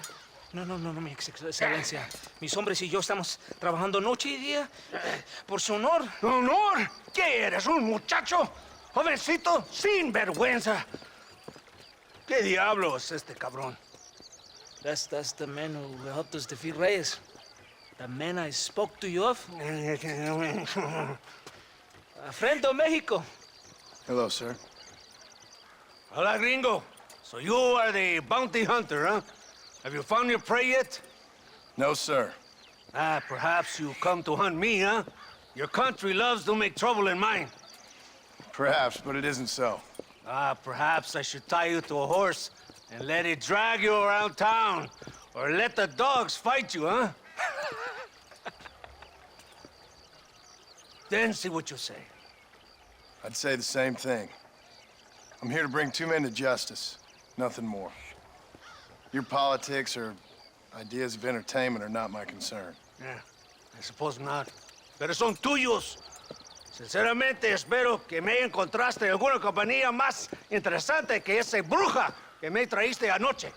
No, mi excelencia. Mis hombres y yo estamos trabajando noche y día por su honor. ¿Honor? ¿Qué eres, un muchacho? Jovencito, sin vergüenza. ¿Qué diablos es este cabrón? That's the man who helped us defeat Reyes. The man I spoke to you of. A friend of Mexico. Hello, sir. Hola, gringo. So you are the bounty hunter, huh? Have you found your prey yet? No, sir. Perhaps you come to hunt me, huh? Your country loves to make trouble in mine. Perhaps, but it isn't so. Perhaps I should tie you to a horse and let it drag you around town. Or let the dogs fight you, huh? Then see what you say. I'd say the same thing. I'm here to bring two men to justice, nothing more. Your politics or ideas of entertainment are not my concern. Yeah, I suppose not. Pero son tuyos. Sinceramente, espero que me encontraste alguna compañía más interesante que esa bruja que me traíste anoche.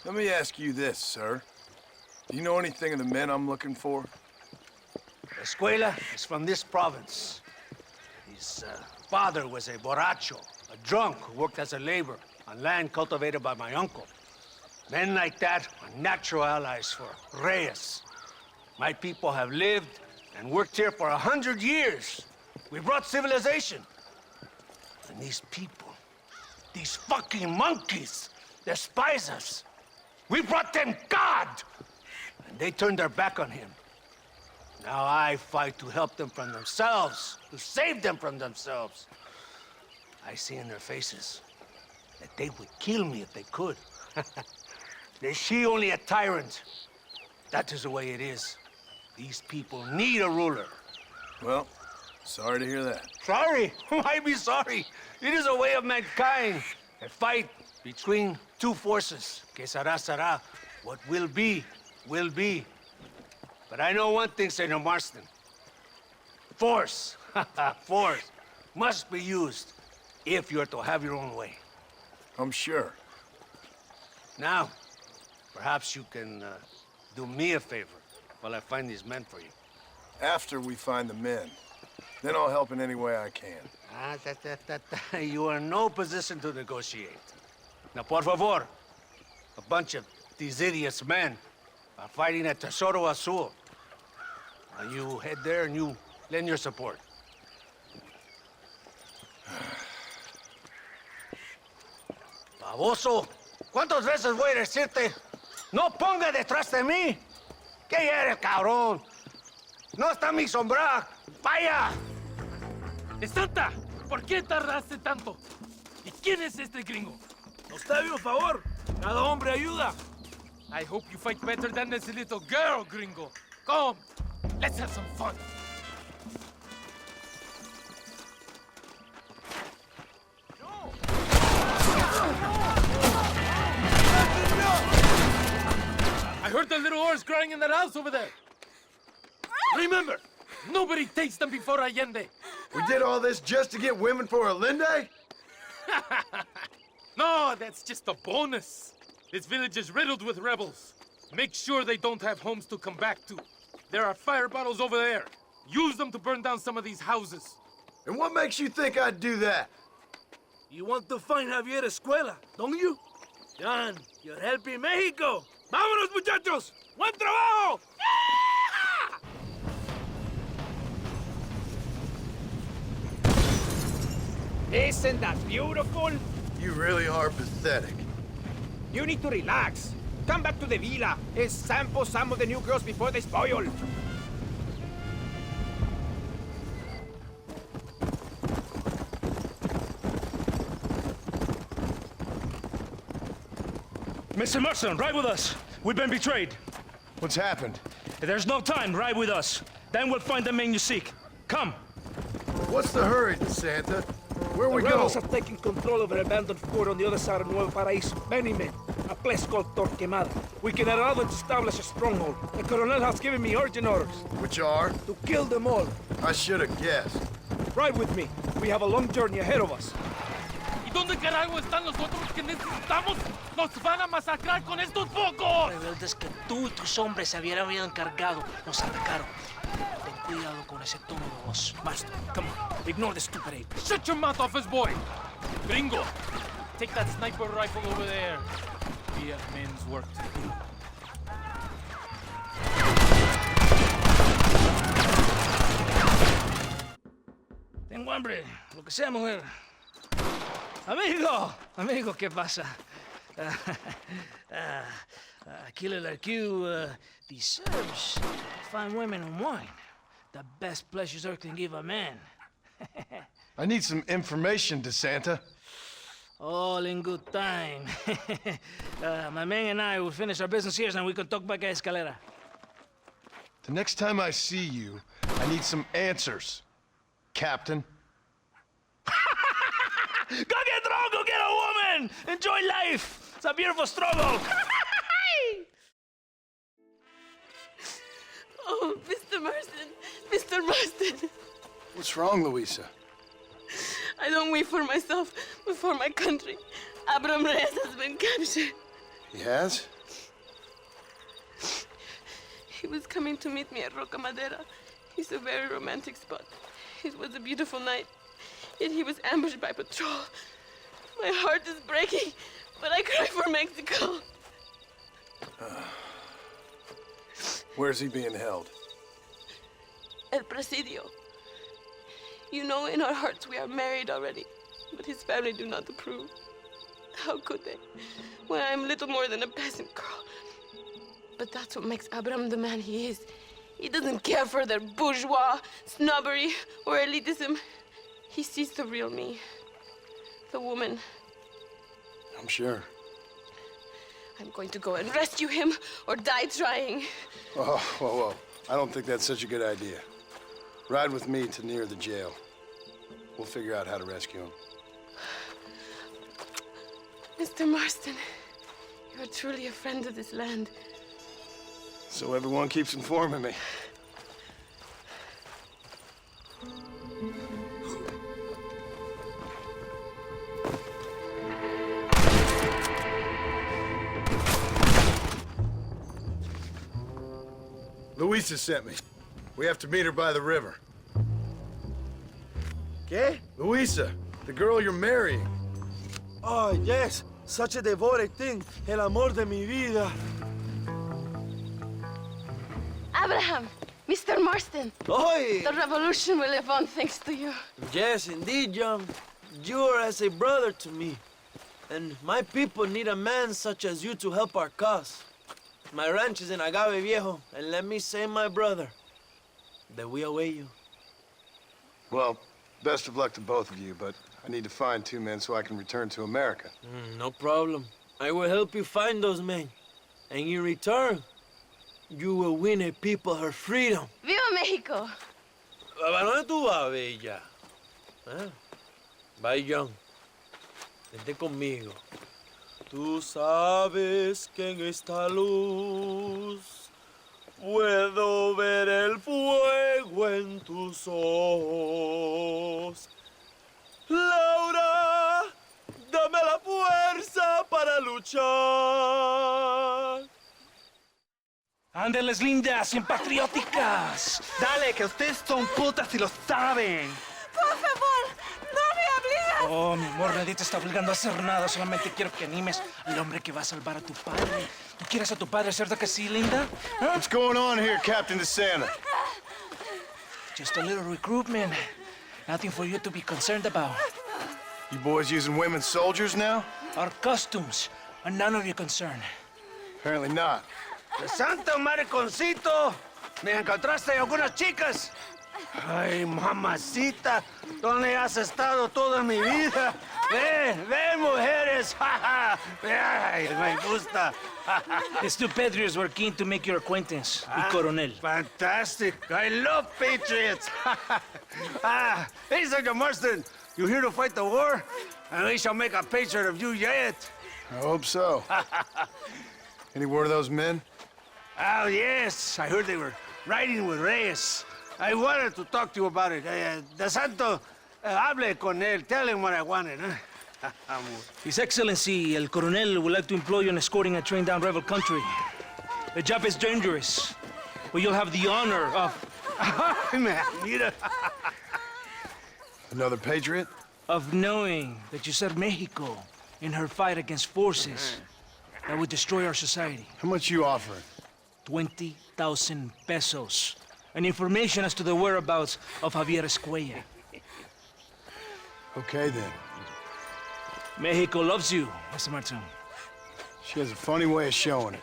Let me ask you this, sir. Do you know anything of the men I'm looking for? Escuela is from this province. His father was a borracho, a drunk who worked as a laborer on land cultivated by my uncle. Men like that are natural allies for Reyes. My people have lived and worked here for 100 years. We brought civilization. And these people, these fucking monkeys, despise us. We brought them God! And they turned their back on him. Now I fight to help them from themselves, to save them from themselves. I see in their faces that they would kill me if they could. Is she only a tyrant? That is the way it is. These people need a ruler. Well, sorry to hear that. Sorry? Why be sorry? It is a way of mankind. A fight between two forces. Que será, será. What will be, will be. But I know one thing, Senor Marston. Force, force, must be used if you're to have your own way. I'm sure. Now, perhaps you can do me a favor while I find these men for you. After we find the men, then I'll help in any way I can. You are in no position to negotiate. Now, por favor, a bunch of these idiots men are fighting at Tesoro Azul. Now you head there and you lend your support. Baboso, ¿cuántas veces voy a decirte? No ponga detrás de mí. ¿Qué eres, cabrón? No está mi sombra. ¡Vaya! ¡Santa! ¿Por qué tardaste tanto? ¿Y quién es este gringo? Nos debe un favor. Cada hombre ayuda. I hope you fight better than this little girl, gringo. Come, let's have some fun. I heard the little oars crying in that house over there. Remember, nobody takes them before Allende. We did all this just to get women for a Linde? No, that's just a bonus. This village is riddled with rebels. Make sure they don't have homes to come back to. There are fire bottles over there. Use them to burn down some of these houses. And what makes you think I'd do that? You want to find Javier Escuela, don't you? John, you're helping Mexico. ¡Vámonos, muchachos! ¡Buen trabajo! Isn't that beautiful? You really are pathetic. You need to relax. Come back to the villa and sample some of the new girls before they spoil. Mr. Marston, ride with us. We've been betrayed. What's happened? There's no time. Ride with us. Then we'll find the men you seek. Come. What's the hurry, Santa? Where we The go? rebels have taken control of an abandoned fort on the other side of Nuevo Paraiso. Many men. A place called Torquemada. We can allow them to establish a stronghold. The Colonel has given me urgent orders. Which are? To kill them all. I should have guessed. Ride with me. We have a long journey ahead of us. ¿Y dónde carajo están los otros que necesitamos? ¡Nos van a masacrar con estos pocos! Rebeldes que tú y tus hombres se habían encargado nos atacaron. Ten cuidado con ese tono de voz. Master, come on. Ignore the stupid ape. Shut your mouth off his boy! Gringo, take that sniper rifle over there. We have men's work to do. Tengo hambre. Lo que sea, mujer. Amigo, ¿qué pasa? Killer like you deserves fine women and wine. The best pleasures Earth can give a man. I need some information, DeSanta. All in good time. My man and I will finish our business here and we can talk back at Escalera. The next time I see you, I need some answers, Captain. Go get drunk, go get a woman! Enjoy life! It's a beautiful struggle! Oh, Mr. Marston! Mr. Marston! What's wrong, Luisa? I don't weep for myself, but for my country. Abraham Reyes has been captured. He has? He was coming to meet me at Roca Madera. It's a very romantic spot. It was a beautiful night, yet he was ambushed by patrol. My heart is breaking, but I cry for Mexico. Where's he being held? El Presidio. You know, in our hearts we are married already, but his family do not approve. How could they, when I'm little more than a peasant girl? But that's what makes Abraham the man he is. He doesn't care for their bourgeois, snobbery, or elitism. He sees the real me, the woman. I'm sure. I'm going to go and rescue him or die trying. Oh, whoa. I don't think that's such a good idea. Ride with me to near the jail. We'll figure out how to rescue him. Mr. Marston, you are truly a friend of this land. So everyone keeps informing me. Luisa sent me. We have to meet her by the river. ¿Qué? Luisa, the girl you're marrying. Oh, yes. Such a devoted thing. El amor de mi vida. Abraham, Mr. Marston. Oi! The revolution will live on thanks to you. Yes, indeed, John. You are as a brother to me. And my people need a man such as you to help our cause. My ranch is in Agave Viejo, and let me say, my brother, that we await you. Well, best of luck to both of you, but I need to find 2 men so I can return to America. No problem. I will help you find those men. And in return, you will win a people her freedom. Viva Mexico! ¿A dónde tú vas, Bella? ¿Eh? Bye, John. Vente conmigo. Tú sabes que en esta luz puedo ver el fuego en tus ojos. Laura, dame la fuerza para luchar. Ándeles, lindas, patrióticas. Dale, que ustedes son putas y lo saben. Por favor, no me obligas. Oh, mi amor, nadie te está obligando a hacer nada. Solamente quiero que animes al hombre que va a salvar a tu padre. ¿Tú quieres a tu padre, cierto que sí, Linda? Huh? What's going on here, Captain DeSanta? Just a little recruitment. Nothing for you to be concerned about. You boys using women soldiers now? Our customs are none of your concern. Apparently not. ¡Santo mariconcito! ¿Me encontraste algunas chicas? Ay, mamacita, ¿dónde has estado toda mi vida? Ve, mujeres. Ay, me gusta. These 2 patriots were keen to make your acquaintance, y Coronel. Fantastic. I love patriots. Hey, Sergeant Marston, you here to fight the war? And we shall make a patriot of you yet. I hope so. Any word of those men? Oh, yes. I heard they were riding with Reyes. I wanted to talk to you about it. De Santo, hable con él. Tell him what I wanted. His Excellency, El Coronel, would like to employ you in escorting a train down rebel country. The job is dangerous, but you'll have the honor of... Mira. Another patriot? Of knowing that you served Mexico in her fight against forces that would destroy our society. How much you offering? 20,000 pesos. And information as to the whereabouts of Javier Escuella. Okay, then. Mexico loves you, Mr. Martin. She has a funny way of showing it.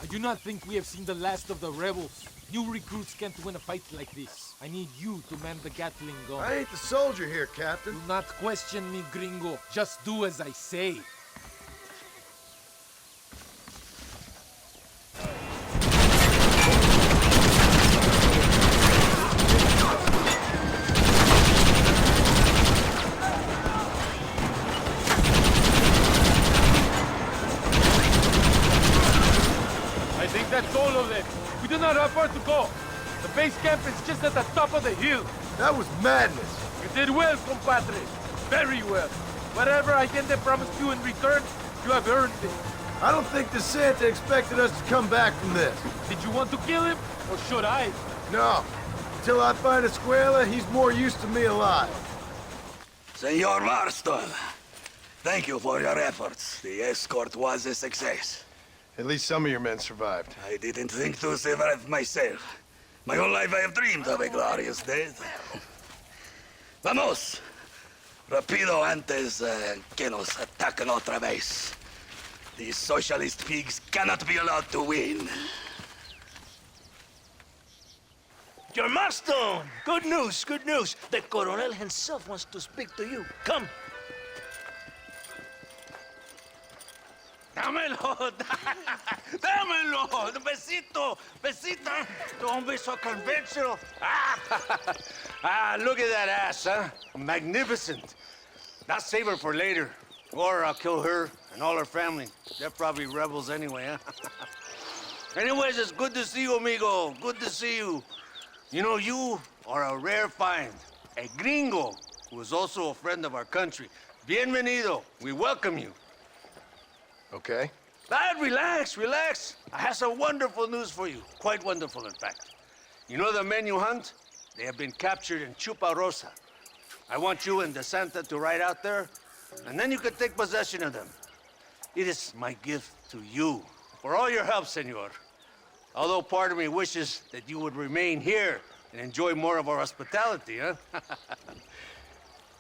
I do not think we have seen the last of the rebels. New recruits can't win a fight like this. I need you to man the Gatling gun. I ain't the soldier here, Captain. Do not question me, gringo. Just do as I say. camp is just at the top of the hill. That was madness. You did well, compadre. Very well. Whatever Allende promised you in return, you have earned it. I don't think the Santa expected us to come back from this. Did you want to kill him, or should I? No. Until I find Escuela, he's more used to me alive. Senor Marston, thank you for your efforts. The escort was a success. At least some of your men survived. I didn't think to survive myself. My whole life I have dreamed of a glorious death. Vamos! Rapido antes que nos ataquen otra vez. These socialist pigs cannot be allowed to win. John Marston! Good news, good news. The Coronel himself wants to speak to you. Come. Dámelo, dámelo, besito, besita. Don't be so conventional. Look at that ass, huh? Magnificent. Now save her for later, or I'll kill her and all her family. They're probably rebels anyway, huh? Anyways, it's good to see you, amigo. Good to see you. You know, you are a rare find. A gringo who is also a friend of our country. Bienvenido. We welcome you. Okay. Relax, relax. I have some wonderful news for you. Quite wonderful, in fact. You know the men you hunt? They have been captured in Chuparosa. I want you and the Santa to ride out there, and then you can take possession of them. It is my gift to you for all your help, senor. Although part of me wishes that you would remain here and enjoy more of our hospitality, huh?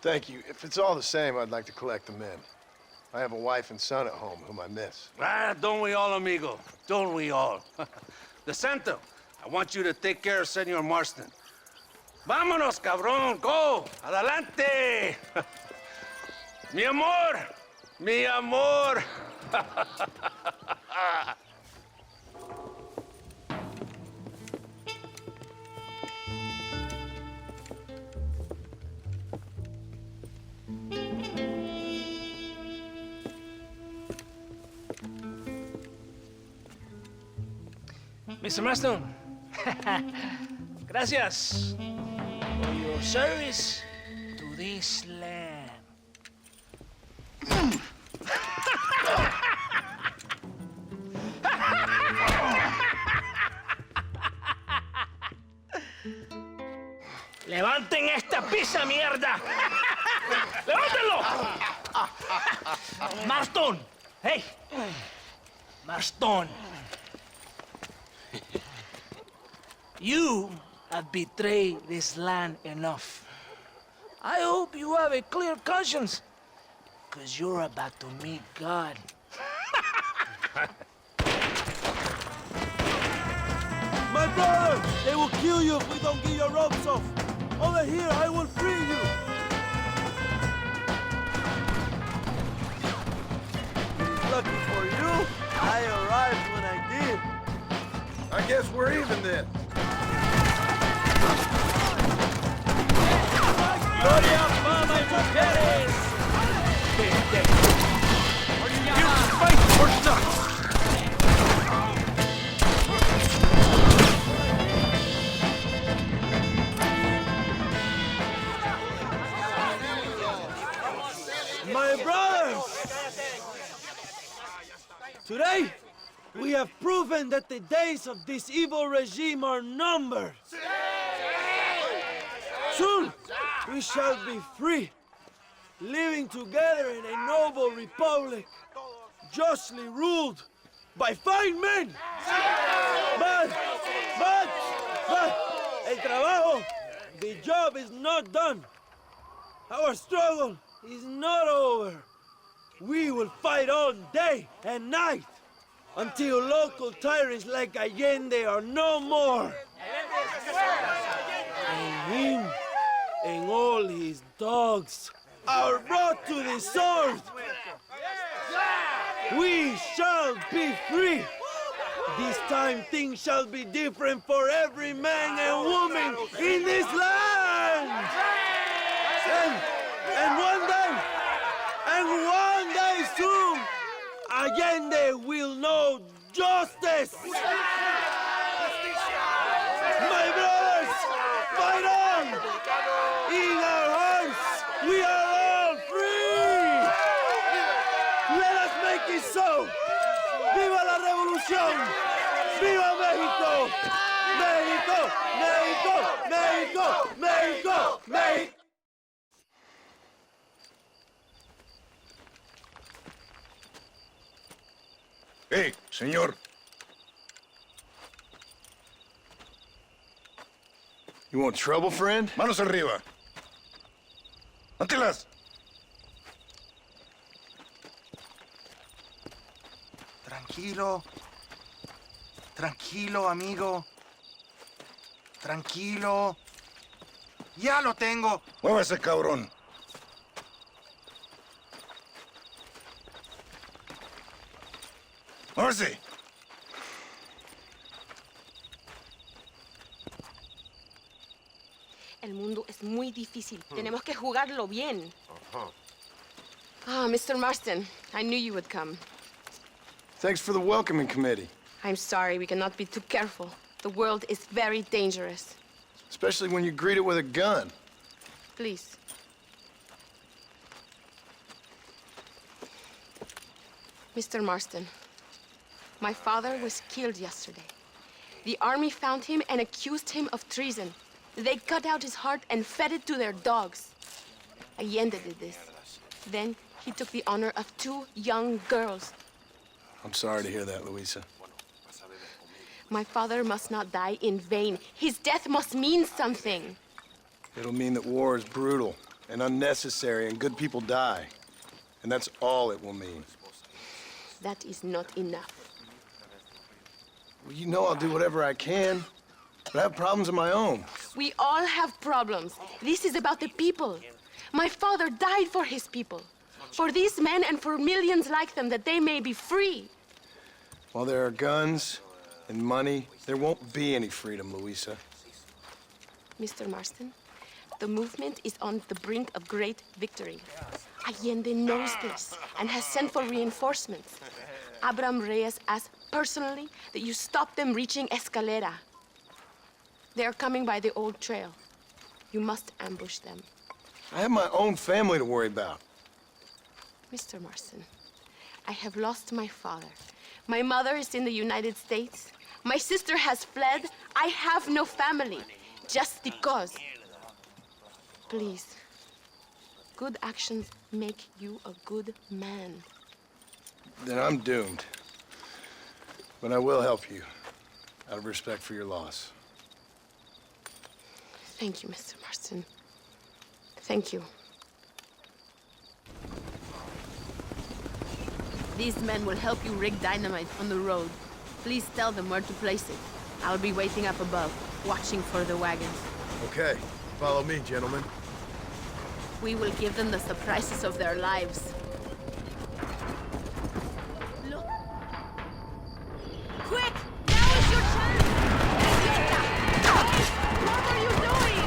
Thank you. If it's all the same, I'd like to collect the men. I have a wife and son at home whom I miss. Don't we all, amigo? Don't we all? The Santa, I want you to take care of Senor Marston. Vámonos, cabrón, go! Adelante! Mi amor! Mi amor! Mr. Marston, gracias for your service to this land. ¡Levanten esta pizza, mierda! ¡Levántenlo! Marston, hey, Marston. You have betrayed this land enough. I hope you have a clear conscience, because you're about to meet God. My brother! They will kill you if we don't get your ropes off. Over here, I will free you. Lucky for you, I arrived when I did. I guess we're even then. ¡Gloria, fama y mujeres! Are you here to fight or not? My brothers! Today, we have proven that the days of this evil regime are numbered. Soon, we shall be free, living together in a noble republic, justly ruled by fine men. But, el trabajo, the job is not done. Our struggle is not over. We will fight all day and night until local tyrants like Allende are no more. And him and all his dogs are brought to the sword. We shall be free. This time things shall be different for every man and woman in this land. And one day soon, Allende will know justice. My brothers, will make. Hey, señor. You want trouble, friend? Manos arriba. ¡Antelas! Tranquilo. Tranquilo, amigo. Tranquilo. Ya lo tengo. Muévese, cabrón. Muévese. El mundo es muy difícil. Tenemos que jugarlo bien. Mr. Marston, I knew you would come. Thanks for the welcoming committee. I'm sorry, we cannot be too careful. The world is very dangerous. Especially when you greet it with a gun. Please. Mr. Marston, my father was killed yesterday. The army found him and accused him of treason. They cut out his heart and fed it to their dogs. Allende did this. Then he took the honor of 2 young girls. I'm sorry to hear that, Luisa. My father must not die in vain. His death must mean something. It'll mean that war is brutal and unnecessary and good people die. And that's all it will mean. That is not enough. Well, you know I'll do whatever I can, but I have problems of my own. We all have problems. This is about the people. My father died for his people. For these men and for millions like them, that they may be free. While there are guns and money, there won't be any freedom, Luisa. Mr. Marston, the movement is on the brink of great victory. Allende knows this and has sent for reinforcements. Abraham Reyes asked personally that you stop them reaching Escalera. They are coming by the old trail. You must ambush them. I have my own family to worry about. Mr. Marston, I have lost my father. My mother is in the United States. My sister has fled. I have no family, just because. Please, good actions make you a good man. Then I'm doomed. But I will help you, out of respect for your loss. Thank you, Mr. Marston. Thank you. These men will help you rig dynamite on the road. Please tell them where to place it. I'll be waiting up above, watching for the wagons. Okay, follow me, gentlemen. We will give them the surprises of their lives. Look! Quick! Now is your chance! What are you doing?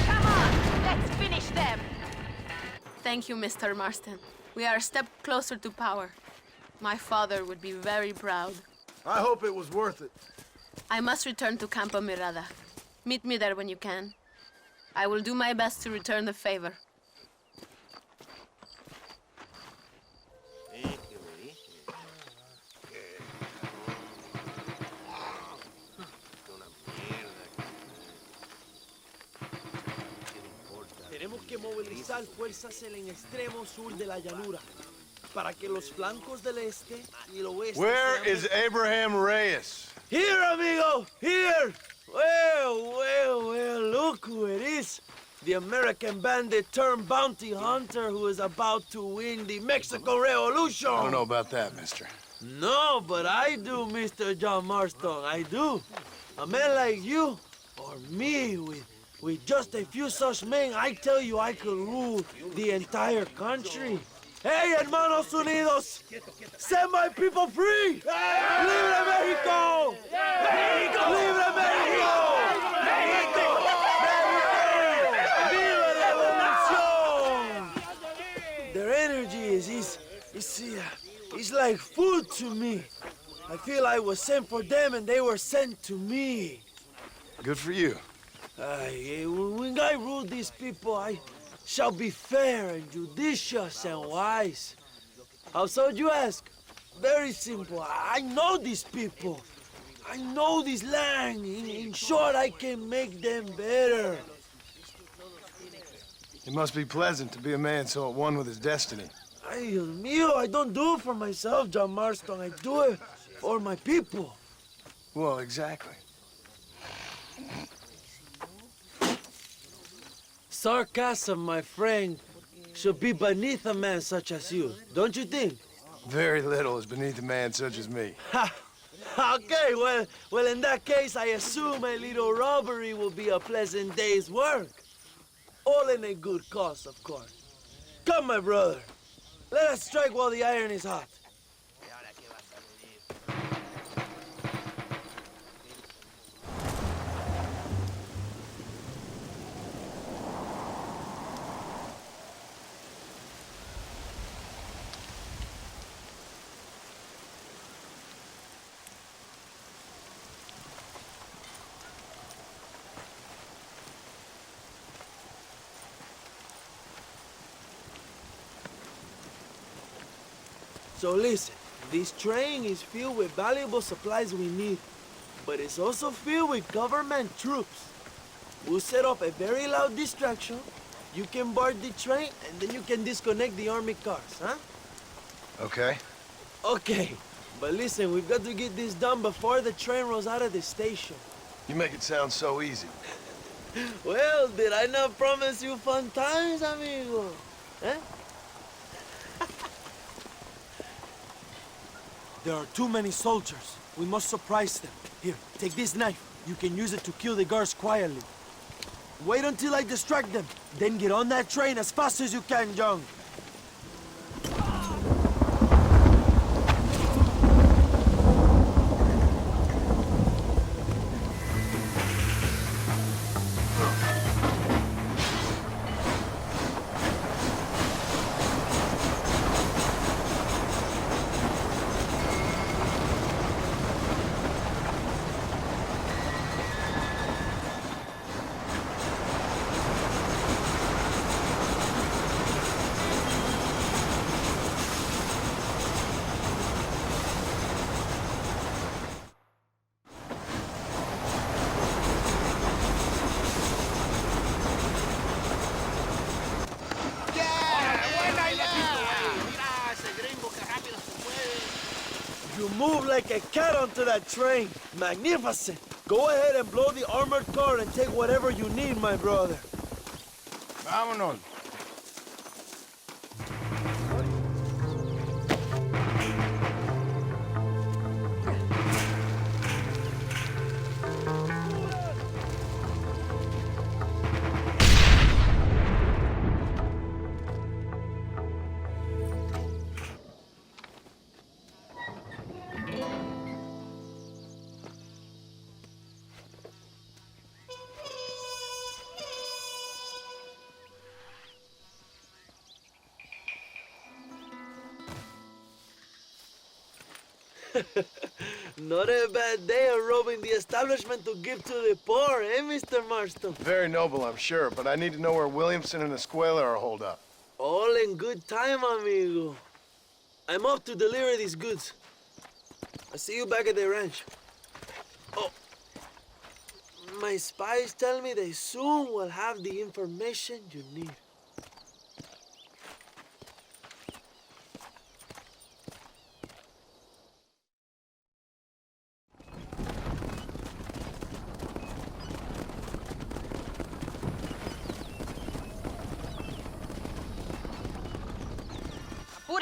Come on! Let's finish them! Thank you, Mr. Marston. We are a step closer to power. My father would be very proud. I hope it was worth it. I must return to Campo Mirada. Meet me there when you can. I will do my best to return the favor. Tenemos que movilizar fuerzas en el extremo sur de la llanura para que los flancos del este y el oeste. Where is Abraham Reyes? Here, amigo! Here! Well, look who it is. The American bandit turned bounty hunter who is about to win the Mexican Revolution. I don't know about that, mister. No, but I do, Mr. John Marston, I do. A man like you, or me, with just a few such men, I tell you I could rule the entire country. Hey, hermanos unidos! Set my people free! Libre Mexico! Mexico! Libre Mexico! Mexico! Viva la revolución! Their energy is like food to me. I feel I was sent for them and they were sent to me. Good for you. When I rule these people, I shall be fair and judicious and wise. How so, you ask? Very simple. I know these people. I know this land. In short, I can make them better. It must be pleasant to be a man so at one with his destiny. Ay, Dios mío, I don't do it for myself, John Marston. I do it for my people. Well, exactly. Sarcasm, my friend, should be beneath a man such as you, don't you think? Very little is beneath a man such as me. Ha! Okay, well, in that case, I assume a little robbery will be a pleasant day's work. All in a good cause, of course. Come, my brother. Let us strike while the iron is hot. So listen, this train is filled with valuable supplies we need, but it's also filled with government troops. We'll set up a very loud distraction. You can board the train, and then you can disconnect the army cars, huh? Okay. Okay, but listen, we've got to get this done before the train rolls out of the station. You make it sound so easy. Well, did I not promise you fun times, amigo? Eh? There are too many soldiers. We must surprise them. Here, take this knife. You can use it to kill the guards quietly. Wait until I distract them. Then get on that train as fast as you can, John. You move like a cat onto that train. Magnificent. Go ahead and blow the armored car and take whatever you need, my brother. Vámonos. Not a bad day of robbing the establishment to give to the poor, eh, Mr. Marston? Very noble, I'm sure, but I need to know where Williamson and Escuela are holed up. All in good time, amigo. I'm off to deliver these goods. I'll see you back at the ranch. Oh, my spies tell me they soon will have the information you need.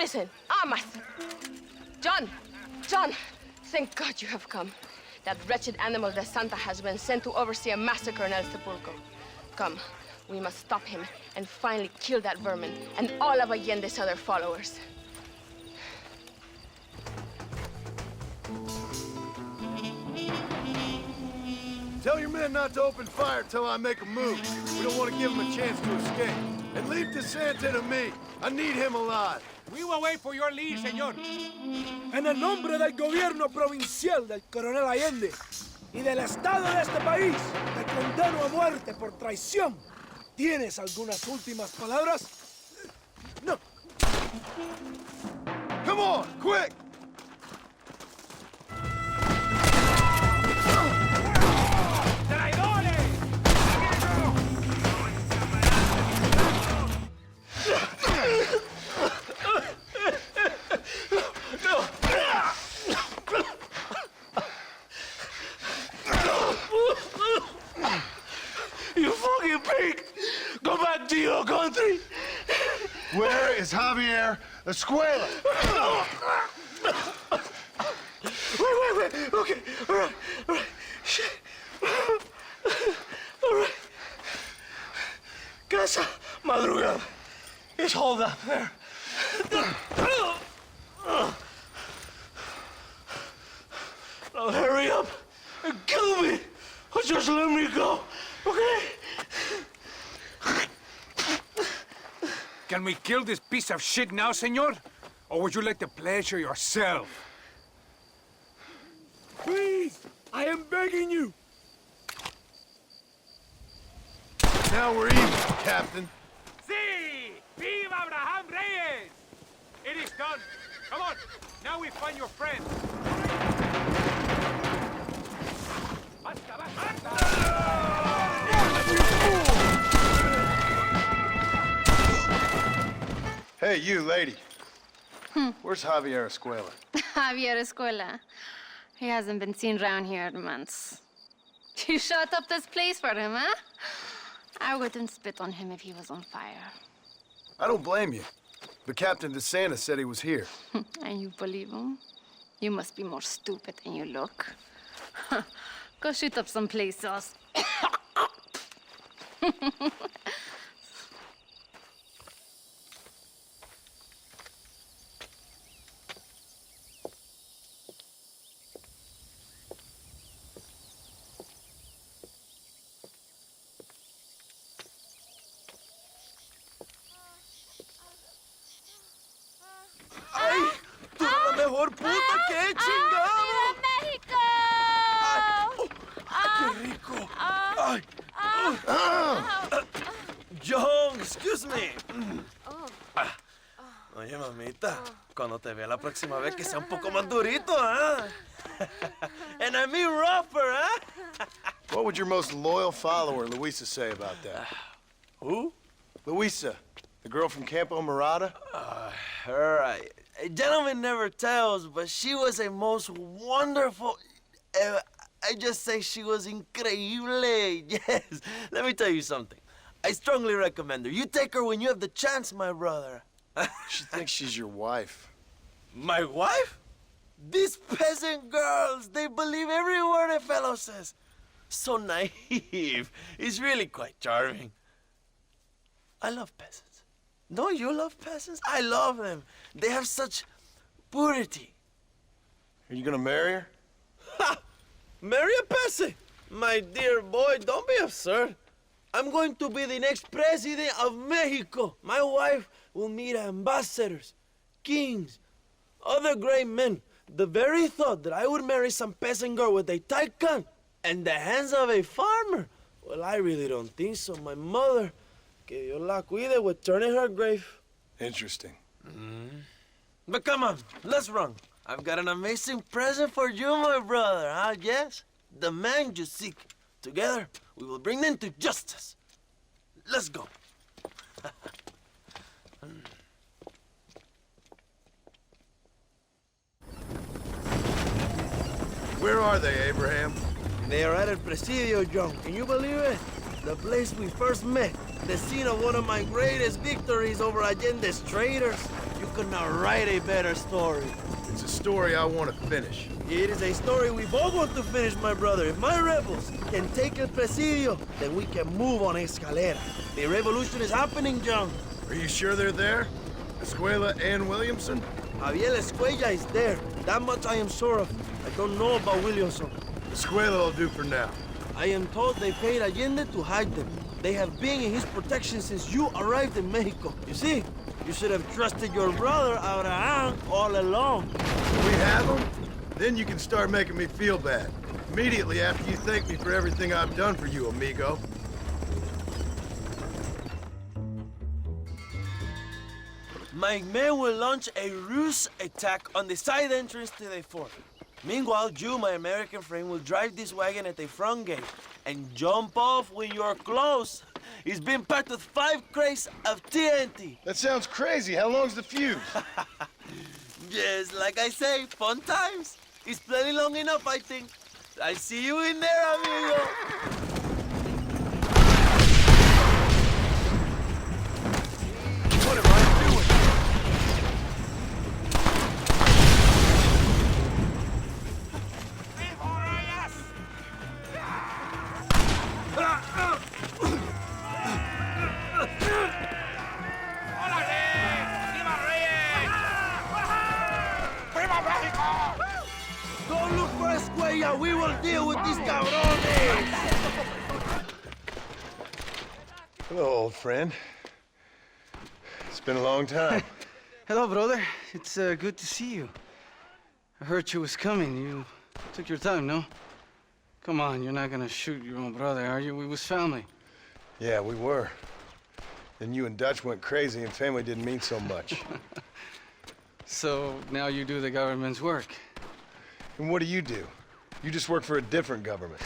Listen, Amas! John, thank God you have come. That wretched animal de Santa has been sent to oversee a massacre in El Sepulcro. Come, we must stop him and finally kill that vermin and all of Allende's other followers. Tell your men not to open fire till I make a move. We don't want to give them a chance to escape. And leave DeSanta to me. I need him alive. We will wait for your lead, señor. En el nombre del gobierno provincial del coronel Allende y del Estado de este país, te condeno a muerte por traición. ¿Tienes algunas últimas palabras? No. Come on, quick! mistake! Go back to your country! Where is Javier Escuela? Wait. Okay, all right. Shit. All right. Casa Madrugada. It's hold up there. Now hurry up and kill me, or just let me go, okay? Can we kill this piece of shit now, senor? Or would you like the pleasure yourself? Please, I am begging you. Now we're even, Captain. Sí! Viva Abraham Reyes! It is done. Come on. Now we find your friend. Hey, you, lady. Where's Javier Escuela? Javier Escuela. He hasn't been seen around here in months. You shut up this place for him, huh? I wouldn't spit on him if he was on fire. I don't blame you. But Captain DeSantis said he was here. And you believe him? You must be more stupid than you look. Go shoot up someplace else. ¡Ay! ¡Tú eres la mejor puta que he chingado! ¡México! ¡Qué rico! ¡Ay! John, excuse me. Oye, mamita, cuando te vea la próxima vez que sea un poco más durito, ¿ah? And I mean rougher, ¿ah? What would your most loyal follower, Luisa, say about that? Who? Luisa, the girl from Campo Morada? Her, a gentleman never tells, but she was a most wonderful... I just say she was increíble. Yes. Let me tell you something. I strongly recommend her. You take her when you have the chance, my brother. She thinks she's your wife. My wife? These peasant girls, they believe every word a fellow says. So naive. It's really quite charming. I love peasants. Don't you love peasants? I love them. They have such purity. Are you gonna marry her? Ha! Marry a peasant? My dear boy, don't be absurd. I'm going to be the next president of Mexico. My wife will meet ambassadors, kings, other great men. The very thought that I would marry some peasant girl with a tight gun and the hands of a farmer, well, I really don't think so. My mother, que Dios la cuide, would turn in her grave. Interesting. But come on, let's run. I've got an amazing present for you, my brother, huh? Yes, the man you seek. Together, we will bring them to justice. Let's go. Where are they, Abraham? They are at El Presidio, John. Can you believe it? The place we first met. The scene of one of my greatest victories over Allende's traitors. You could not write a better story. It's a story I want to finish. It is a story we both want to finish, my brother. If my rebels can take El Presidio, then we can move on Escalera. The revolution is happening, John. Are you sure they're there? Escuela and Williamson? Javier Escuela is there. That much I am sure of. I don't know about Williamson. Escuela will do for now. I am told they paid Allende to hide them. They have been in his protection since you arrived in Mexico. You see, you should have trusted your brother, Abraham, all along. We have him? Then you can start making me feel bad. Immediately after you thank me for everything I've done for you, amigo. My men will launch a ruse attack on the side entrance to the fort. Meanwhile, you, my American friend, will drive this wagon at the front gate and jump off when you're close. It's been packed with 5 crates of TNT. That sounds crazy. How long's the fuse? Yes, like I say, fun times. It's plenty long enough, I think. I see you in there, amigo. deal with these cabrones! Hello, old friend. It's been a long time. Hello, brother. It's good to see you. I heard you was coming. You took your time, no? Come on, you're not gonna shoot your own brother, are you? We was family. Yeah, we were. Then you and Dutch went crazy and family didn't mean so much. So now you do the government's work. And what do? You just work for a different government.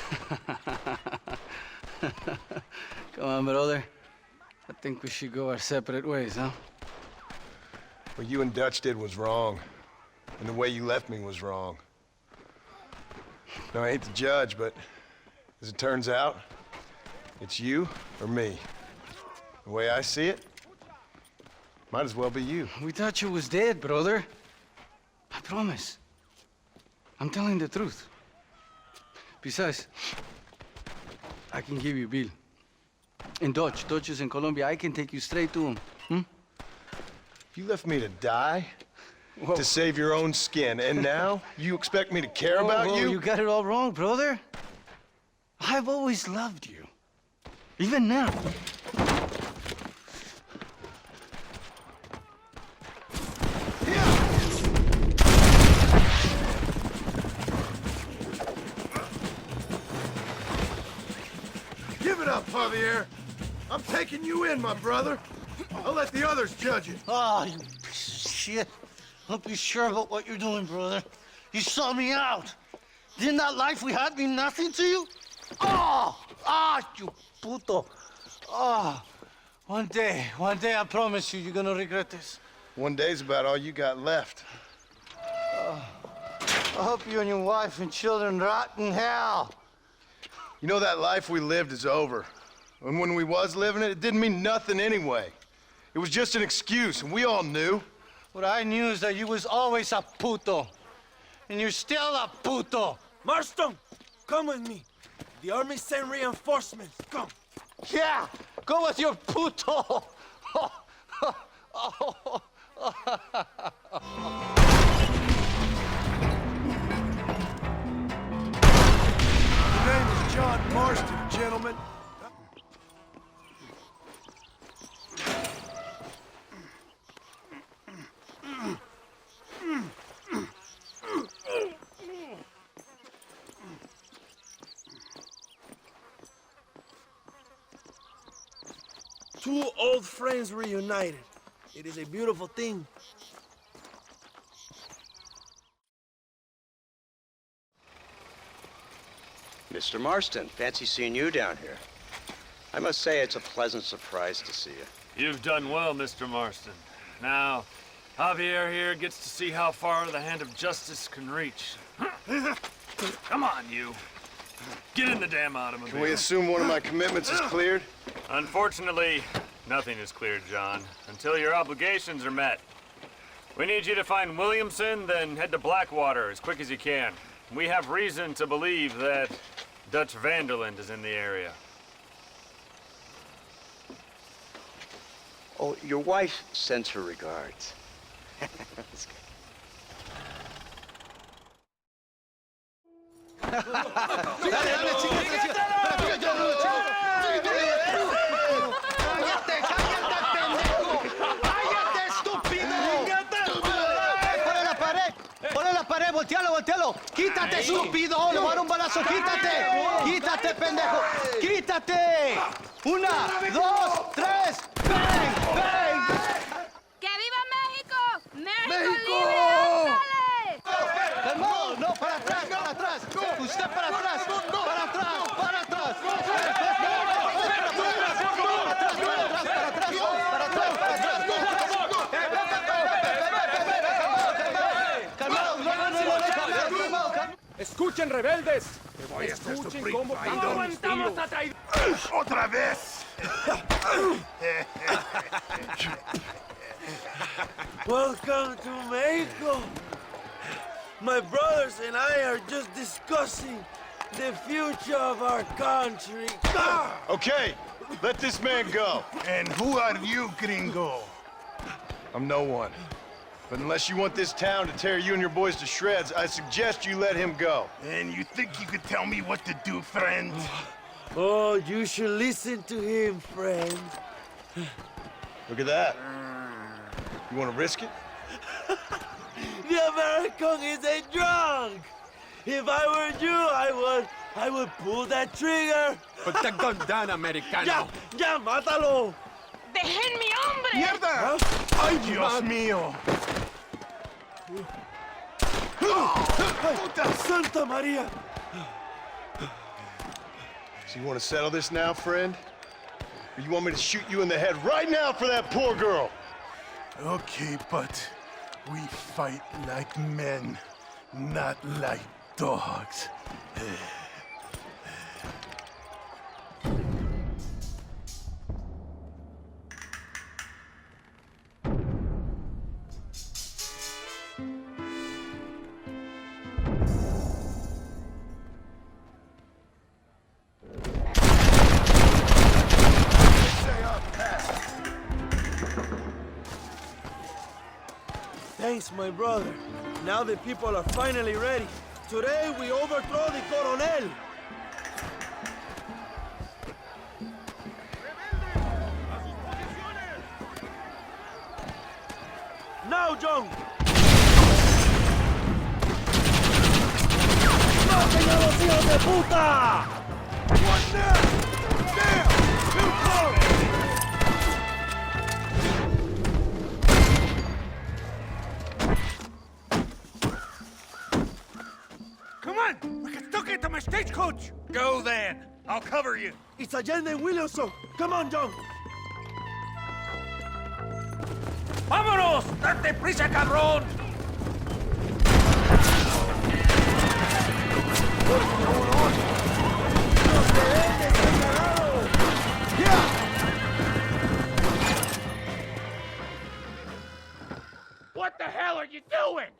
Come on, brother. I think we should go our separate ways, huh? What you and Dutch did was wrong. And the way you left me was wrong. Now, I hate to judge, but as it turns out, it's you or me. The way I see it, might as well be you. We thought you was dead, brother. I promise. I'm telling the truth. Besides, I can give you Bill. And Dutch is in Colombia. I can take you straight to him. You left me to die? Whoa. To save your own skin, and now you expect me to care about you? You got it all wrong, brother. I've always loved you. Even now. Give it up, Javier. I'm taking you in, my brother. I'll let the others judge it. Oh, you piece of shit. Don't be sure about what you're doing, brother. You saw me out. Didn't that life we had mean nothing to you? You puto. One day, I promise you, you're gonna regret this. One day's about all you got left. I hope you and your wife and children rot in hell. You know, that life we lived is over. And when we was living it, it didn't mean nothing anyway. It was just an excuse, and we all knew. What I knew is that you was always a puto. And you're still a puto. Marston, come with me. The army sent reinforcements. Come. Yeah, go with your puto. The name is John Marston, gentlemen. Two old friends reunited. It is a beautiful thing. Mr. Marston, fancy seeing you down here. I must say it's a pleasant surprise to see you. You've done well, Mr. Marston. Now, Javier here gets to see how far the hand of justice can reach. Come on, you. Get in the damn automobile. Can we assume one of my commitments is cleared? Unfortunately, nothing is cleared, John, until your obligations are met. We need you to find Williamson, then head to Blackwater as quick as you can. We have reason to believe that Dutch Vanderland is in the area. Oh, your wife sends her regards. That's good. Voltealo. Quítate, estúpido. Le voy a dar un balazo. Quítate, pendejo. Quítate. 1, 2, 3. ¡Bang! ¡Bang! ¡Que viva México! ¡México! ¡Libre! ¡Calmado! No, para atrás. Usted para atrás. ¡Escuchen, rebeldes! Voy a hacer Escuchen sufrir, cómo traidor. aguantamos a traidor. ¡Otra vez! Welcome to Mexico. My brothers and I are just discussing the future of our country. Okay, let this man go. And who are you, gringo? I'm no one. But unless you want this town to tear you and your boys to shreds, I suggest you let him go. And you think you could tell me what to do, friend? Oh, you should listen to him, friend. Look at that. You want to risk it? The American is a drunk. If I were you, I would pull that trigger. Put the gun down, Americano. Ya, mátalo. ¡Dejen mi hombre! ¡Mierda! ¡Ay, Dios mío! Puta Santa Maria! So you want to settle this now, friend? Or you want me to shoot you in the head right now for that poor girl? Okay, but we fight like men, not like dogs. Thanks, my brother. Now the people are finally ready. Today we overthrow the Coronel. Now, John! ¡Maten a los hijos de puta! What now? Damn! Too close! Come on! We can still get to my stagecoach! Go then! I'll cover you! It's Allende and Williamson! Come on, John! ¡Vámonos! ¡Date prisa, cabrón! What the hell are you doing?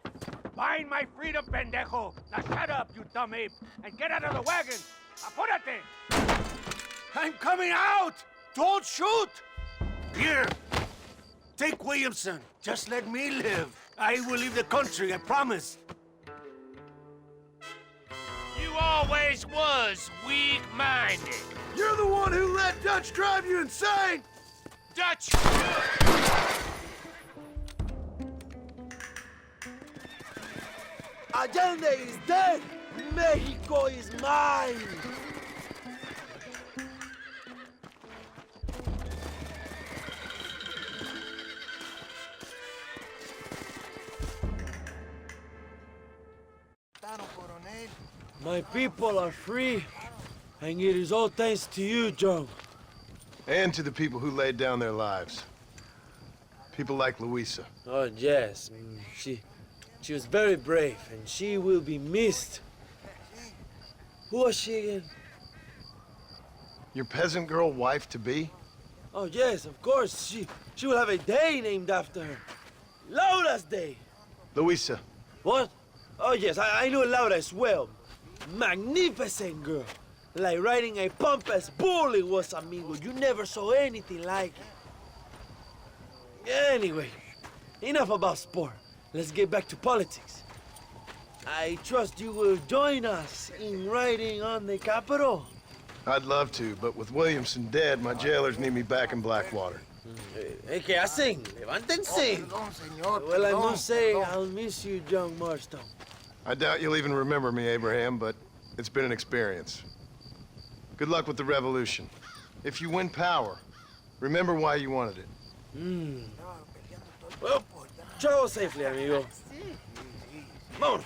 Buying my freedom, pendejo! Now shut up, you dumb ape, and get out of the wagon! Apúrate! I'm coming out! Don't shoot! Here! Take Williamson. Just let me live. I will leave the country, I promise. You always was weak-minded. You're the one who let Dutch drive you insane! Dutch! Allende is dead! Mexico is mine! My people are free, and it is all thanks to you, John. And to the people who laid down their lives. People like Luisa. Oh, yes. She was very brave, and she will be missed. Who was she again? Your peasant girl wife-to-be? Oh, yes, of course. She will have a day named after her. Laura's Day. Luisa. What? Oh, yes, I know Laura as well. Magnificent girl. Like riding a pompous bull it was, amigo. You never saw anything like it. Anyway, enough about sport. Let's get back to politics. I trust you will join us in riding on the Capitol. I'd love to, but with Williamson dead, my jailers need me back in Blackwater. ¿Qué hacen? Levántense. Well, I must say, I'll miss you, John Marston. I doubt you'll even remember me, Abraham, but it's been an experience. Good luck with the revolution. If you win power, remember why you wanted it. Well, travel safely, amigo. Vámonos.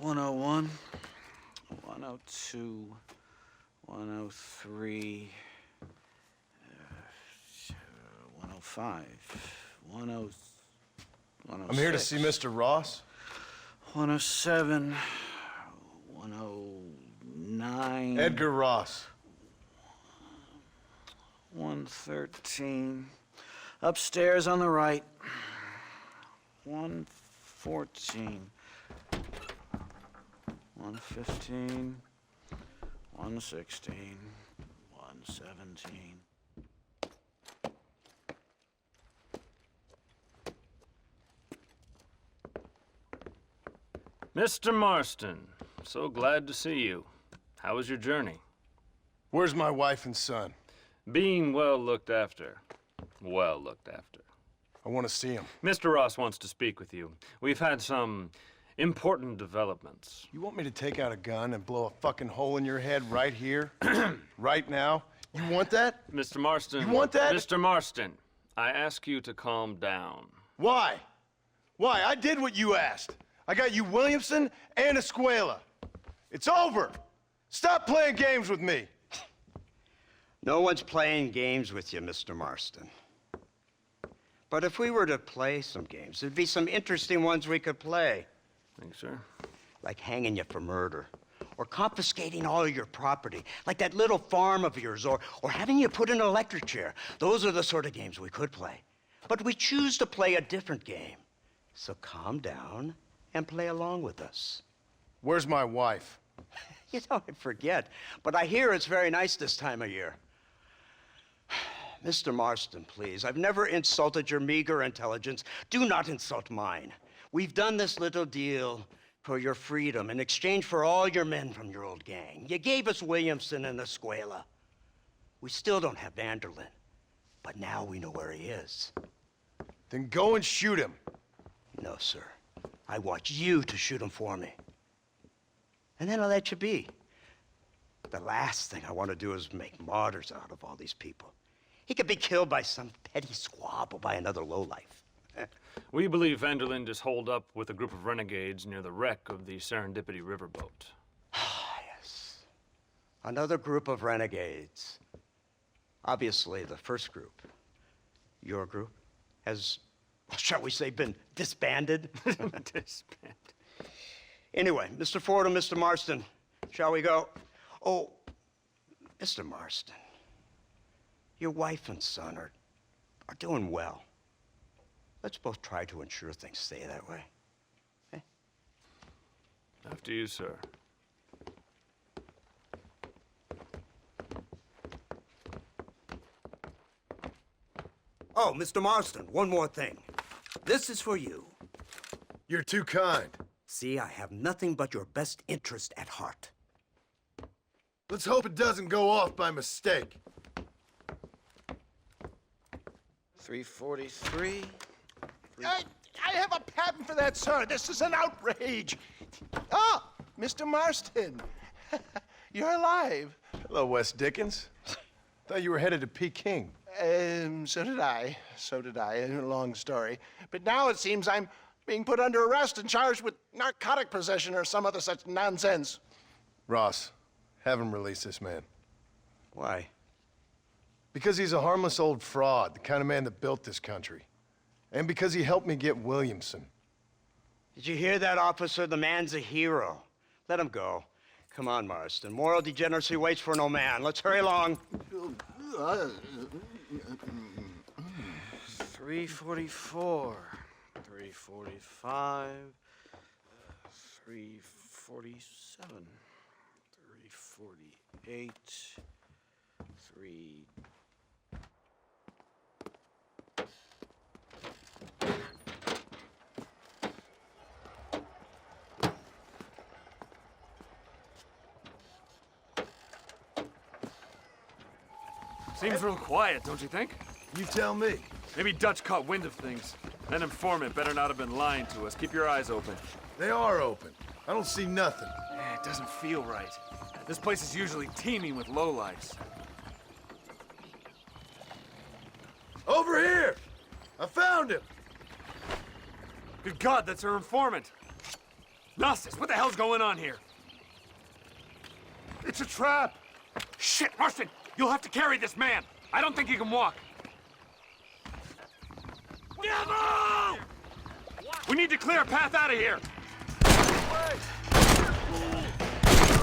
$101, $102, $103, $105, $106. I'm here to see Mr. Ross. 107, 109. Edgar Ross. 113. Upstairs on the right. 114. 114. 115. 116. 117. Mr. Marston, so glad to see you. How was your journey? Where's my wife and son? Being well looked after. Well looked after. I want to see him. Mr. Ross wants to speak with you. We've had some important developments. You want me to take out a gun and blow a fucking hole in your head right here? Right now? You want that? Mr. Marston. You want that? Mr. Marston, I ask you to calm down. Why? Why? I did what you asked. I got you Williamson and Escuela. It's over. Stop playing games with me. No one's playing games with you, Mr. Marston. But if we were to play some games, there'd be some interesting ones we could play. Thanks, sir. Like hanging you for murder, or confiscating all your property, like that little farm of yours, or having you put in an electric chair. Those are the sort of games we could play. But we choose to play a different game. So calm down and play along with us. Where's my wife? You know, I forget, but I hear it's very nice this time of year. Mr. Marston, please, I've never insulted your meager intelligence. Do not insult mine. We've done this little deal for your freedom in exchange for all your men from your old gang. You gave us Williamson and Escuela. We still don't have Vanderlyn, but now we know where he is. Then go and shoot him. No, sir. I want you to shoot him for me. And then I'll let you be. The last thing I want to do is make martyrs out of all these people. He could be killed by some petty squabble by another lowlife. We believe Vanderlyn is holed up with a group of renegades near the wreck of the Serendipity riverboat. Yes. Another group of renegades. Obviously, the first group, your group, has, shall we say, been disbanded? Disbanded. Anyway, Mr. Ford and Mr. Marston, shall we go? Oh, Mr. Marston, your wife and son are doing well. Let's both try to ensure things stay that way. Okay? After you, sir. Oh, Mr. Marston, one more thing. This is for you. You're too kind. See, I have nothing but your best interest at heart. Let's hope it doesn't go off by mistake. 343. I have a patent for that, sir. This is an outrage. Ah, Mr. Marston. You're alive. Hello, Wes Dickens. Thought you were headed to Peking. So did I. So did I. A long story. But now it seems I'm being put under arrest and charged with narcotic possession or some other such nonsense. Ross, have him release this man. Why? Because he's a harmless old fraud, the kind of man that built this country. And because he helped me get Williamson. Did you hear that, officer? The man's a hero. Let him go. Come on, Marston. Moral degeneracy waits for no man. Let's hurry along. 344. 345. 347. 348. 3... Seems real quiet, don't you think? You tell me. Maybe Dutch caught wind of things. That informant better not have been lying to us. Keep your eyes open. They are open. I don't see nothing. It doesn't feel right. This place is usually teeming with lowlifes. Over here! I found him! Good God, that's our informant! Gnosis, what the hell's going on here? It's a trap! Shit, Marston! You'll have to carry this man! I don't think he can walk! Devil! We need to clear a path out of here!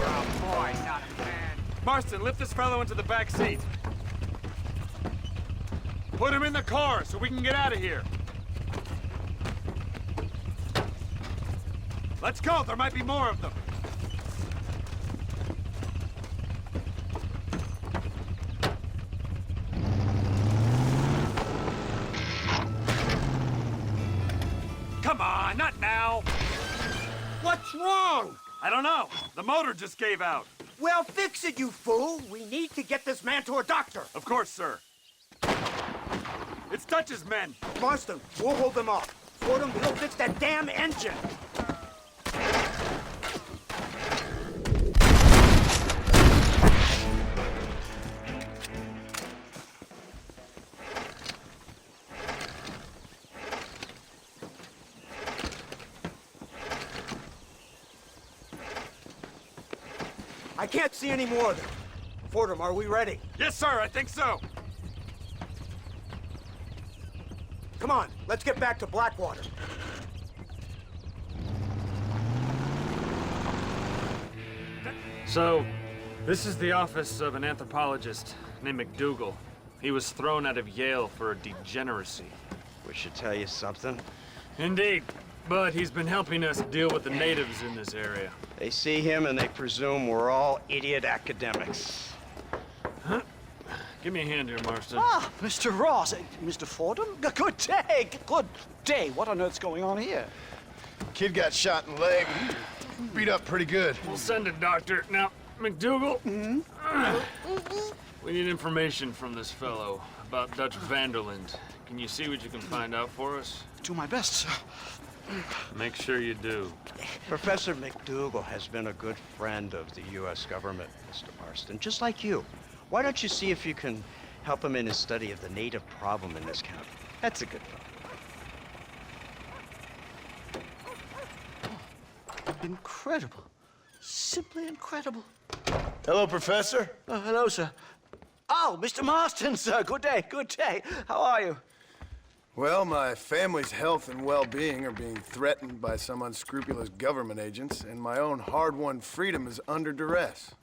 Oh boy, not a man. Marston, lift this fellow into the back seat. Put him in the car so we can get out of here. Let's go, there might be more of them. Come on, not now. What's wrong? I don't know. The motor just gave out. Well, fix it, you fool. We need to get this man to a doctor. Of course, sir. It's Dutch's men. Marston, we'll hold them off. Fordham, he'll fix that damn engine. I can't see any more of them. Fordham, are we ready? Yes, sir, I think so. Come on, let's get back to Blackwater. So, this is the office of an anthropologist named McDougal. He was thrown out of Yale for a degeneracy. We should tell you something. Indeed, but he's been helping us deal with the natives in this area. They see him and they presume we're all idiot academics. Huh? Give me a hand here, Marston. Ah, Mr. Ross. Mr. Fordham? Good day. Good day. What on earth's going on here? Kid got shot in the leg. Beat up pretty good. We'll send a doctor. Now, McDougal, we need information from this fellow about Dutch Vanderland. Can you see what you can find out for us? Do my best, sir. Make sure you do. Professor McDougal has been a good friend of the U.S. government, Mr. Marston, just like you. Why don't you see if you can help him in his study of the native problem in this county? That's a good fellow. Incredible. Simply incredible. Hello, Professor. Hello, sir. Oh, Mr. Marston, sir. Good day. Good day. How are you? Well, my family's health and well-being are being threatened by some unscrupulous government agents, and my own hard-won freedom is under duress.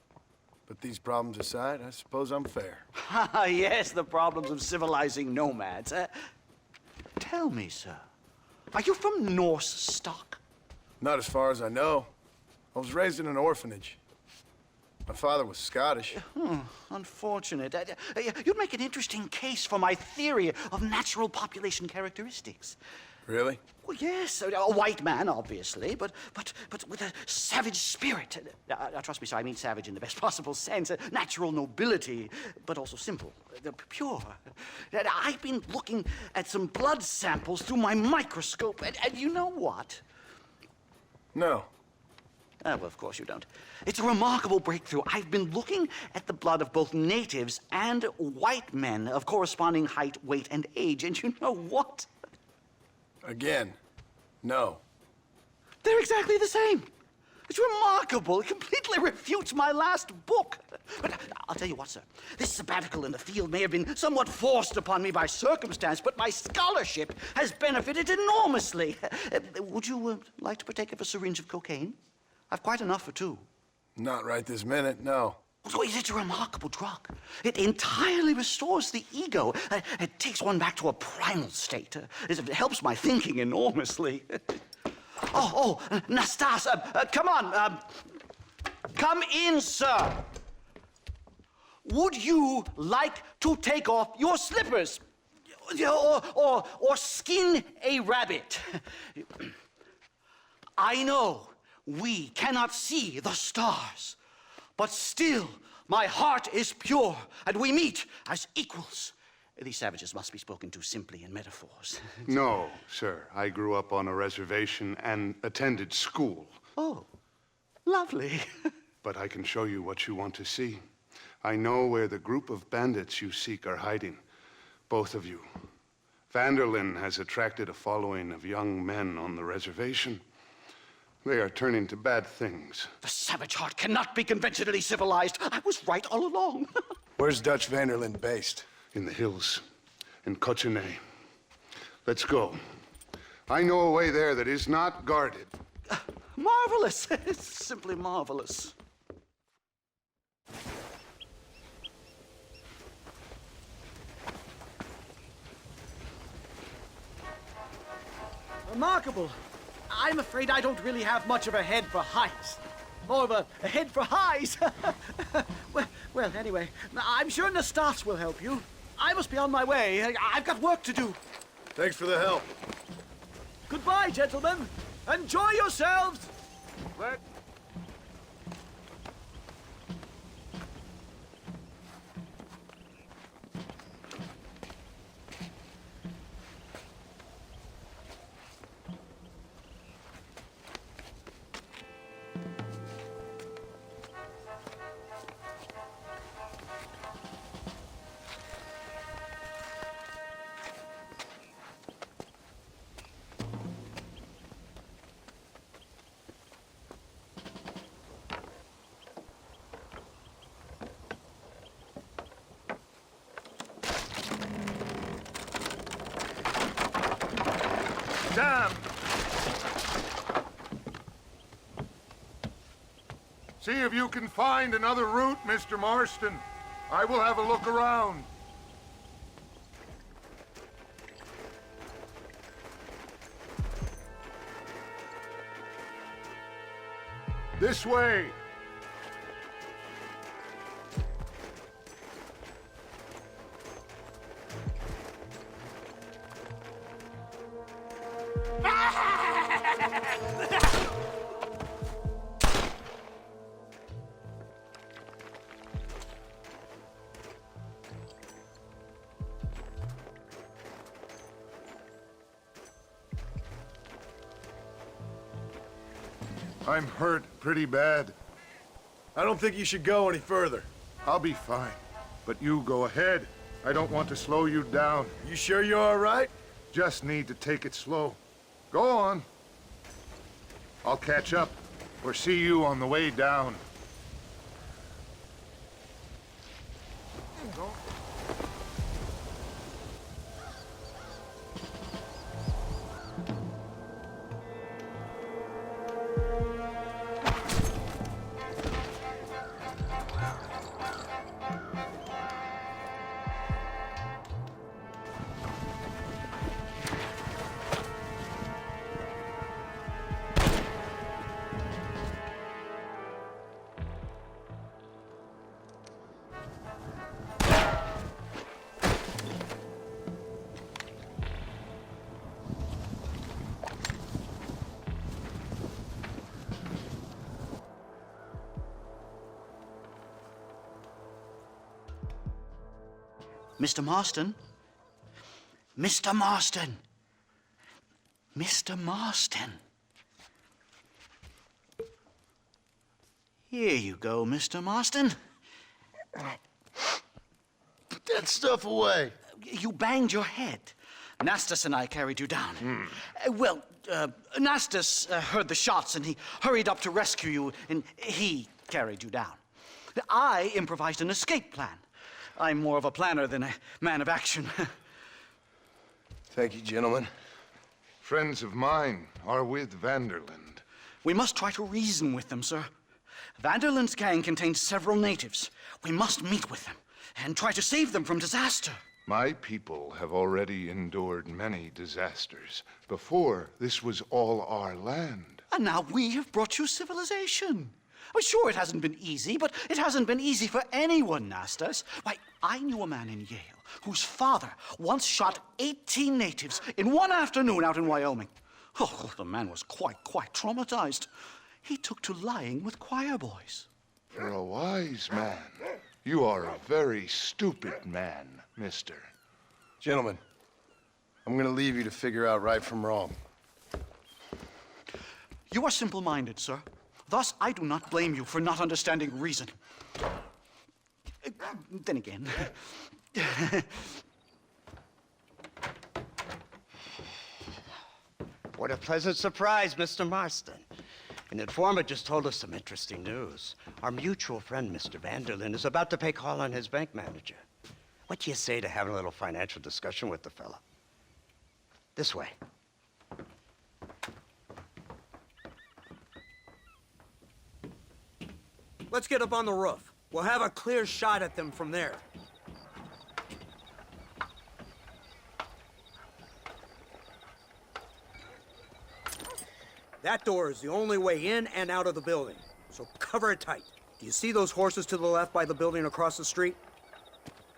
But these problems aside, I suppose I'm fair. Yes, the problems of civilizing nomads. Tell me, sir, are you from Norse stock? Not as far as I know. I was raised in an orphanage. My father was Scottish. Unfortunate. You'd make an interesting case for my theory of natural population characteristics. Really? Well, yes, a white man, obviously, but with a savage spirit. Trust me, sir, I mean savage in the best possible sense. Natural nobility, but also simple, pure. I've been looking at some blood samples through my microscope, and you know what? No. Well, of course you don't. It's a remarkable breakthrough. I've been looking at the blood of both natives and white men of corresponding height, weight, and age, and you know what? Again, no. They're exactly the same. It's remarkable. It completely refutes my last book. But I'll tell you what, sir. This sabbatical in the field may have been somewhat forced upon me by circumstance, but my scholarship has benefited enormously. Would you like to partake of a syringe of cocaine? I've quite enough for two. Not right this minute, no. So it's a remarkable drug. It entirely restores the ego. It takes one back to a primal state. It helps my thinking enormously. Nastas, come on. Come in, sir. Would you like to take off your slippers? Or skin a rabbit? I know we cannot see the stars, but still my heart is pure, and we meet as equals. These savages must be spoken to simply in metaphors. No, sir. I grew up on a reservation and attended school. Oh, lovely. But I can show you what you want to see. I know where the group of bandits you seek are hiding. Both of you. Vanderlyn has attracted a following of young men on the reservation. They are turning to bad things. The savage heart cannot be conventionally civilized. I was right all along. Where's Dutch Vanderlyn based? In the hills, in Cochene. Let's go. I know a way there that is not guarded. Marvelous. It's simply marvelous. Remarkable. I'm afraid I don't really have much of a head for heights. More of a head for highs. well, anyway, I'm sure Nastas will help you. I must be on my way. I've got work to do. Thanks for the help. Goodbye, gentlemen. Enjoy yourselves. Damn! See if you can find another route, Mr. Marston. I will have a look around. This way. I'm hurt pretty bad. I don't think you should go any further. I'll be fine. But you go ahead. I don't want to slow you down. You sure you're all right? Just need to take it slow. Go on. I'll catch up or see you on the way down. Mr. Marston? Mr. Marston! Mr. Marston! Here you go, Mr. Marston. Put that stuff away. You banged your head. Nastas and I carried you down. Nastas heard the shots and he hurried up to rescue you and he carried you down. I improvised an escape plan. I'm more of a planner than a man of action. Thank you, gentlemen. Friends of mine are with Vanderlinde. We must try to reason with them, sir. Vanderlinde's gang contains several natives. We must meet with them and try to save them from disaster. My people have already endured many disasters. Before, this was all our land. And now we have brought you civilization. Well, sure, it hasn't been easy, but it hasn't been easy for anyone, Nastas. Why, I knew a man in Yale whose father once shot 18 natives in one afternoon out in Wyoming. Oh, the man was quite traumatized. He took to lying with choir boys. For a wise man, you are a very stupid man, mister. Gentlemen, I'm gonna leave you to figure out right from wrong. You are simple-minded, sir. Thus, I do not blame you for not understanding reason. Then again... What a pleasant surprise, Mr. Marston. An informant just told us some interesting news. Our mutual friend, Mr. Vanderlinde, is about to pay call on his bank manager. What do you say to having a little financial discussion with the fella? This way. Let's get up on the roof. We'll have a clear shot at them from there. That door is the only way in and out of the building, so cover it tight. Do you see those horses to the left by the building across the street?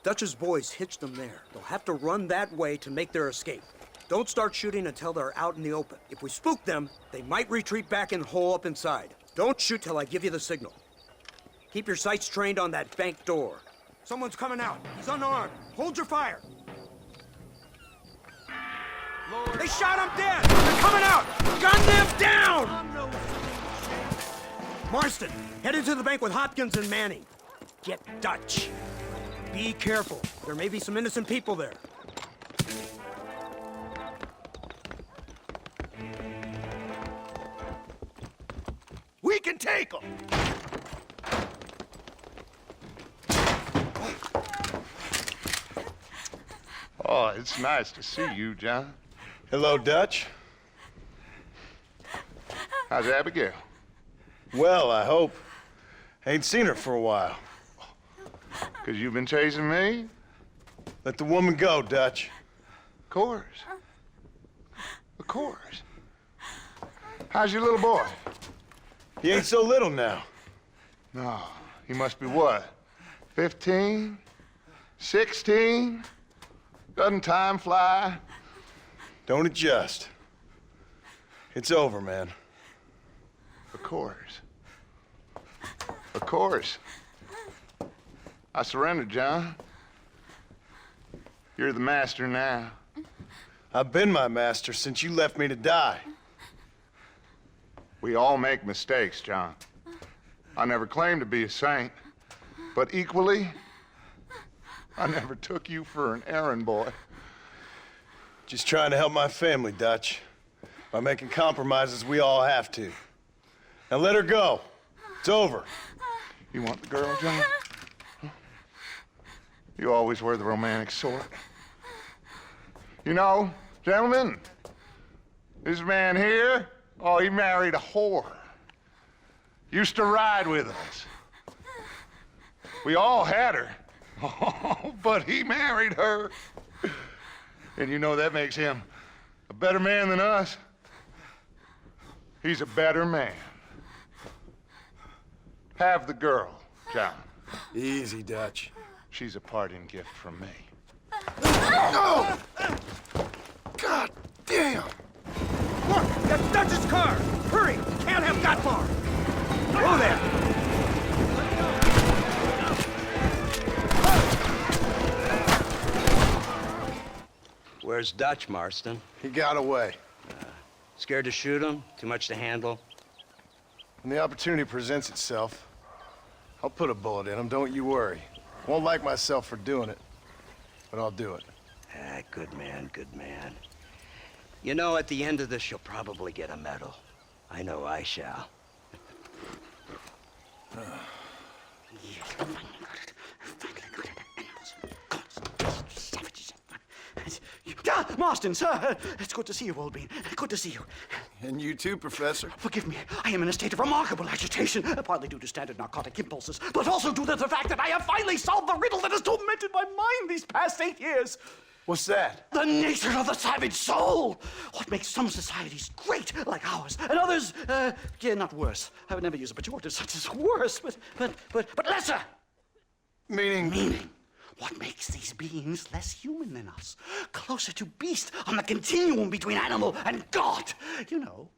Dutch's boys hitched them there. They'll have to run that way to make their escape. Don't start shooting until they're out in the open. If we spook them, they might retreat back and hole up inside. Don't shoot till I give you the signal. Keep your sights trained on that bank door. Someone's coming out. He's unarmed. Hold your fire. Lord. They shot him dead! They're coming out! Gun them down! Marston, head into the bank with Hopkins and Manning. Get Dutch. Be careful. There may be some innocent people there. We can take them! Oh, it's nice to see you, John. Hello, Dutch. How's Abigail? Well, I hope. Ain't seen her for a while. 'Cause you've been chasing me? Let the woman go, Dutch. Of course. Of course. How's your little boy? He ain't so little now. No, he must be what? 15? 16? Doesn't time fly? Don't adjust. It's over, man. Of course. Of course. I surrendered, John. You're the master now. I've been my master since you left me to die. We all make mistakes, John. I never claimed to be a saint, but equally, I never took you for an errand boy. Just trying to help my family, Dutch. By making compromises we all have to. Now let her go. It's over. You want the girl, John? You always were the romantic sort. You know, gentlemen, this man here, oh, he married a whore. Used to ride with us. We all had her. Oh, but he married her. And you know that makes him a better man than us. He's a better man. Have the girl, John. Easy, Dutch. She's a parting gift from me. No! God damn! Look, that's Dutch's car! Hurry! Can't have got far! Go there! Where's Dutch, Marston? He got away. Scared to shoot him? Too much to handle? When the opportunity presents itself, I'll put a bullet in him, don't you worry. Won't like myself for doing it, but I'll do it. Ah, good man, good man. You know, at the end of this, you'll probably get a medal. I know I shall. Marston, sir. It's good to see you, old bean. Good to see you. And you too, Professor. Forgive me. I am in a state of remarkable agitation, partly due to standard narcotic impulses, but also due to the fact that I have finally solved the riddle that has tormented my mind these past 8 years. What's that? The nature of the savage soul. What makes some societies great, like ours, and others, yeah, not worse. I would never use a pejorative such as worse, but lesser. Meaning? What makes these beings less human than us? Closer to beast on the continuum between animal and God. You know,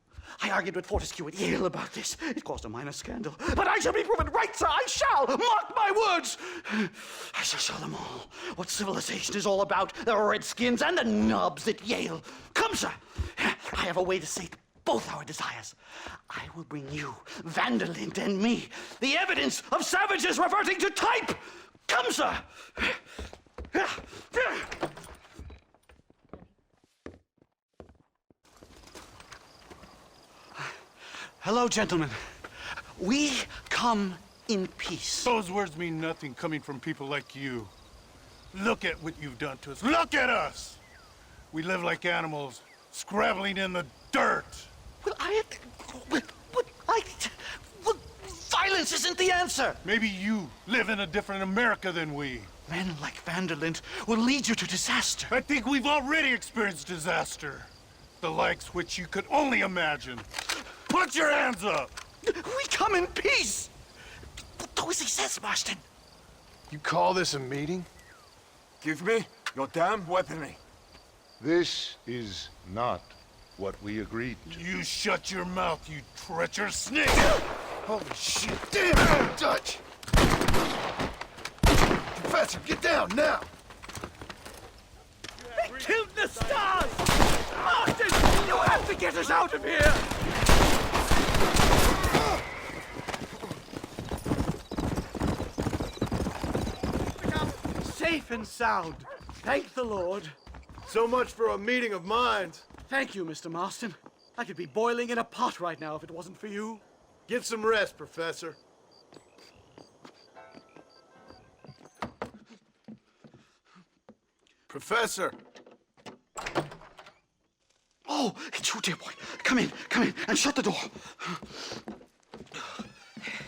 I argued with Fortescue at Yale about this. It caused a minor scandal. But I shall be proven right, sir. I shall. Mark my words. I shall show them all what civilization is all about. The redskins and the nubs at Yale. Come, sir. I have a way to sate both our desires. I will bring you, Vanderlinde and me, the evidence of savages reverting to type. Come, sir! Hello, gentlemen. We come in peace. Those words mean nothing coming from people like you. Look at what you've done to us. Look at us! We live like animals, scrabbling in the dirt. Well, violence isn't the answer. Maybe you live in a different America than we. Men like Vanderlinde will lead you to disaster. I think we've already experienced disaster. The likes which you could only imagine. Put your hands up! We come in peace! Do as he says, Marston. You call this a meeting? Give me your damn weaponry. This is not what we agreed to. You shut your mouth, you treacherous snake! Holy shit! Damn it, Dutch! Professor, get down now! They killed the stars! Marston, you have to get us out of here! Safe and sound. Thank the Lord. So much for a meeting of minds. Thank you, Mr. Marston. I could be boiling in a pot right now if it wasn't for you. Get some rest, Professor. Professor! Oh, it's you, dear boy. Come in, and shut the door.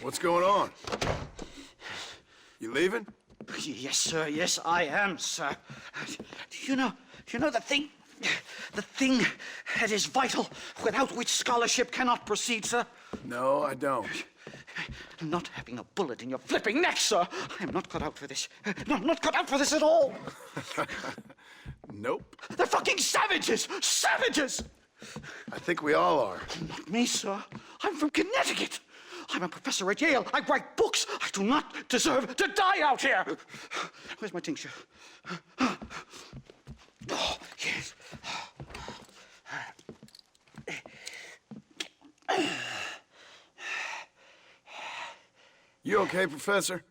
What's going on? You leaving? Yes, sir. Yes, I am, sir. You know the thing that is vital, without which scholarship cannot proceed, sir? No, I don't. Not having a bullet in your flipping neck, sir. I am not cut out for this. No, I'm not cut out for this at all. Nope. They're fucking savages! Savages! I think we all are. Not me, sir. I'm from Connecticut. I'm a professor at Yale. I write books. I do not deserve to die out here. Where's my tincture? Oh, yes. You okay, Professor?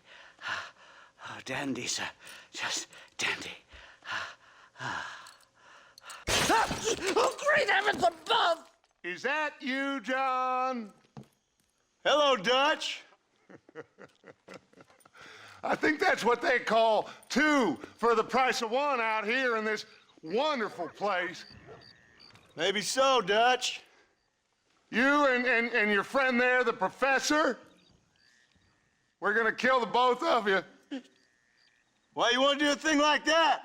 Oh, dandy, sir. Just dandy. Oh, great heavens above! Is that you, John? Hello, Dutch. I think that's what they call two for the price of one out here in this wonderful place. Maybe so, Dutch. You and your friend there, the professor, we're gonna kill the both of you. Why you want to do a thing like that?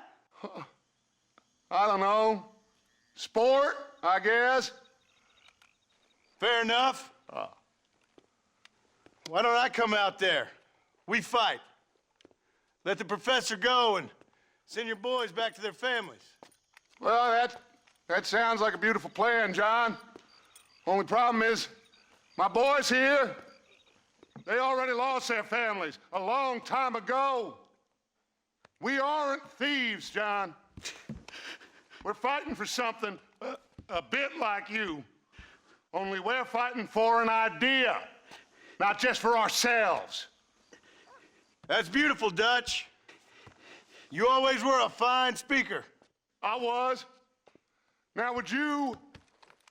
I don't know. Sport, I guess. Fair enough. Why don't I come out there? We fight. Let the professor go and send your boys back to their families. Well, that sounds like a beautiful plan, John. Only problem is, my boys here, they already lost their families a long time ago. We aren't thieves, John. We're fighting for something a bit like you. Only we're fighting for an idea, not just for ourselves. That's beautiful, Dutch. You always were a fine speaker. I was. Now, would you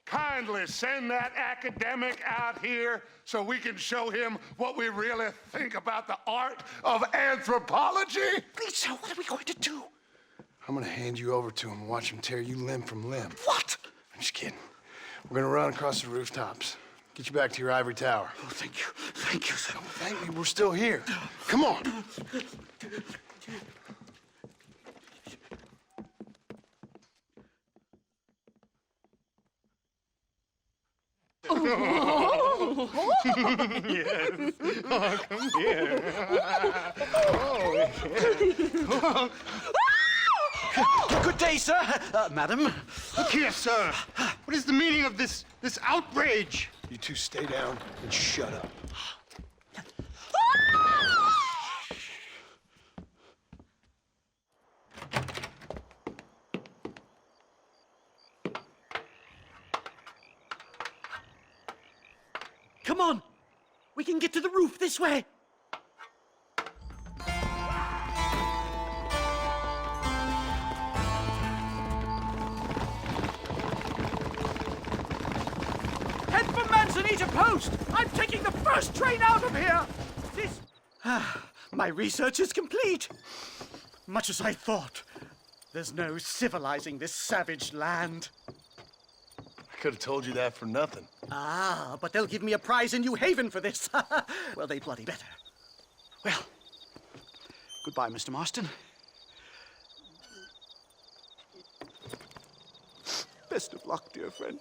kindly send that academic out here so we can show him what we really think about the art of anthropology? Please, sir, what are we going to do? I'm gonna hand you over to him and watch him tear you limb from limb. What? I'm just kidding. We're gonna run across the rooftops. Get you back to your ivory tower. Oh, thank you. Thank you, sir. Don't thank me, we're still here. Come on. Yes. Oh, come here. Oh, Good day, sir. Madam. Look here, sir. What is the meaning of this outrage? You two stay down and shut up. Come on. We can get to the roof this way. Head for Manzanita Post! I'm taking the first train out of here! This... My research is complete. Much as I thought. There's no civilizing this savage land. I could have told you that for nothing. Ah, but they'll give me a prize in New Haven for this. Well, they bloody better. Well, goodbye, Mr. Marston. Best of luck, dear friend.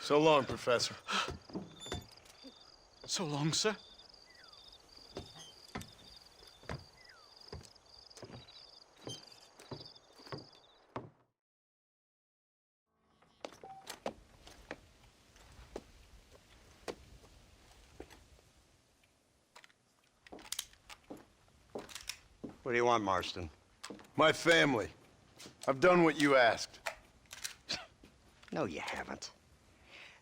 So long, Professor. So long, sir. What do you want, Marston? My family. I've done what you asked. No, you haven't.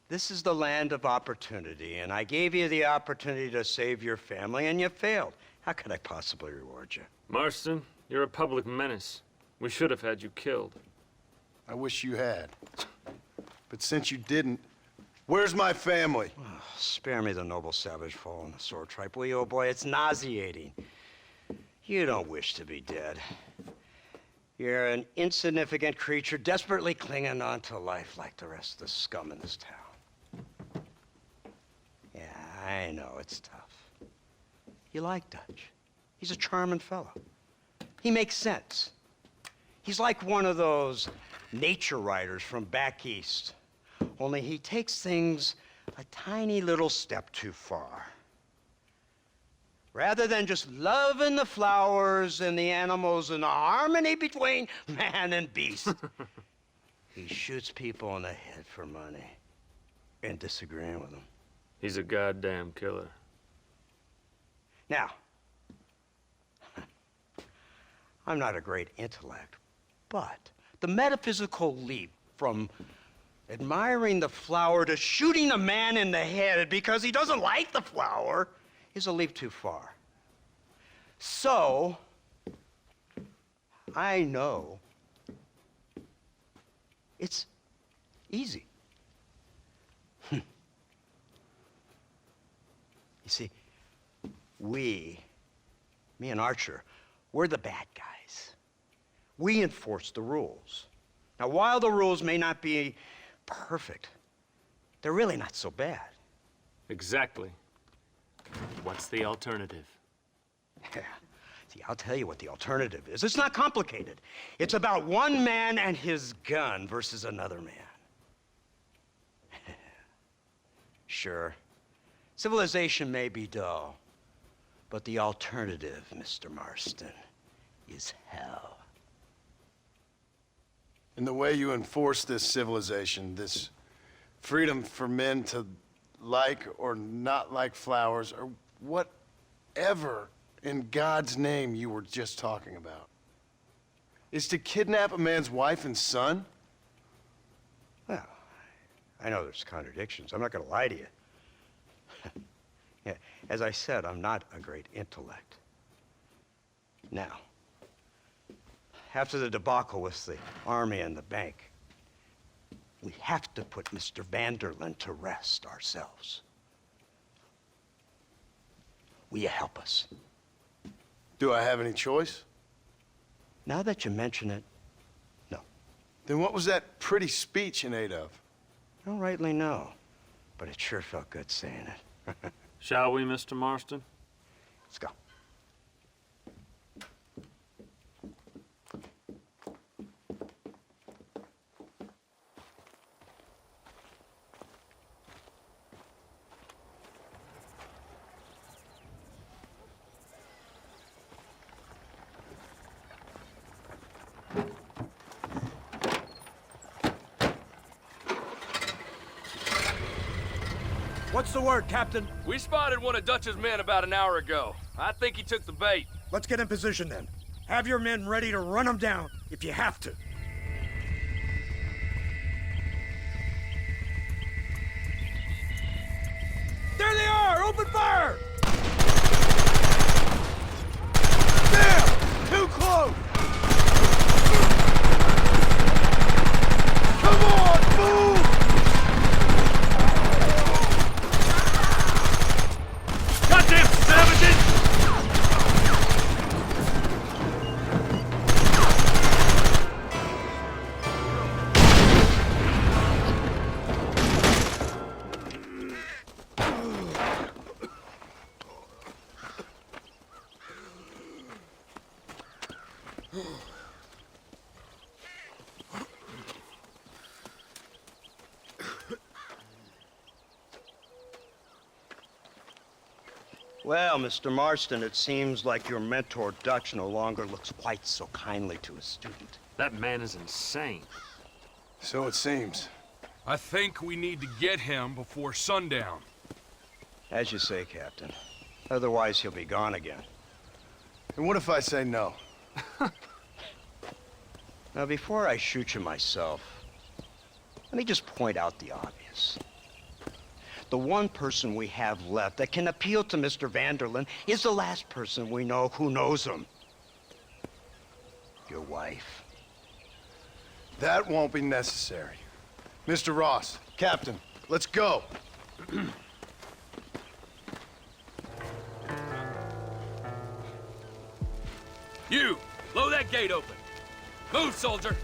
This is the land of opportunity, and I gave you the opportunity to save your family, and you failed. How could I possibly reward you? Marston, you're a public menace. We should have had you killed. I wish you had. But since you didn't, where's my family? Oh, spare me the noble savage fall in the sword tripe, will you, old boy? It's nauseating. You don't wish to be dead. You're an insignificant creature desperately clinging on to life like the rest of the scum in this town. Yeah, I know, it's tough. You like Dutch. He's a charming fellow. He makes sense. He's like one of those nature writers from back east. Only he takes things a tiny little step too far. Rather than just loving the flowers and the animals and the harmony between man and beast, he shoots people in the head for money and disagreeing with them. He's a goddamn killer. Now, I'm not a great intellect, but the metaphysical leap from admiring the flower to shooting a man in the head because he doesn't like the flower is a leap too far. So, I know it's easy. You see, me and Archer, we're the bad guys. We enforce the rules. Now, while the rules may not be perfect, they're really not so bad. Exactly. What's the alternative? Yeah. See, I'll tell you what the alternative is. It's not complicated. It's about one man and his gun versus another man. Sure, civilization may be dull, but the alternative, Mr. Marston, is hell. And the way you enforce this civilization, this freedom for men to like or not like flowers, or whatever in God's name you were just talking about, is to kidnap a man's wife and son? Well, I know there's contradictions. I'm not going to lie to you. Yeah, as I said, I'm not a great intellect. Now, after the debacle with the army and the bank, we have to put Mr. Vanderlyn to rest ourselves. Will you help us? Do I have any choice? Now that you mention it, no. Then what was that pretty speech in aid of? I don't rightly know, but it sure felt good saying it. Shall we, Mr. Marston? Let's go. What's the word, Captain? We spotted one of Dutch's men about an hour ago. I think he took the bait. Let's get in position then. Have your men ready to run them down if you have to. There they are! Open fire! Damn! Too close! Come on, move! Goddamn savages! Well, Mr. Marston, it seems like your mentor Dutch no longer looks quite so kindly to his student. That man is insane. So it seems. I think we need to get him before sundown. As you say, Captain. Otherwise, he'll be gone again. And what if I say no? Now, before I shoot you myself, let me just point out the obvious. The one person we have left that can appeal to Mr. Vanderlyn is the last person we know who knows him. Your wife. That won't be necessary. Mr. Ross, Captain, let's go. You, blow that gate open. Move, soldier.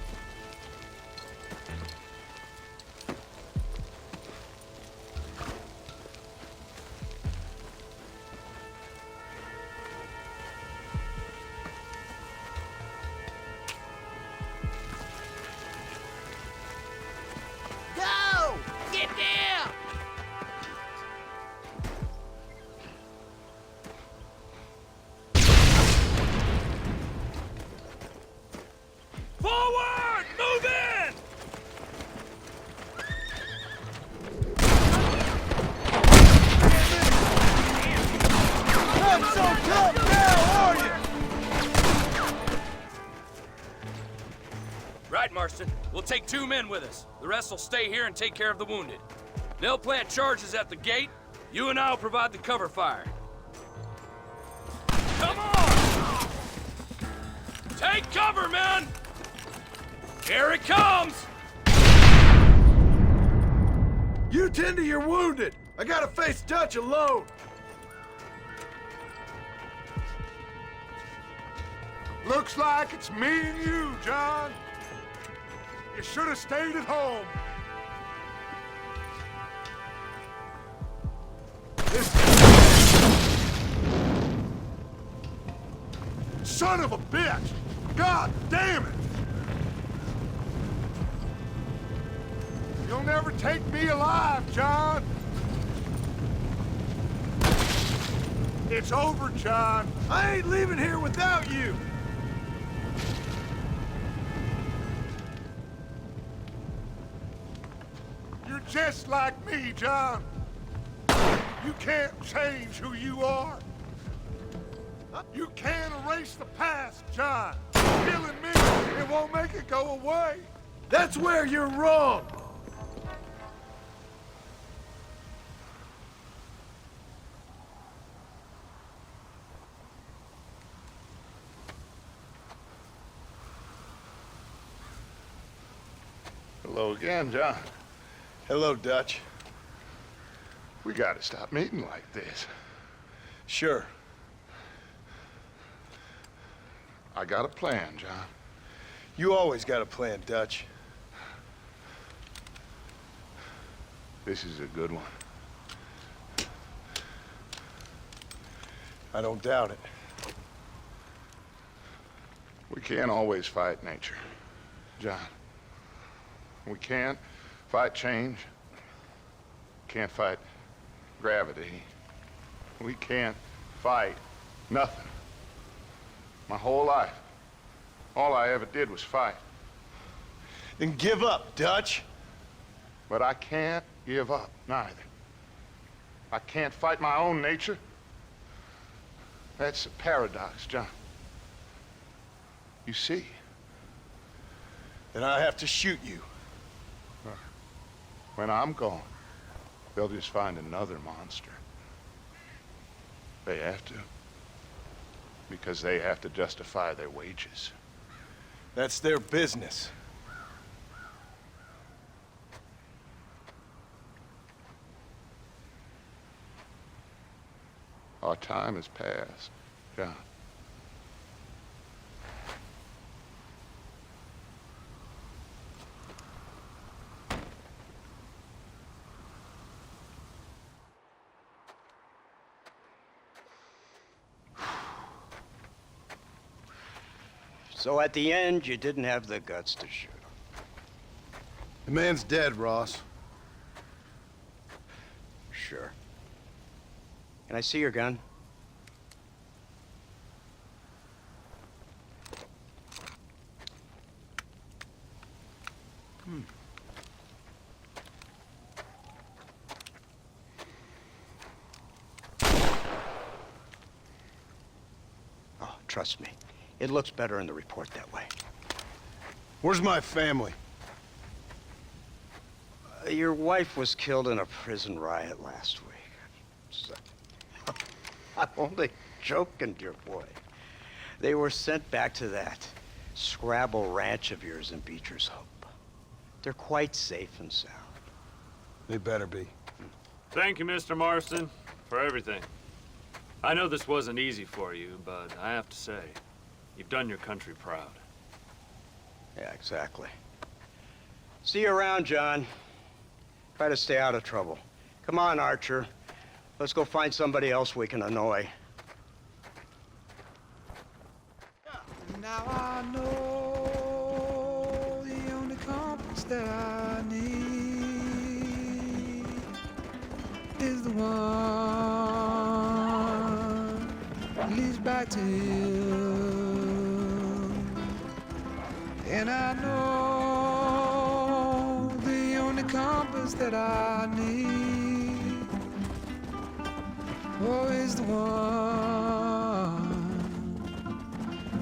Go! Get down! Forward! Move in! I'm so tough now, are you? Right, Marston. We'll take 2 men with us. The rest will stay here and take care of the wounded. They'll plant charges at the gate. You and I'll provide the cover fire. Come on! Take cover, men! Here it comes! You tend to your wounded. I gotta face Dutch alone. Looks like it's me and you, John. You should have stayed at home. Son of a bitch! God damn it! You'll never take me alive, John. It's over, John. I ain't leaving here without you. You're just like me, John. You can't change who you are. You can't erase the past, John. Killing me, it won't make it go away. That's where you're wrong. Hello again, John. Hello, Dutch. We gotta stop meeting like this. Sure. I got a plan, John. You always got a plan, Dutch. This is a good one. I don't doubt it. We can't always fight nature, John. We can't fight change. Can't fight gravity. We can't fight nothing. My whole life, all I ever did was fight. Then give up, Dutch. But I can't give up, neither. I can't fight my own nature. That's a paradox, John. You see? Then I have to shoot you. When I'm gone, they'll just find another monster. They have to. Because they have to justify their wages. That's their business. Our time has passed, John. So at the end, you didn't have the guts to shoot him. The man's dead, Ross. Sure. Can I see your gun? Trust me, it looks better in the report that way. Where's my family? Your wife was killed in a prison riot last week. So, I'm only joking, dear boy. They were sent back to that Scrabble ranch of yours in Beecher's Hope. They're quite safe and sound. They better be. Thank you, Mr. Marston, for everything. I know this wasn't easy for you, but I have to say, you've done your country proud. Yeah, exactly. See you around, John. Try to stay out of trouble. Come on, Archer. Let's go find somebody else we can annoy. Now I know the only compass that I need is the one that leads back to you. And I know the only compass that I need, oh, is the one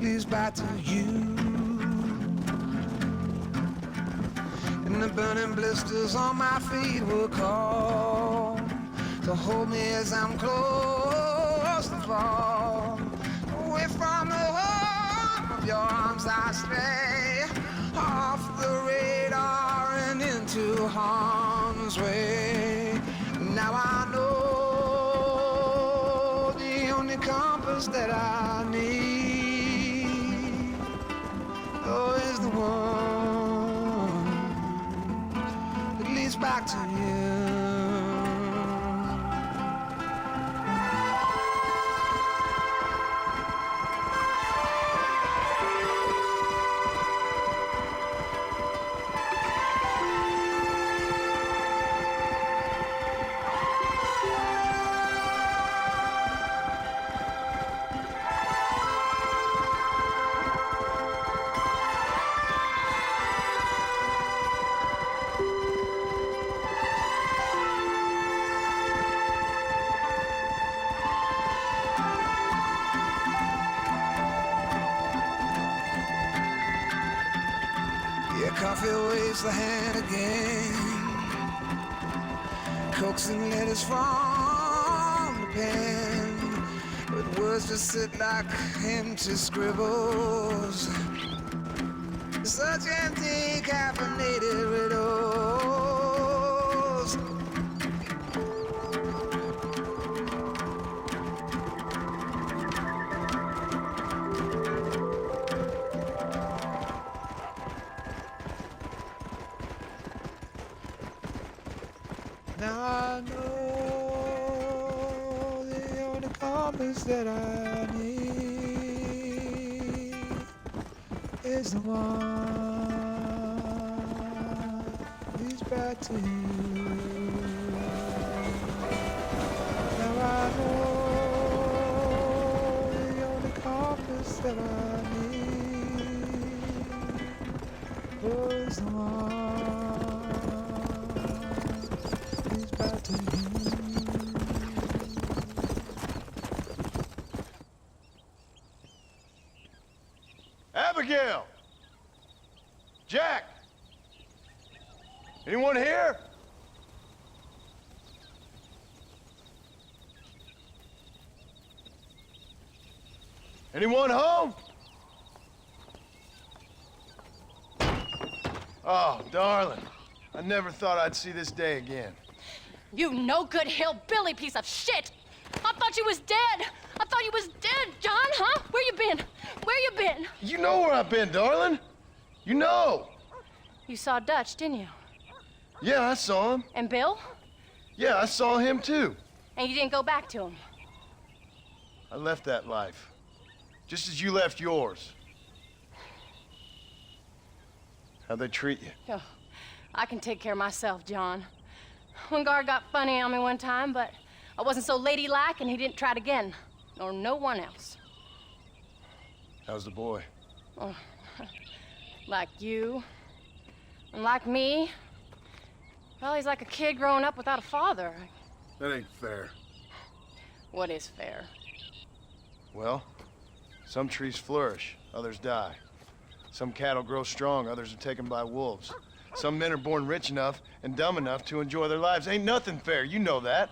leads back to you. And the burning blisters on my feet will call to hold me as I'm close to fall. Away from the home of your arms I stray, off the radar and into harm's way. Now I know the only compass that I need, oh, is the one that leads back to you. Coffee waves the hand again, coaxing letters from the pen, but words just sit like empty scribbles, such empty caffeinated riddles. Now I know the only compass that I need is the one leads back to you. Now I know the only compass that I need is the one. Abigail! Jack! Anyone here? Anyone home? Oh, darling. I never thought I'd see this day again. You no-good hillbilly piece of shit! I thought you was dead! I thought you was dead, John, huh? Where you been? Where you been? You know where I've been, darling. You know. You saw Dutch, didn't you? Yeah, I saw him. And Bill? Yeah, I saw him too. And you didn't go back to him? I left that life. Just as you left yours. How'd they treat you? Oh, I can take care of myself, John. One guard got funny on me one time, but I wasn't so ladylike and he didn't try it again. Nor no one else. How's the boy? Oh, like you. And like me. Well, he's like a kid growing up without a father. That ain't fair. What is fair? Well, Some trees flourish, others die. Some cattle grow strong, others are taken by wolves. Some men are born rich enough and dumb enough to enjoy their lives. Ain't nothing fair, you know that.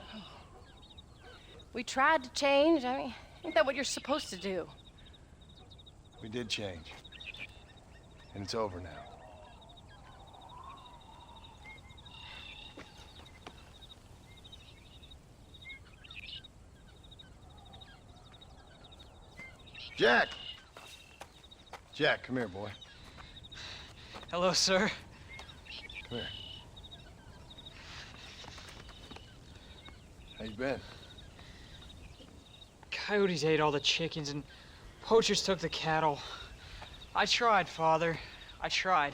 We tried to change. I mean, ain't that what you're supposed to do? We did change. And it's over now. Jack! Jack, come here, boy. Hello, sir. Come here. How you been? Coyotes ate all the chickens and poachers took the cattle. I tried, Father. I tried.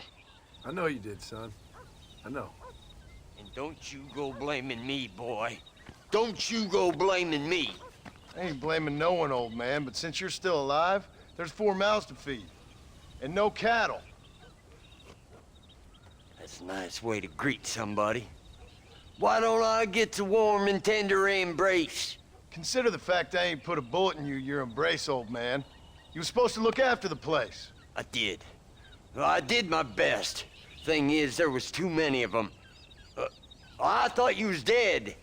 I know you did, son. I know. And don't you go blaming me, boy. Don't you go blaming me. I ain't blaming no one, old man, but since you're still alive, there's 4 mouths to feed. And no cattle. That's a nice way to greet somebody. Why don't I get the warm and tender embrace? Consider the fact I ain't put a bullet in your embrace, old man. You were supposed to look after the place. I did. Well, I did my best. Thing is, there was too many of them. I thought you was dead.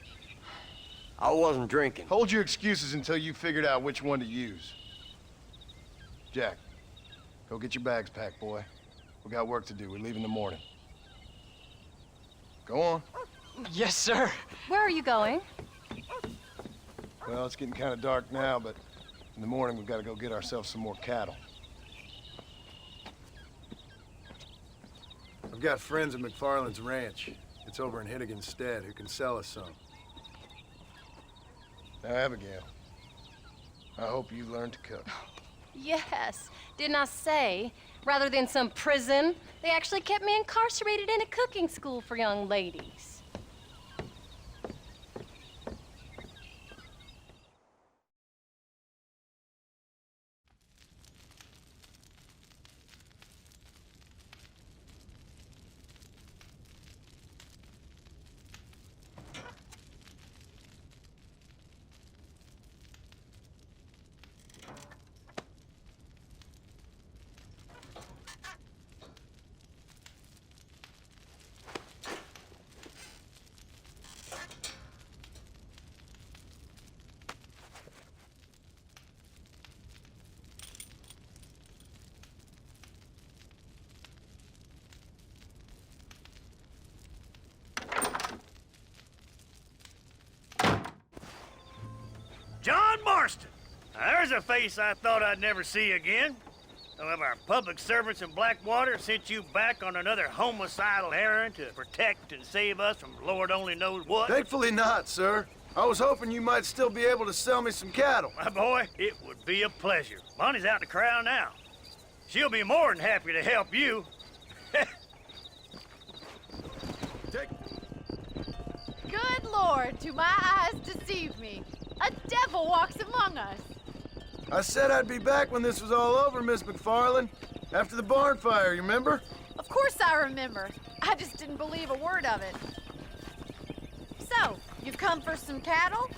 I wasn't drinking. Hold your excuses until you figured out which one to use. Jack, go get your bags packed, boy. We got work to do. We leave in the morning. Go on. Yes, sir. Where are you going? Well, it's getting kind of dark now, but in the morning we've got to go get ourselves some more cattle. I've got friends at McFarland's ranch. It's over in Hittigan's stead who can sell us some. Now, Abigail, I hope you learn to cook. Yes. Didn't I say, rather than some prison, they actually kept me incarcerated in a cooking school for young ladies. John Marston! Now, there's a face I thought I'd never see again. Some of our public servants in Blackwater sent you back on another homicidal errand to protect and save us from Lord only knows what. Thankfully not, sir. I was hoping you might still be able to sell me some cattle. My boy, it would be a pleasure. Bonnie's out to corral now. She'll be more than happy to help you. Good Lord, do my eyes deceive me? A devil walks among us. I said I'd be back when this was all over, Miss McFarland. After the barn fire, you remember? Of course I remember. I just didn't believe a word of it. So, you've come for some cattle?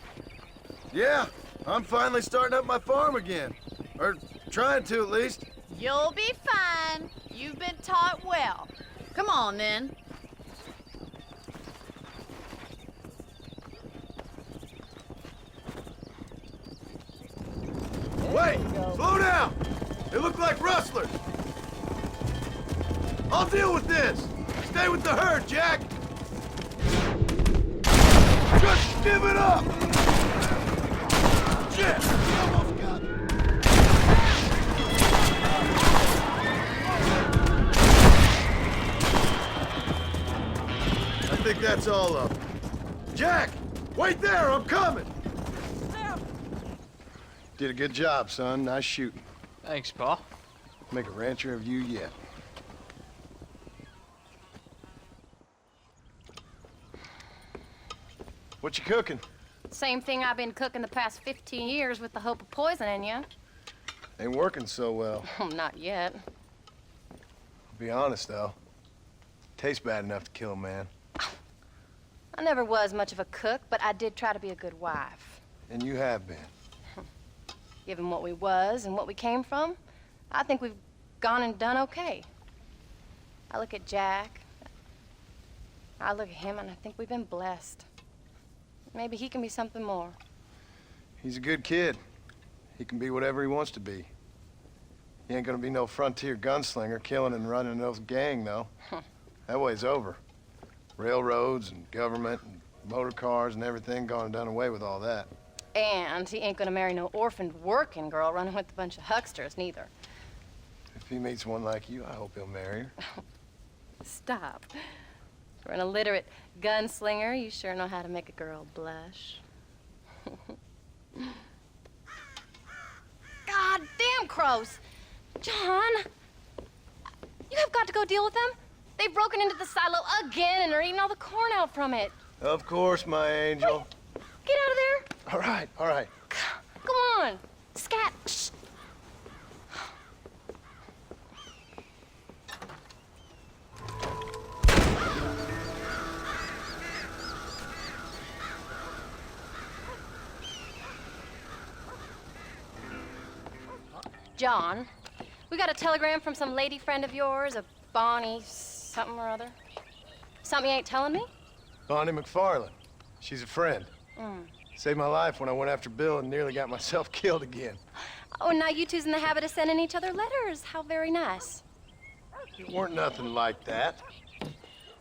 Yeah, I'm finally starting up my farm again. Or trying to, at least. You'll be fine. You've been taught well. Come on, then. Wait! Slow down! They look like rustlers! I'll deal with this! Stay with the herd, Jack! Just give it up! Shit! Almost got it! I think that's all of them. Jack! Wait there! I'm coming! Did a good job, son. Nice shooting. Thanks, Pa. Make a rancher of you yet. What you cooking? Same thing I've been cooking the past 15 years with the hope of poisoning you. Ain't working so well. Not yet. Be honest, though. Tastes bad enough to kill a man. I never was much of a cook, but I did try to be a good wife. And you have been. Given what we was and what we came from, I think we've gone and done okay. I look at Jack, I look at him, and I think we've been blessed. Maybe he can be something more. He's a good kid. He can be whatever he wants to be. He ain't gonna be no frontier gunslinger killing and running those gang, though. That way's over. Railroads and government and motor cars and everything gone and done away with all that. And he ain't gonna marry no orphaned working girl running with a bunch of hucksters, neither. If he meets one like you, I hope he'll marry her. Stop. For an illiterate gunslinger, you sure know how to make a girl blush. God damn crows! John! You have got to go deal with them. They've broken into the silo again and are eating all the corn out from it. Of course, my angel. Wait, get out of there. All right, all right. Come on. Scat. Shh. John, we got a telegram from some lady friend of yours, a Bonnie something or other. Something you ain't telling me? Bonnie McFarland. She's a friend. Mm. Saved my life when I went after Bill and nearly got myself killed again. Oh, now you two's in the habit of sending each other letters. How very nice. It weren't nothing like that.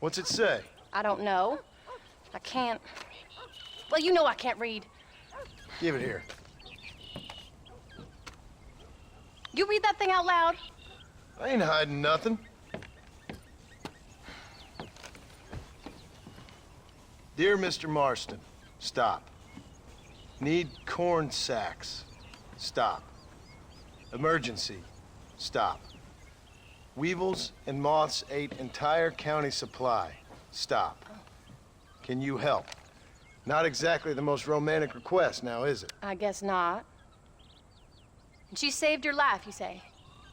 What's it say? I don't know. I can't. Well, you know I can't read. Give it here. You read that thing out loud? I ain't hiding nothing. Dear Mr. Marston, stop. Need corn sacks. Stop. Emergency. Stop. Weevils and moths ate entire county supply. Stop. Can you help? Not exactly the most romantic request now, is it? I guess not. And she saved your life, you say?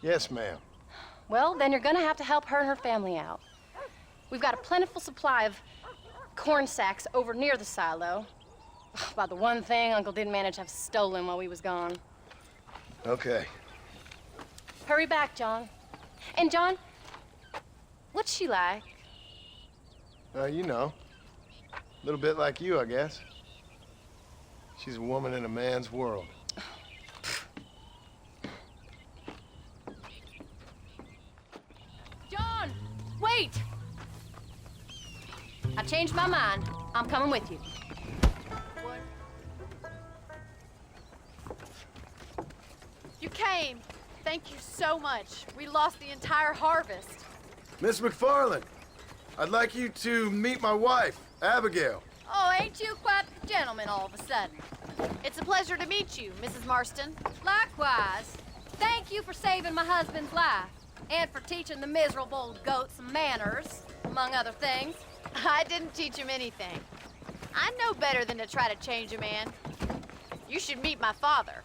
Yes, ma'am. Well, then you're gonna have to help her and her family out. We've got a plentiful supply of corn sacks over near the silo. About the one thing Uncle didn't manage to have stolen while we was gone. Okay. Hurry back, John. And John, what's she like? You know. A little bit like you, I guess. She's a woman in a man's world. John, wait! I changed my mind. I'm coming with you. What? You came. Thank you so much. We lost the entire harvest. Miss McFarland, I'd like you to meet my wife, Abigail. Oh, ain't you quite the gentleman all of a sudden? It's a pleasure to meet you, Mrs. Marston. Likewise. Thank you for saving my husband's life. And for teaching the miserable old goat some manners, among other things. I didn't teach him anything. I know better than to try to change a man. You should meet my father.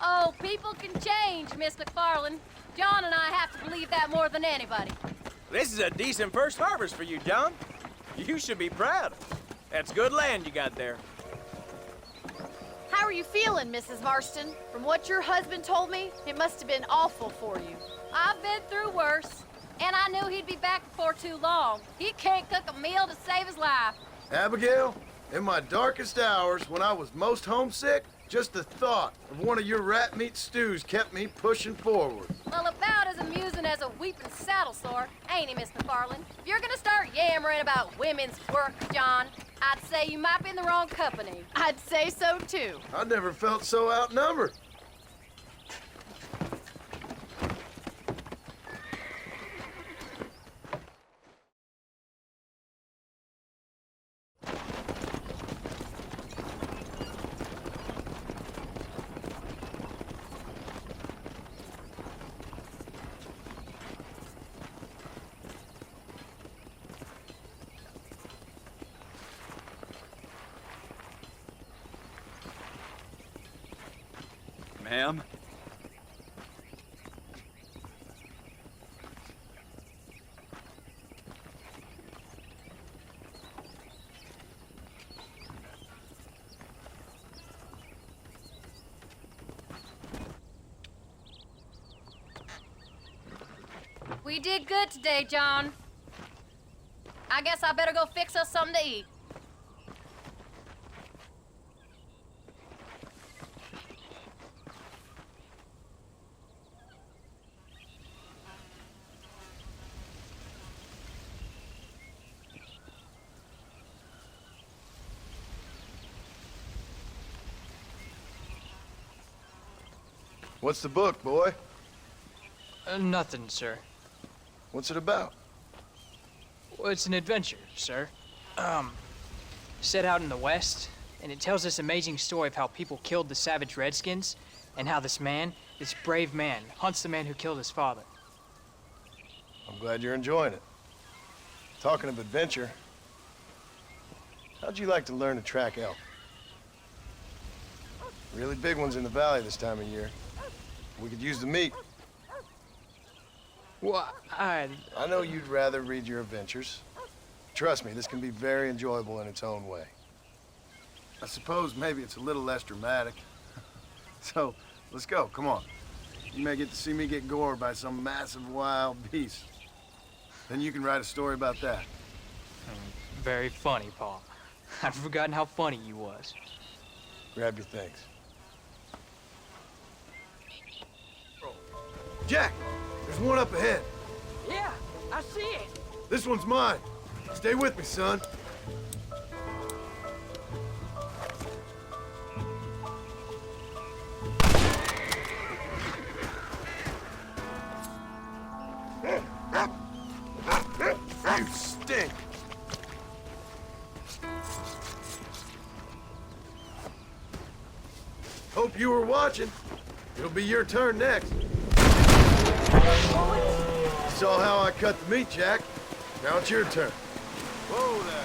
Oh, people can change, Miss McFarland. John and I have to believe that more than anybody. This is a decent first harvest for you, John. You should be proud. That's good land you got there. How are you feeling, Mrs. Marston? From what your husband told me, it must have been awful for you. I've been through worse, and I knew he'd be back before too long. He can't cook a meal to save his life. Abigail, in my darkest hours, when I was most homesick, just the thought of one of your rat meat stews kept me pushing forward. Well, about as amusing as a weeping saddle sore, ain't he, Miss McFarland? If you're gonna start yammering about women's work, John, I'd say you might be in the wrong company. I'd say so, too. I never felt so outnumbered. Ma'am? We did good today, John. I guess I better go fix us something to eat. What's the book, boy? Nothing, sir. What's it about? Well, it's an adventure, sir. Set out in the West, and it tells this amazing story of how people killed the savage Redskins, and how this man, this brave man, hunts the man who killed his father. I'm glad you're enjoying it. Talking of adventure, how'd you like to learn to track elk? Really big ones in the valley this time of year. We could use the meat. Well, I know you'd rather read your adventures. Trust me, this can be very enjoyable in its own way. I suppose maybe it's a little less dramatic. So, let's go, come on. You may get to see me get gored by some massive wild beast. Then you can write a story about that. Very funny, Paul. I'd forgotten how funny you was. Grab your things. Jack, there's one up ahead. Yeah, I see it. This one's mine. Stay with me, son. You stink. Hope you were watching. It'll be your turn next. You saw how I cut the meat, Jack. Now it's your turn. Whoa there.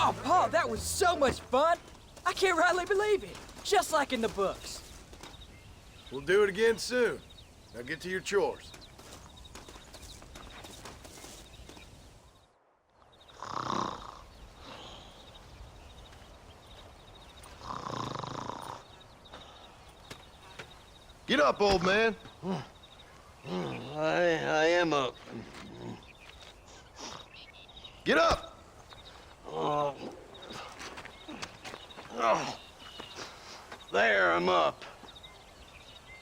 Oh, Paul, that was so much fun. I can't rightly believe it. Just like in the books. We'll do it again soon. Now get to your chores. Get up, old man. I am up. Get up! Oh. There, I'm up.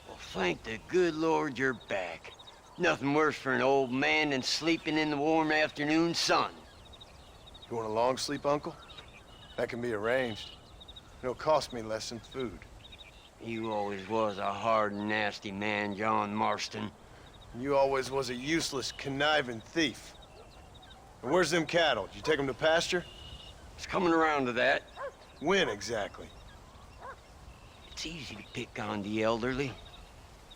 Well, thank the good Lord you're back. Nothing worse for an old man than sleeping in the warm afternoon sun. You want a long sleep, Uncle? That can be arranged. It'll cost me less than food. You always was a hard and nasty man, John Marston. You always was a useless, conniving thief. And where's them cattle? Did you take them to pasture? It's coming around to that. When exactly? It's easy to pick on the elderly.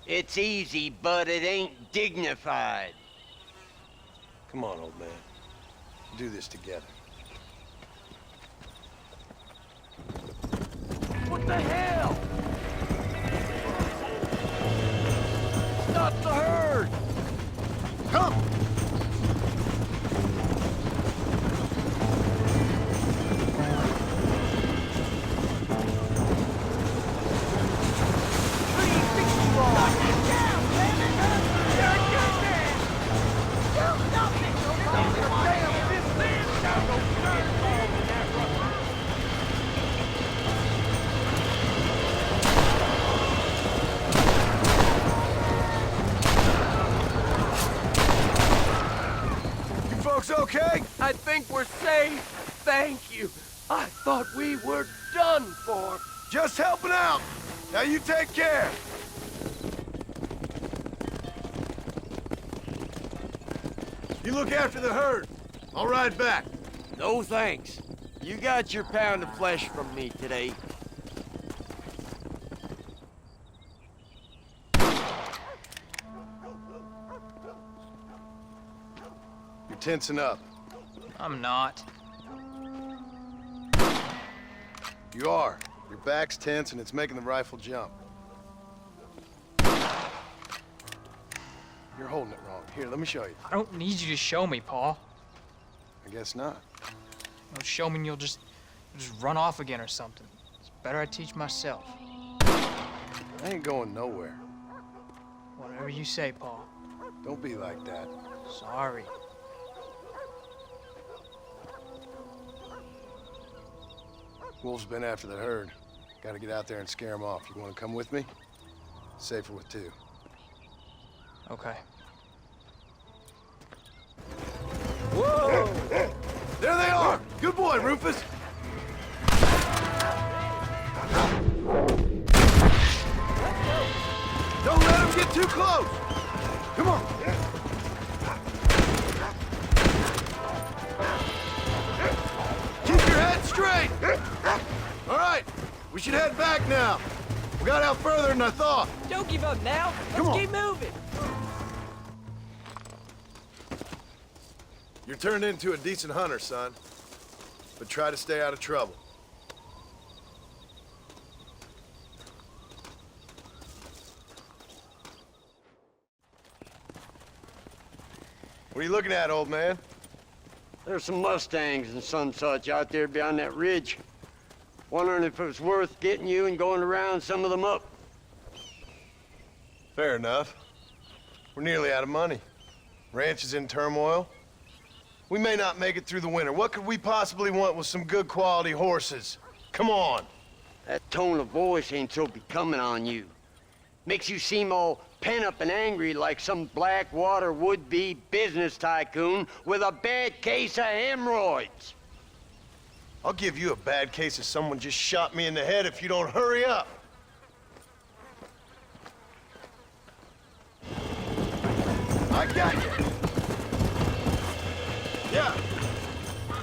It's easy, but it ain't dignified. Come on, old man. We'll do this together. What the hell? Stop the herd! Come! Okay? I think we're safe. Thank you. I thought we were done for. Just helping out. Now you take care. You look after the herd. I'll ride back. No thanks. You got your pound of flesh from me today. You're tensing up. I'm not. You are. Your back's tense and it's making the rifle jump. You're holding it wrong. Here, let me show you. I don't need you to show me, Paul. I guess not. You'll show me and you'll just run off again or something. It's better I teach myself. I ain't going nowhere. Whatever you say, Paul. Don't be like that. Sorry. Wolves been after the herd. Gotta get out there and scare them off. You wanna come with me? Safer with two. Okay. Whoa! There they are! Good boy, Rufus! Don't let them get too close! Come on! Keep your head straight! All right, we should head back now. We got out further than I thought. Don't give up now. Come Let's on. keep moving. You're turned into a decent hunter, son. But try to stay out of trouble. What are you looking at, old man? There's some Mustangs and some such out there beyond that ridge. Wondering if it was worth getting you and going around some of them up. Fair enough. We're nearly out of money. Ranch is in turmoil. We may not make it through the winter. What could we possibly want with some good quality horses? Come on. That tone of voice ain't so becoming on you. Makes you seem all pent up and angry like some Blackwater would-be business tycoon with a bad case of hemorrhoids. I'll give you a bad case of someone just shot me in the head if you don't hurry up. I got you. Yeah.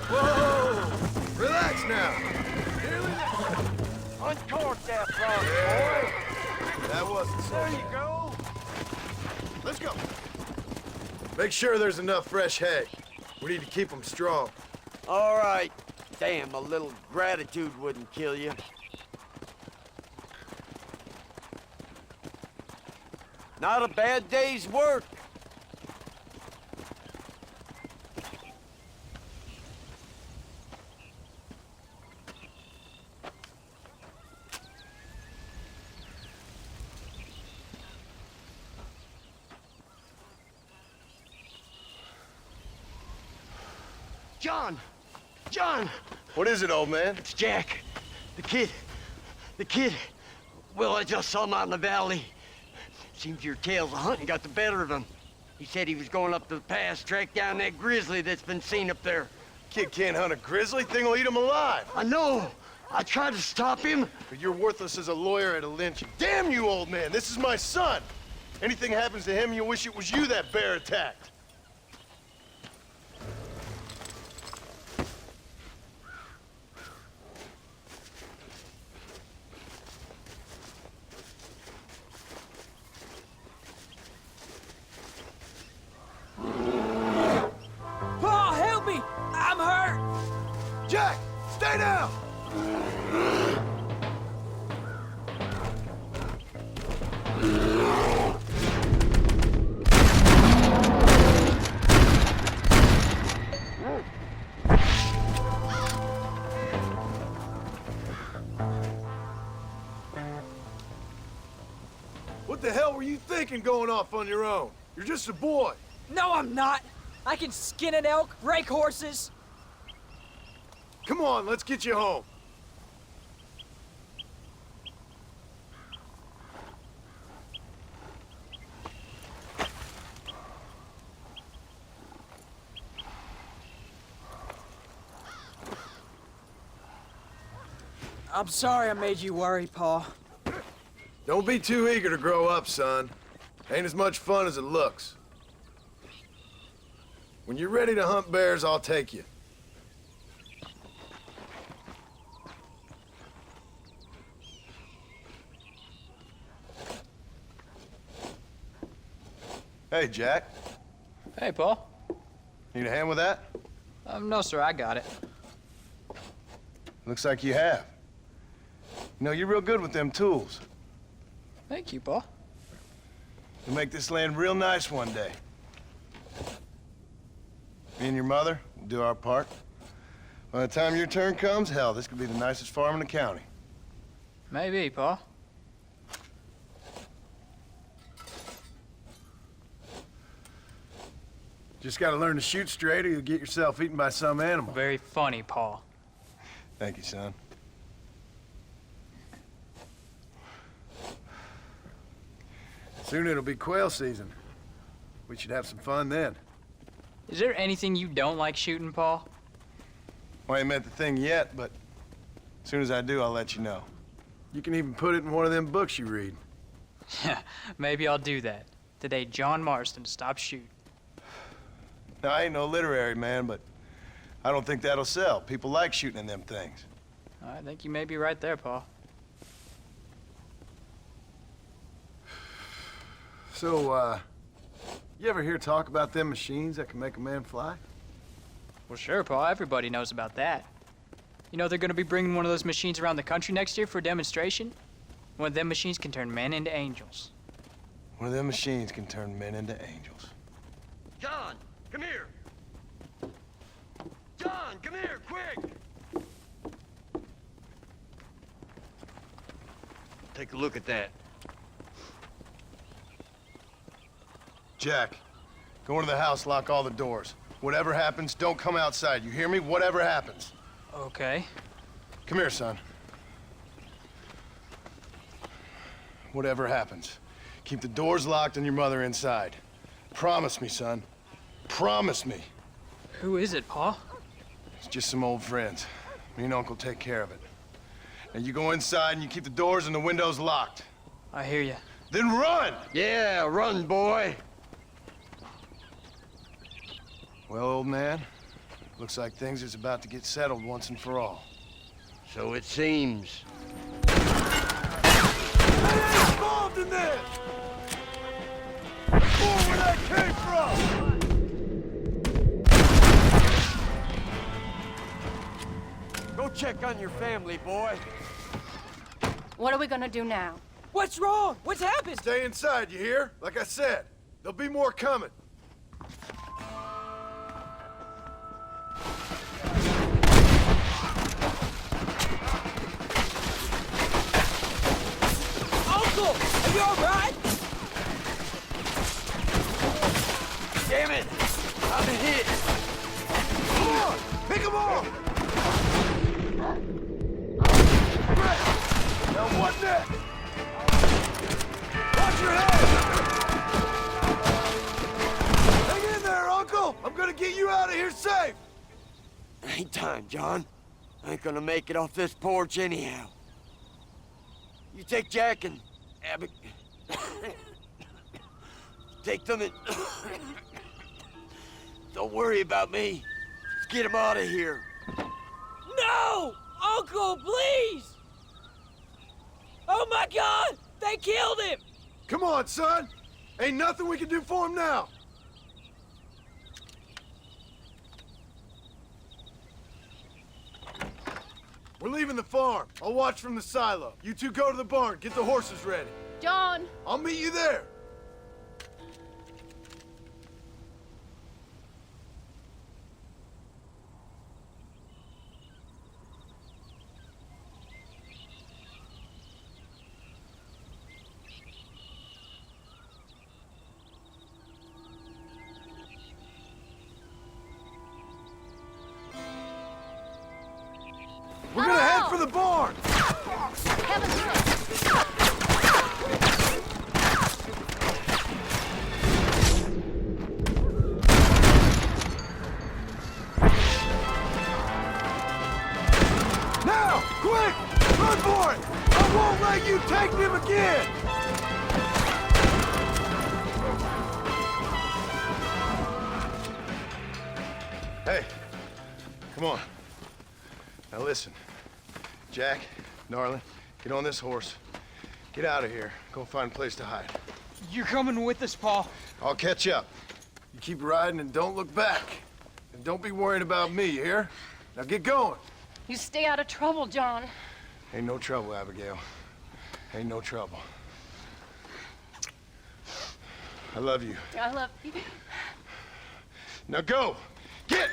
Whoa! Relax now. Uncork that frog, boy. That wasn't so. There you go. Let's go. Make sure there's enough fresh hay. We need to keep them strong. All right. Damn, a little gratitude wouldn't kill you. Not a bad day's work. John! John! What is it, old man? It's Jack. The kid. Well, I just saw him out in the valley. Seems your tales of hunting got the better of him. He said he was going up to the pass, track down that grizzly that's been seen up there. Kid can't hunt a grizzly. Thing will eat him alive. I know. I tried to stop him. But you're worthless as a lawyer at a lynching. Damn you, old man. This is my son. Anything happens to him, you'll wish it was you that bear attacked. Paul, help me! I'm hurt! Jack, stay down! What the hell were you thinking going off on your own? You're just a boy. No, I'm not. I can skin an elk, rake horses. Come on, let's get you home. I'm sorry I made you worry, Paul. Don't be too eager to grow up, son. Ain't as much fun as it looks. When you're ready to hunt bears, I'll take you. Hey, Jack. Hey, Paul. Need a hand with that? No, sir, I got it. Looks like you have. You know, you're real good with them tools. Thank you, Pa. You'll make this land real nice one day. Me and your mother will do our part. By the time your turn comes, hell, this could be the nicest farm in the county. Maybe, Pa. Just gotta learn to shoot straight or you'll get yourself eaten by some animal. Very funny, Pa. Thank you, son. Soon it'll be quail season. We should have some fun then. Is there anything you don't like shooting, Pa? Well, I ain't met the thing yet, but as soon as I do, I'll let you know. You can even put it in one of them books you read. Yeah, maybe I'll do that. Today, John Marston stopped shooting. Now, I ain't no literary man, but I don't think that'll sell. People like shooting in them things. I think you may be right there, Pa. So, you ever hear talk about them machines that can make a man fly? Well, sure, Pa. Everybody knows about that. You know they're gonna be bringing one of those machines around the country next year for a demonstration? One of them machines can turn men into angels. One of them machines can turn men into angels. John, come here. John, come here, quick. Take a look at that. Jack, go into the house, lock all the doors. Whatever happens, don't come outside. You hear me? Whatever happens. Okay. Come here, son. Whatever happens, keep the doors locked and your mother inside. Promise me, son. Promise me. Who is it, Pa? It's just some old friends. Me and Uncle take care of it. Now you go inside and you keep the doors and the windows locked. I hear you. Then run! Yeah, run, boy. Well, old man, looks like things is about to get settled once and for all. So it seems. I ain't involved in this! More where that came from! Go check on your family, boy. What are we gonna do now? What's wrong? What's happened? Stay inside, you hear? Like I said, there'll be more coming. Uncle, are you all right? Damn it! I'm hit. Come on! Pick them off! Now what next? Watch your head! Hang in there, Uncle! I'm gonna get you out of here safe! Ain't time, John. I ain't gonna make it off this porch anyhow. You take Jack and Abigail. Take them and... Don't worry about me. Let's get him out of here. No! Uncle, please! Oh my God! They killed him! Come on, son! Ain't nothing we can do for him now! We're leaving the farm. I'll watch from the silo. You two go to the barn, get the horses ready. John! I'll meet you there. We're gonna head for the barn! Now! Quick! Run for it! I won't let you take them again! Hey, come on. Now listen, Jack, darling, get on this horse. Get out of here. Go find a place to hide. You're coming with us, Pa. I'll catch up. You keep riding and don't look back. And don't be worried about me, you hear? Now get going. You stay out of trouble, John. Ain't no trouble, Abigail. Ain't no trouble. I love you. I love you. Now go! Get!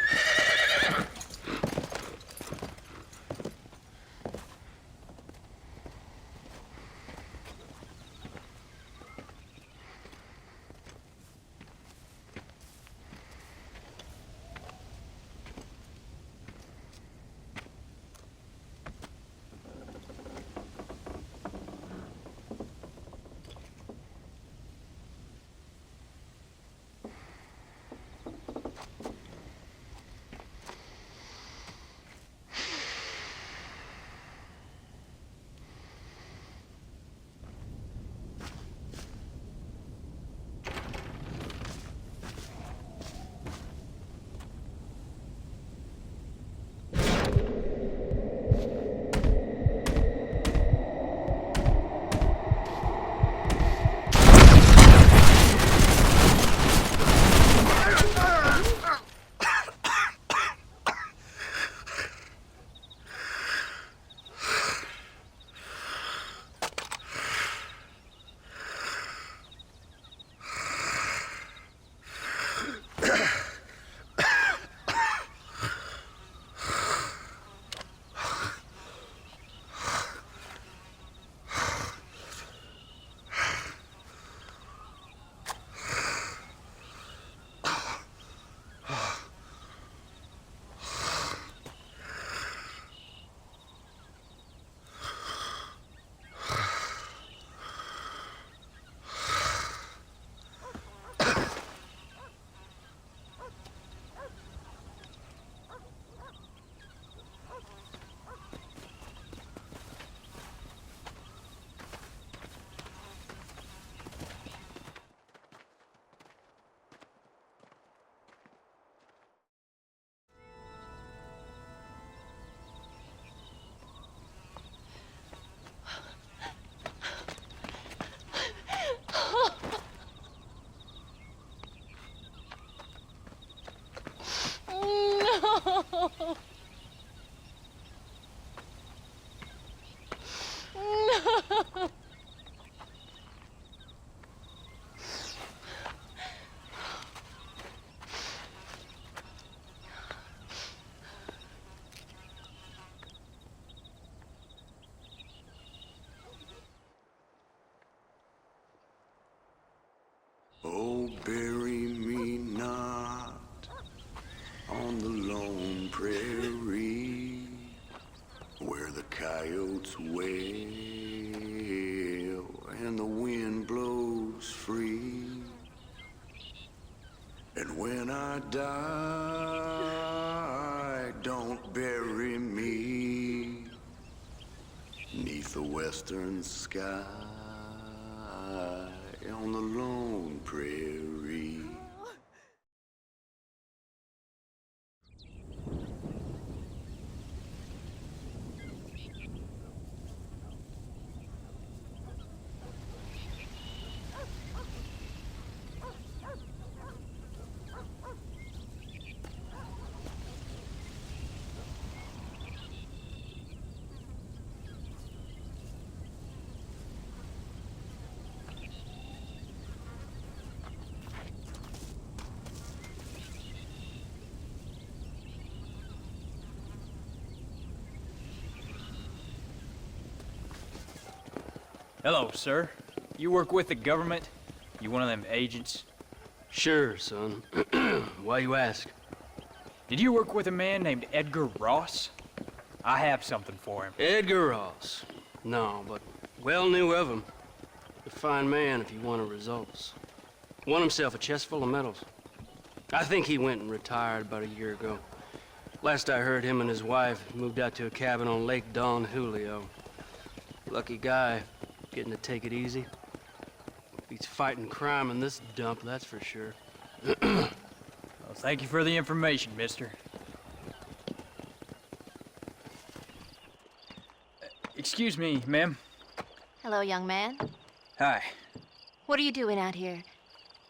Oh, bury me not on the lone prairie where the coyotes wail and the wind blows free. And when I die, don't bury me 'neath the western sky on the lone prairie. Hello, sir. You work with the government? You one of them agents? Sure, son. Why you ask? Did you work with a man named Edgar Ross? I have something for him. Edgar Ross? No, but well knew of him. A fine man if he wanted results. Won himself a chest full of medals. I think he went and retired about a year ago. Last I heard, him and his wife moved out to a cabin on Lake Don Julio. Lucky guy, getting to take it easy. He's fighting crime in this dump, that's for sure. Well, thank you for the information, mister. Excuse me, ma'am. Hello, young man. Hi. What are you doing out here?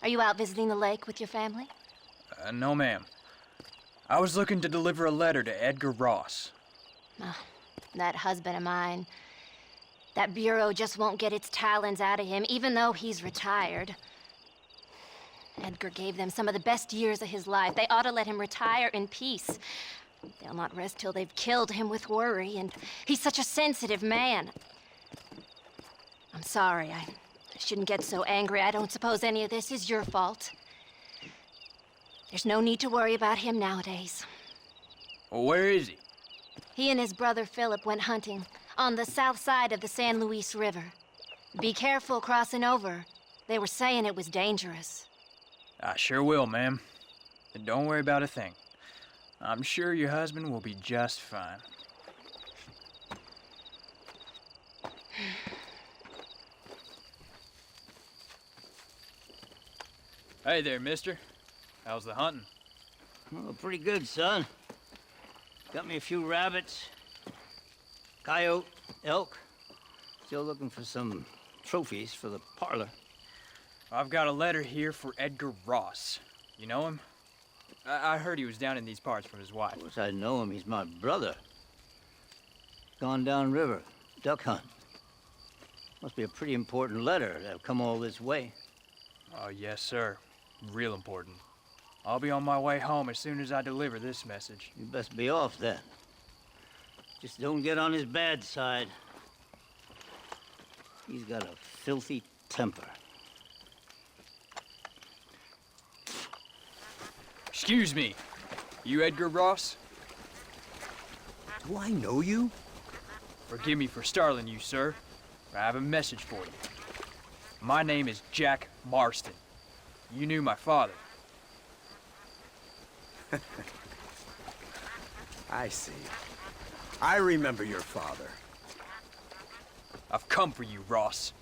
Are you out visiting the lake with your family? No, ma'am. I was looking to deliver a letter to Edgar Ross. That husband of mine. That bureau just won't get its talons out of him, even though he's retired. Edgar gave them some of the best years of his life. They ought to let him retire in peace. They'll not rest till they've killed him with worry, and he's such a sensitive man. I'm sorry, I shouldn't get so angry. I don't suppose any of this is your fault. There's no need to worry about him nowadays. Well, where is he? He and his brother Philip went hunting on the south side of the San Luis River. Be careful crossing over. They were saying it was dangerous. I sure will, ma'am. And don't worry about a thing. I'm sure your husband will be just fine. Hey there, mister. How's the hunting? Oh, pretty good, son. Got me a few rabbits, coyote, elk. Still looking for some trophies for the parlor. I've got a letter here for Edgar Ross. You know him? I heard he was down in these parts from his wife. Of course I know him. He's my brother. Gone down river, duck hunt. Must be a pretty important letter to have come all this way. Oh, yes, sir. Real important. I'll be on my way home as soon as I deliver this message. You best be off then. Just don't get on his bad side. He's got a filthy temper. Excuse me. You Edgar Ross? Do I know you? Forgive me for startling you, sir. I have a message for you. My name is Jack Marston. You knew my father. I see. I remember your father. I've come for you, Ross.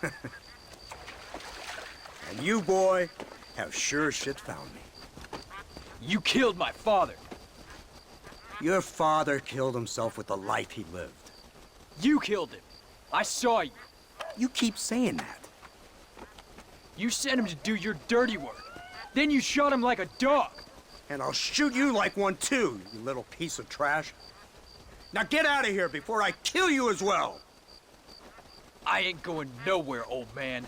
And you, boy, have sure shit found me. You killed my father. Your father killed himself with the life he lived. You killed him. I saw you. You keep saying that. You sent him to do your dirty work. Then you shot him like a dog. And I'll shoot you like one too, you little piece of trash. Now get out of here before I kill you as well. I ain't going nowhere, old man.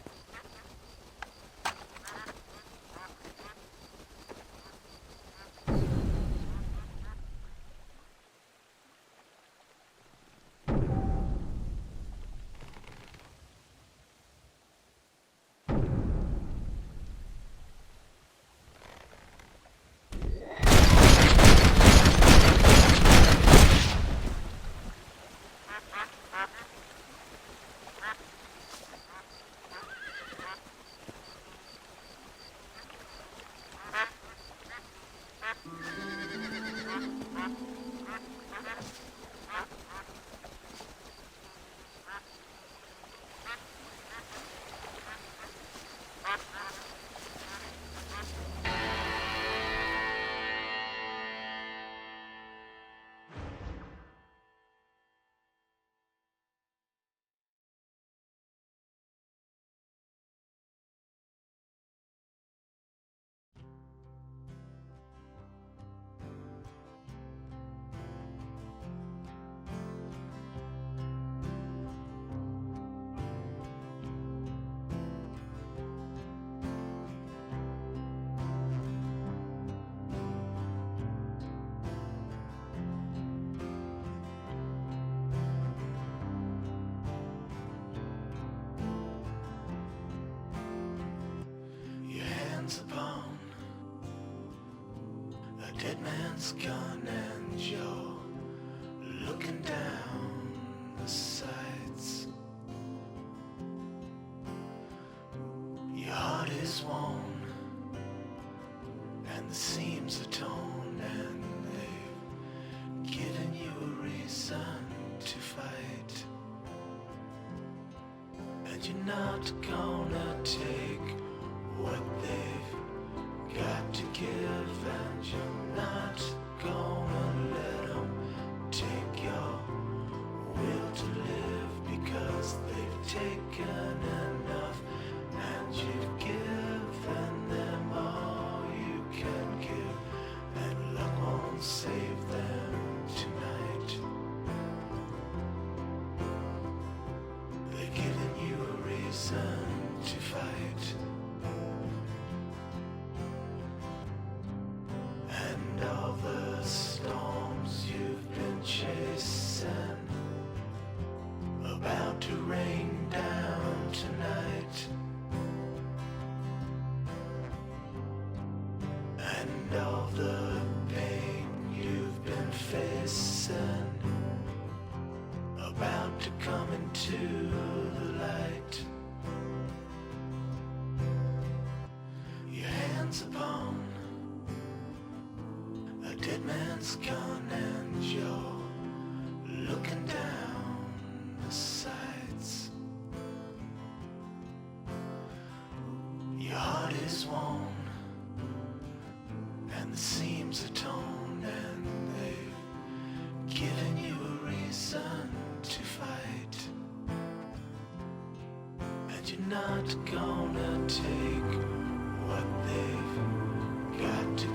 Upon a dead man's gun, and you're looking down the sights. Your heart is worn, and the seams are torn, and they've given you a reason to fight. And you're not gonna take what they've got to give, and you're not gonna let them take your will to live, because they've taken enough, and you've given them all you can give, and won't save them tonight. They're giving you a reason to fight. And all the storms you've been chasing about to rain down tonight. And all the pain you've been facing about to come into the light. Your hands upon a dead man's gun and you're looking down the sights. Your heart is worn and the seams are torn, and they've given you a reason to fight. And you're not gonna take what they've got to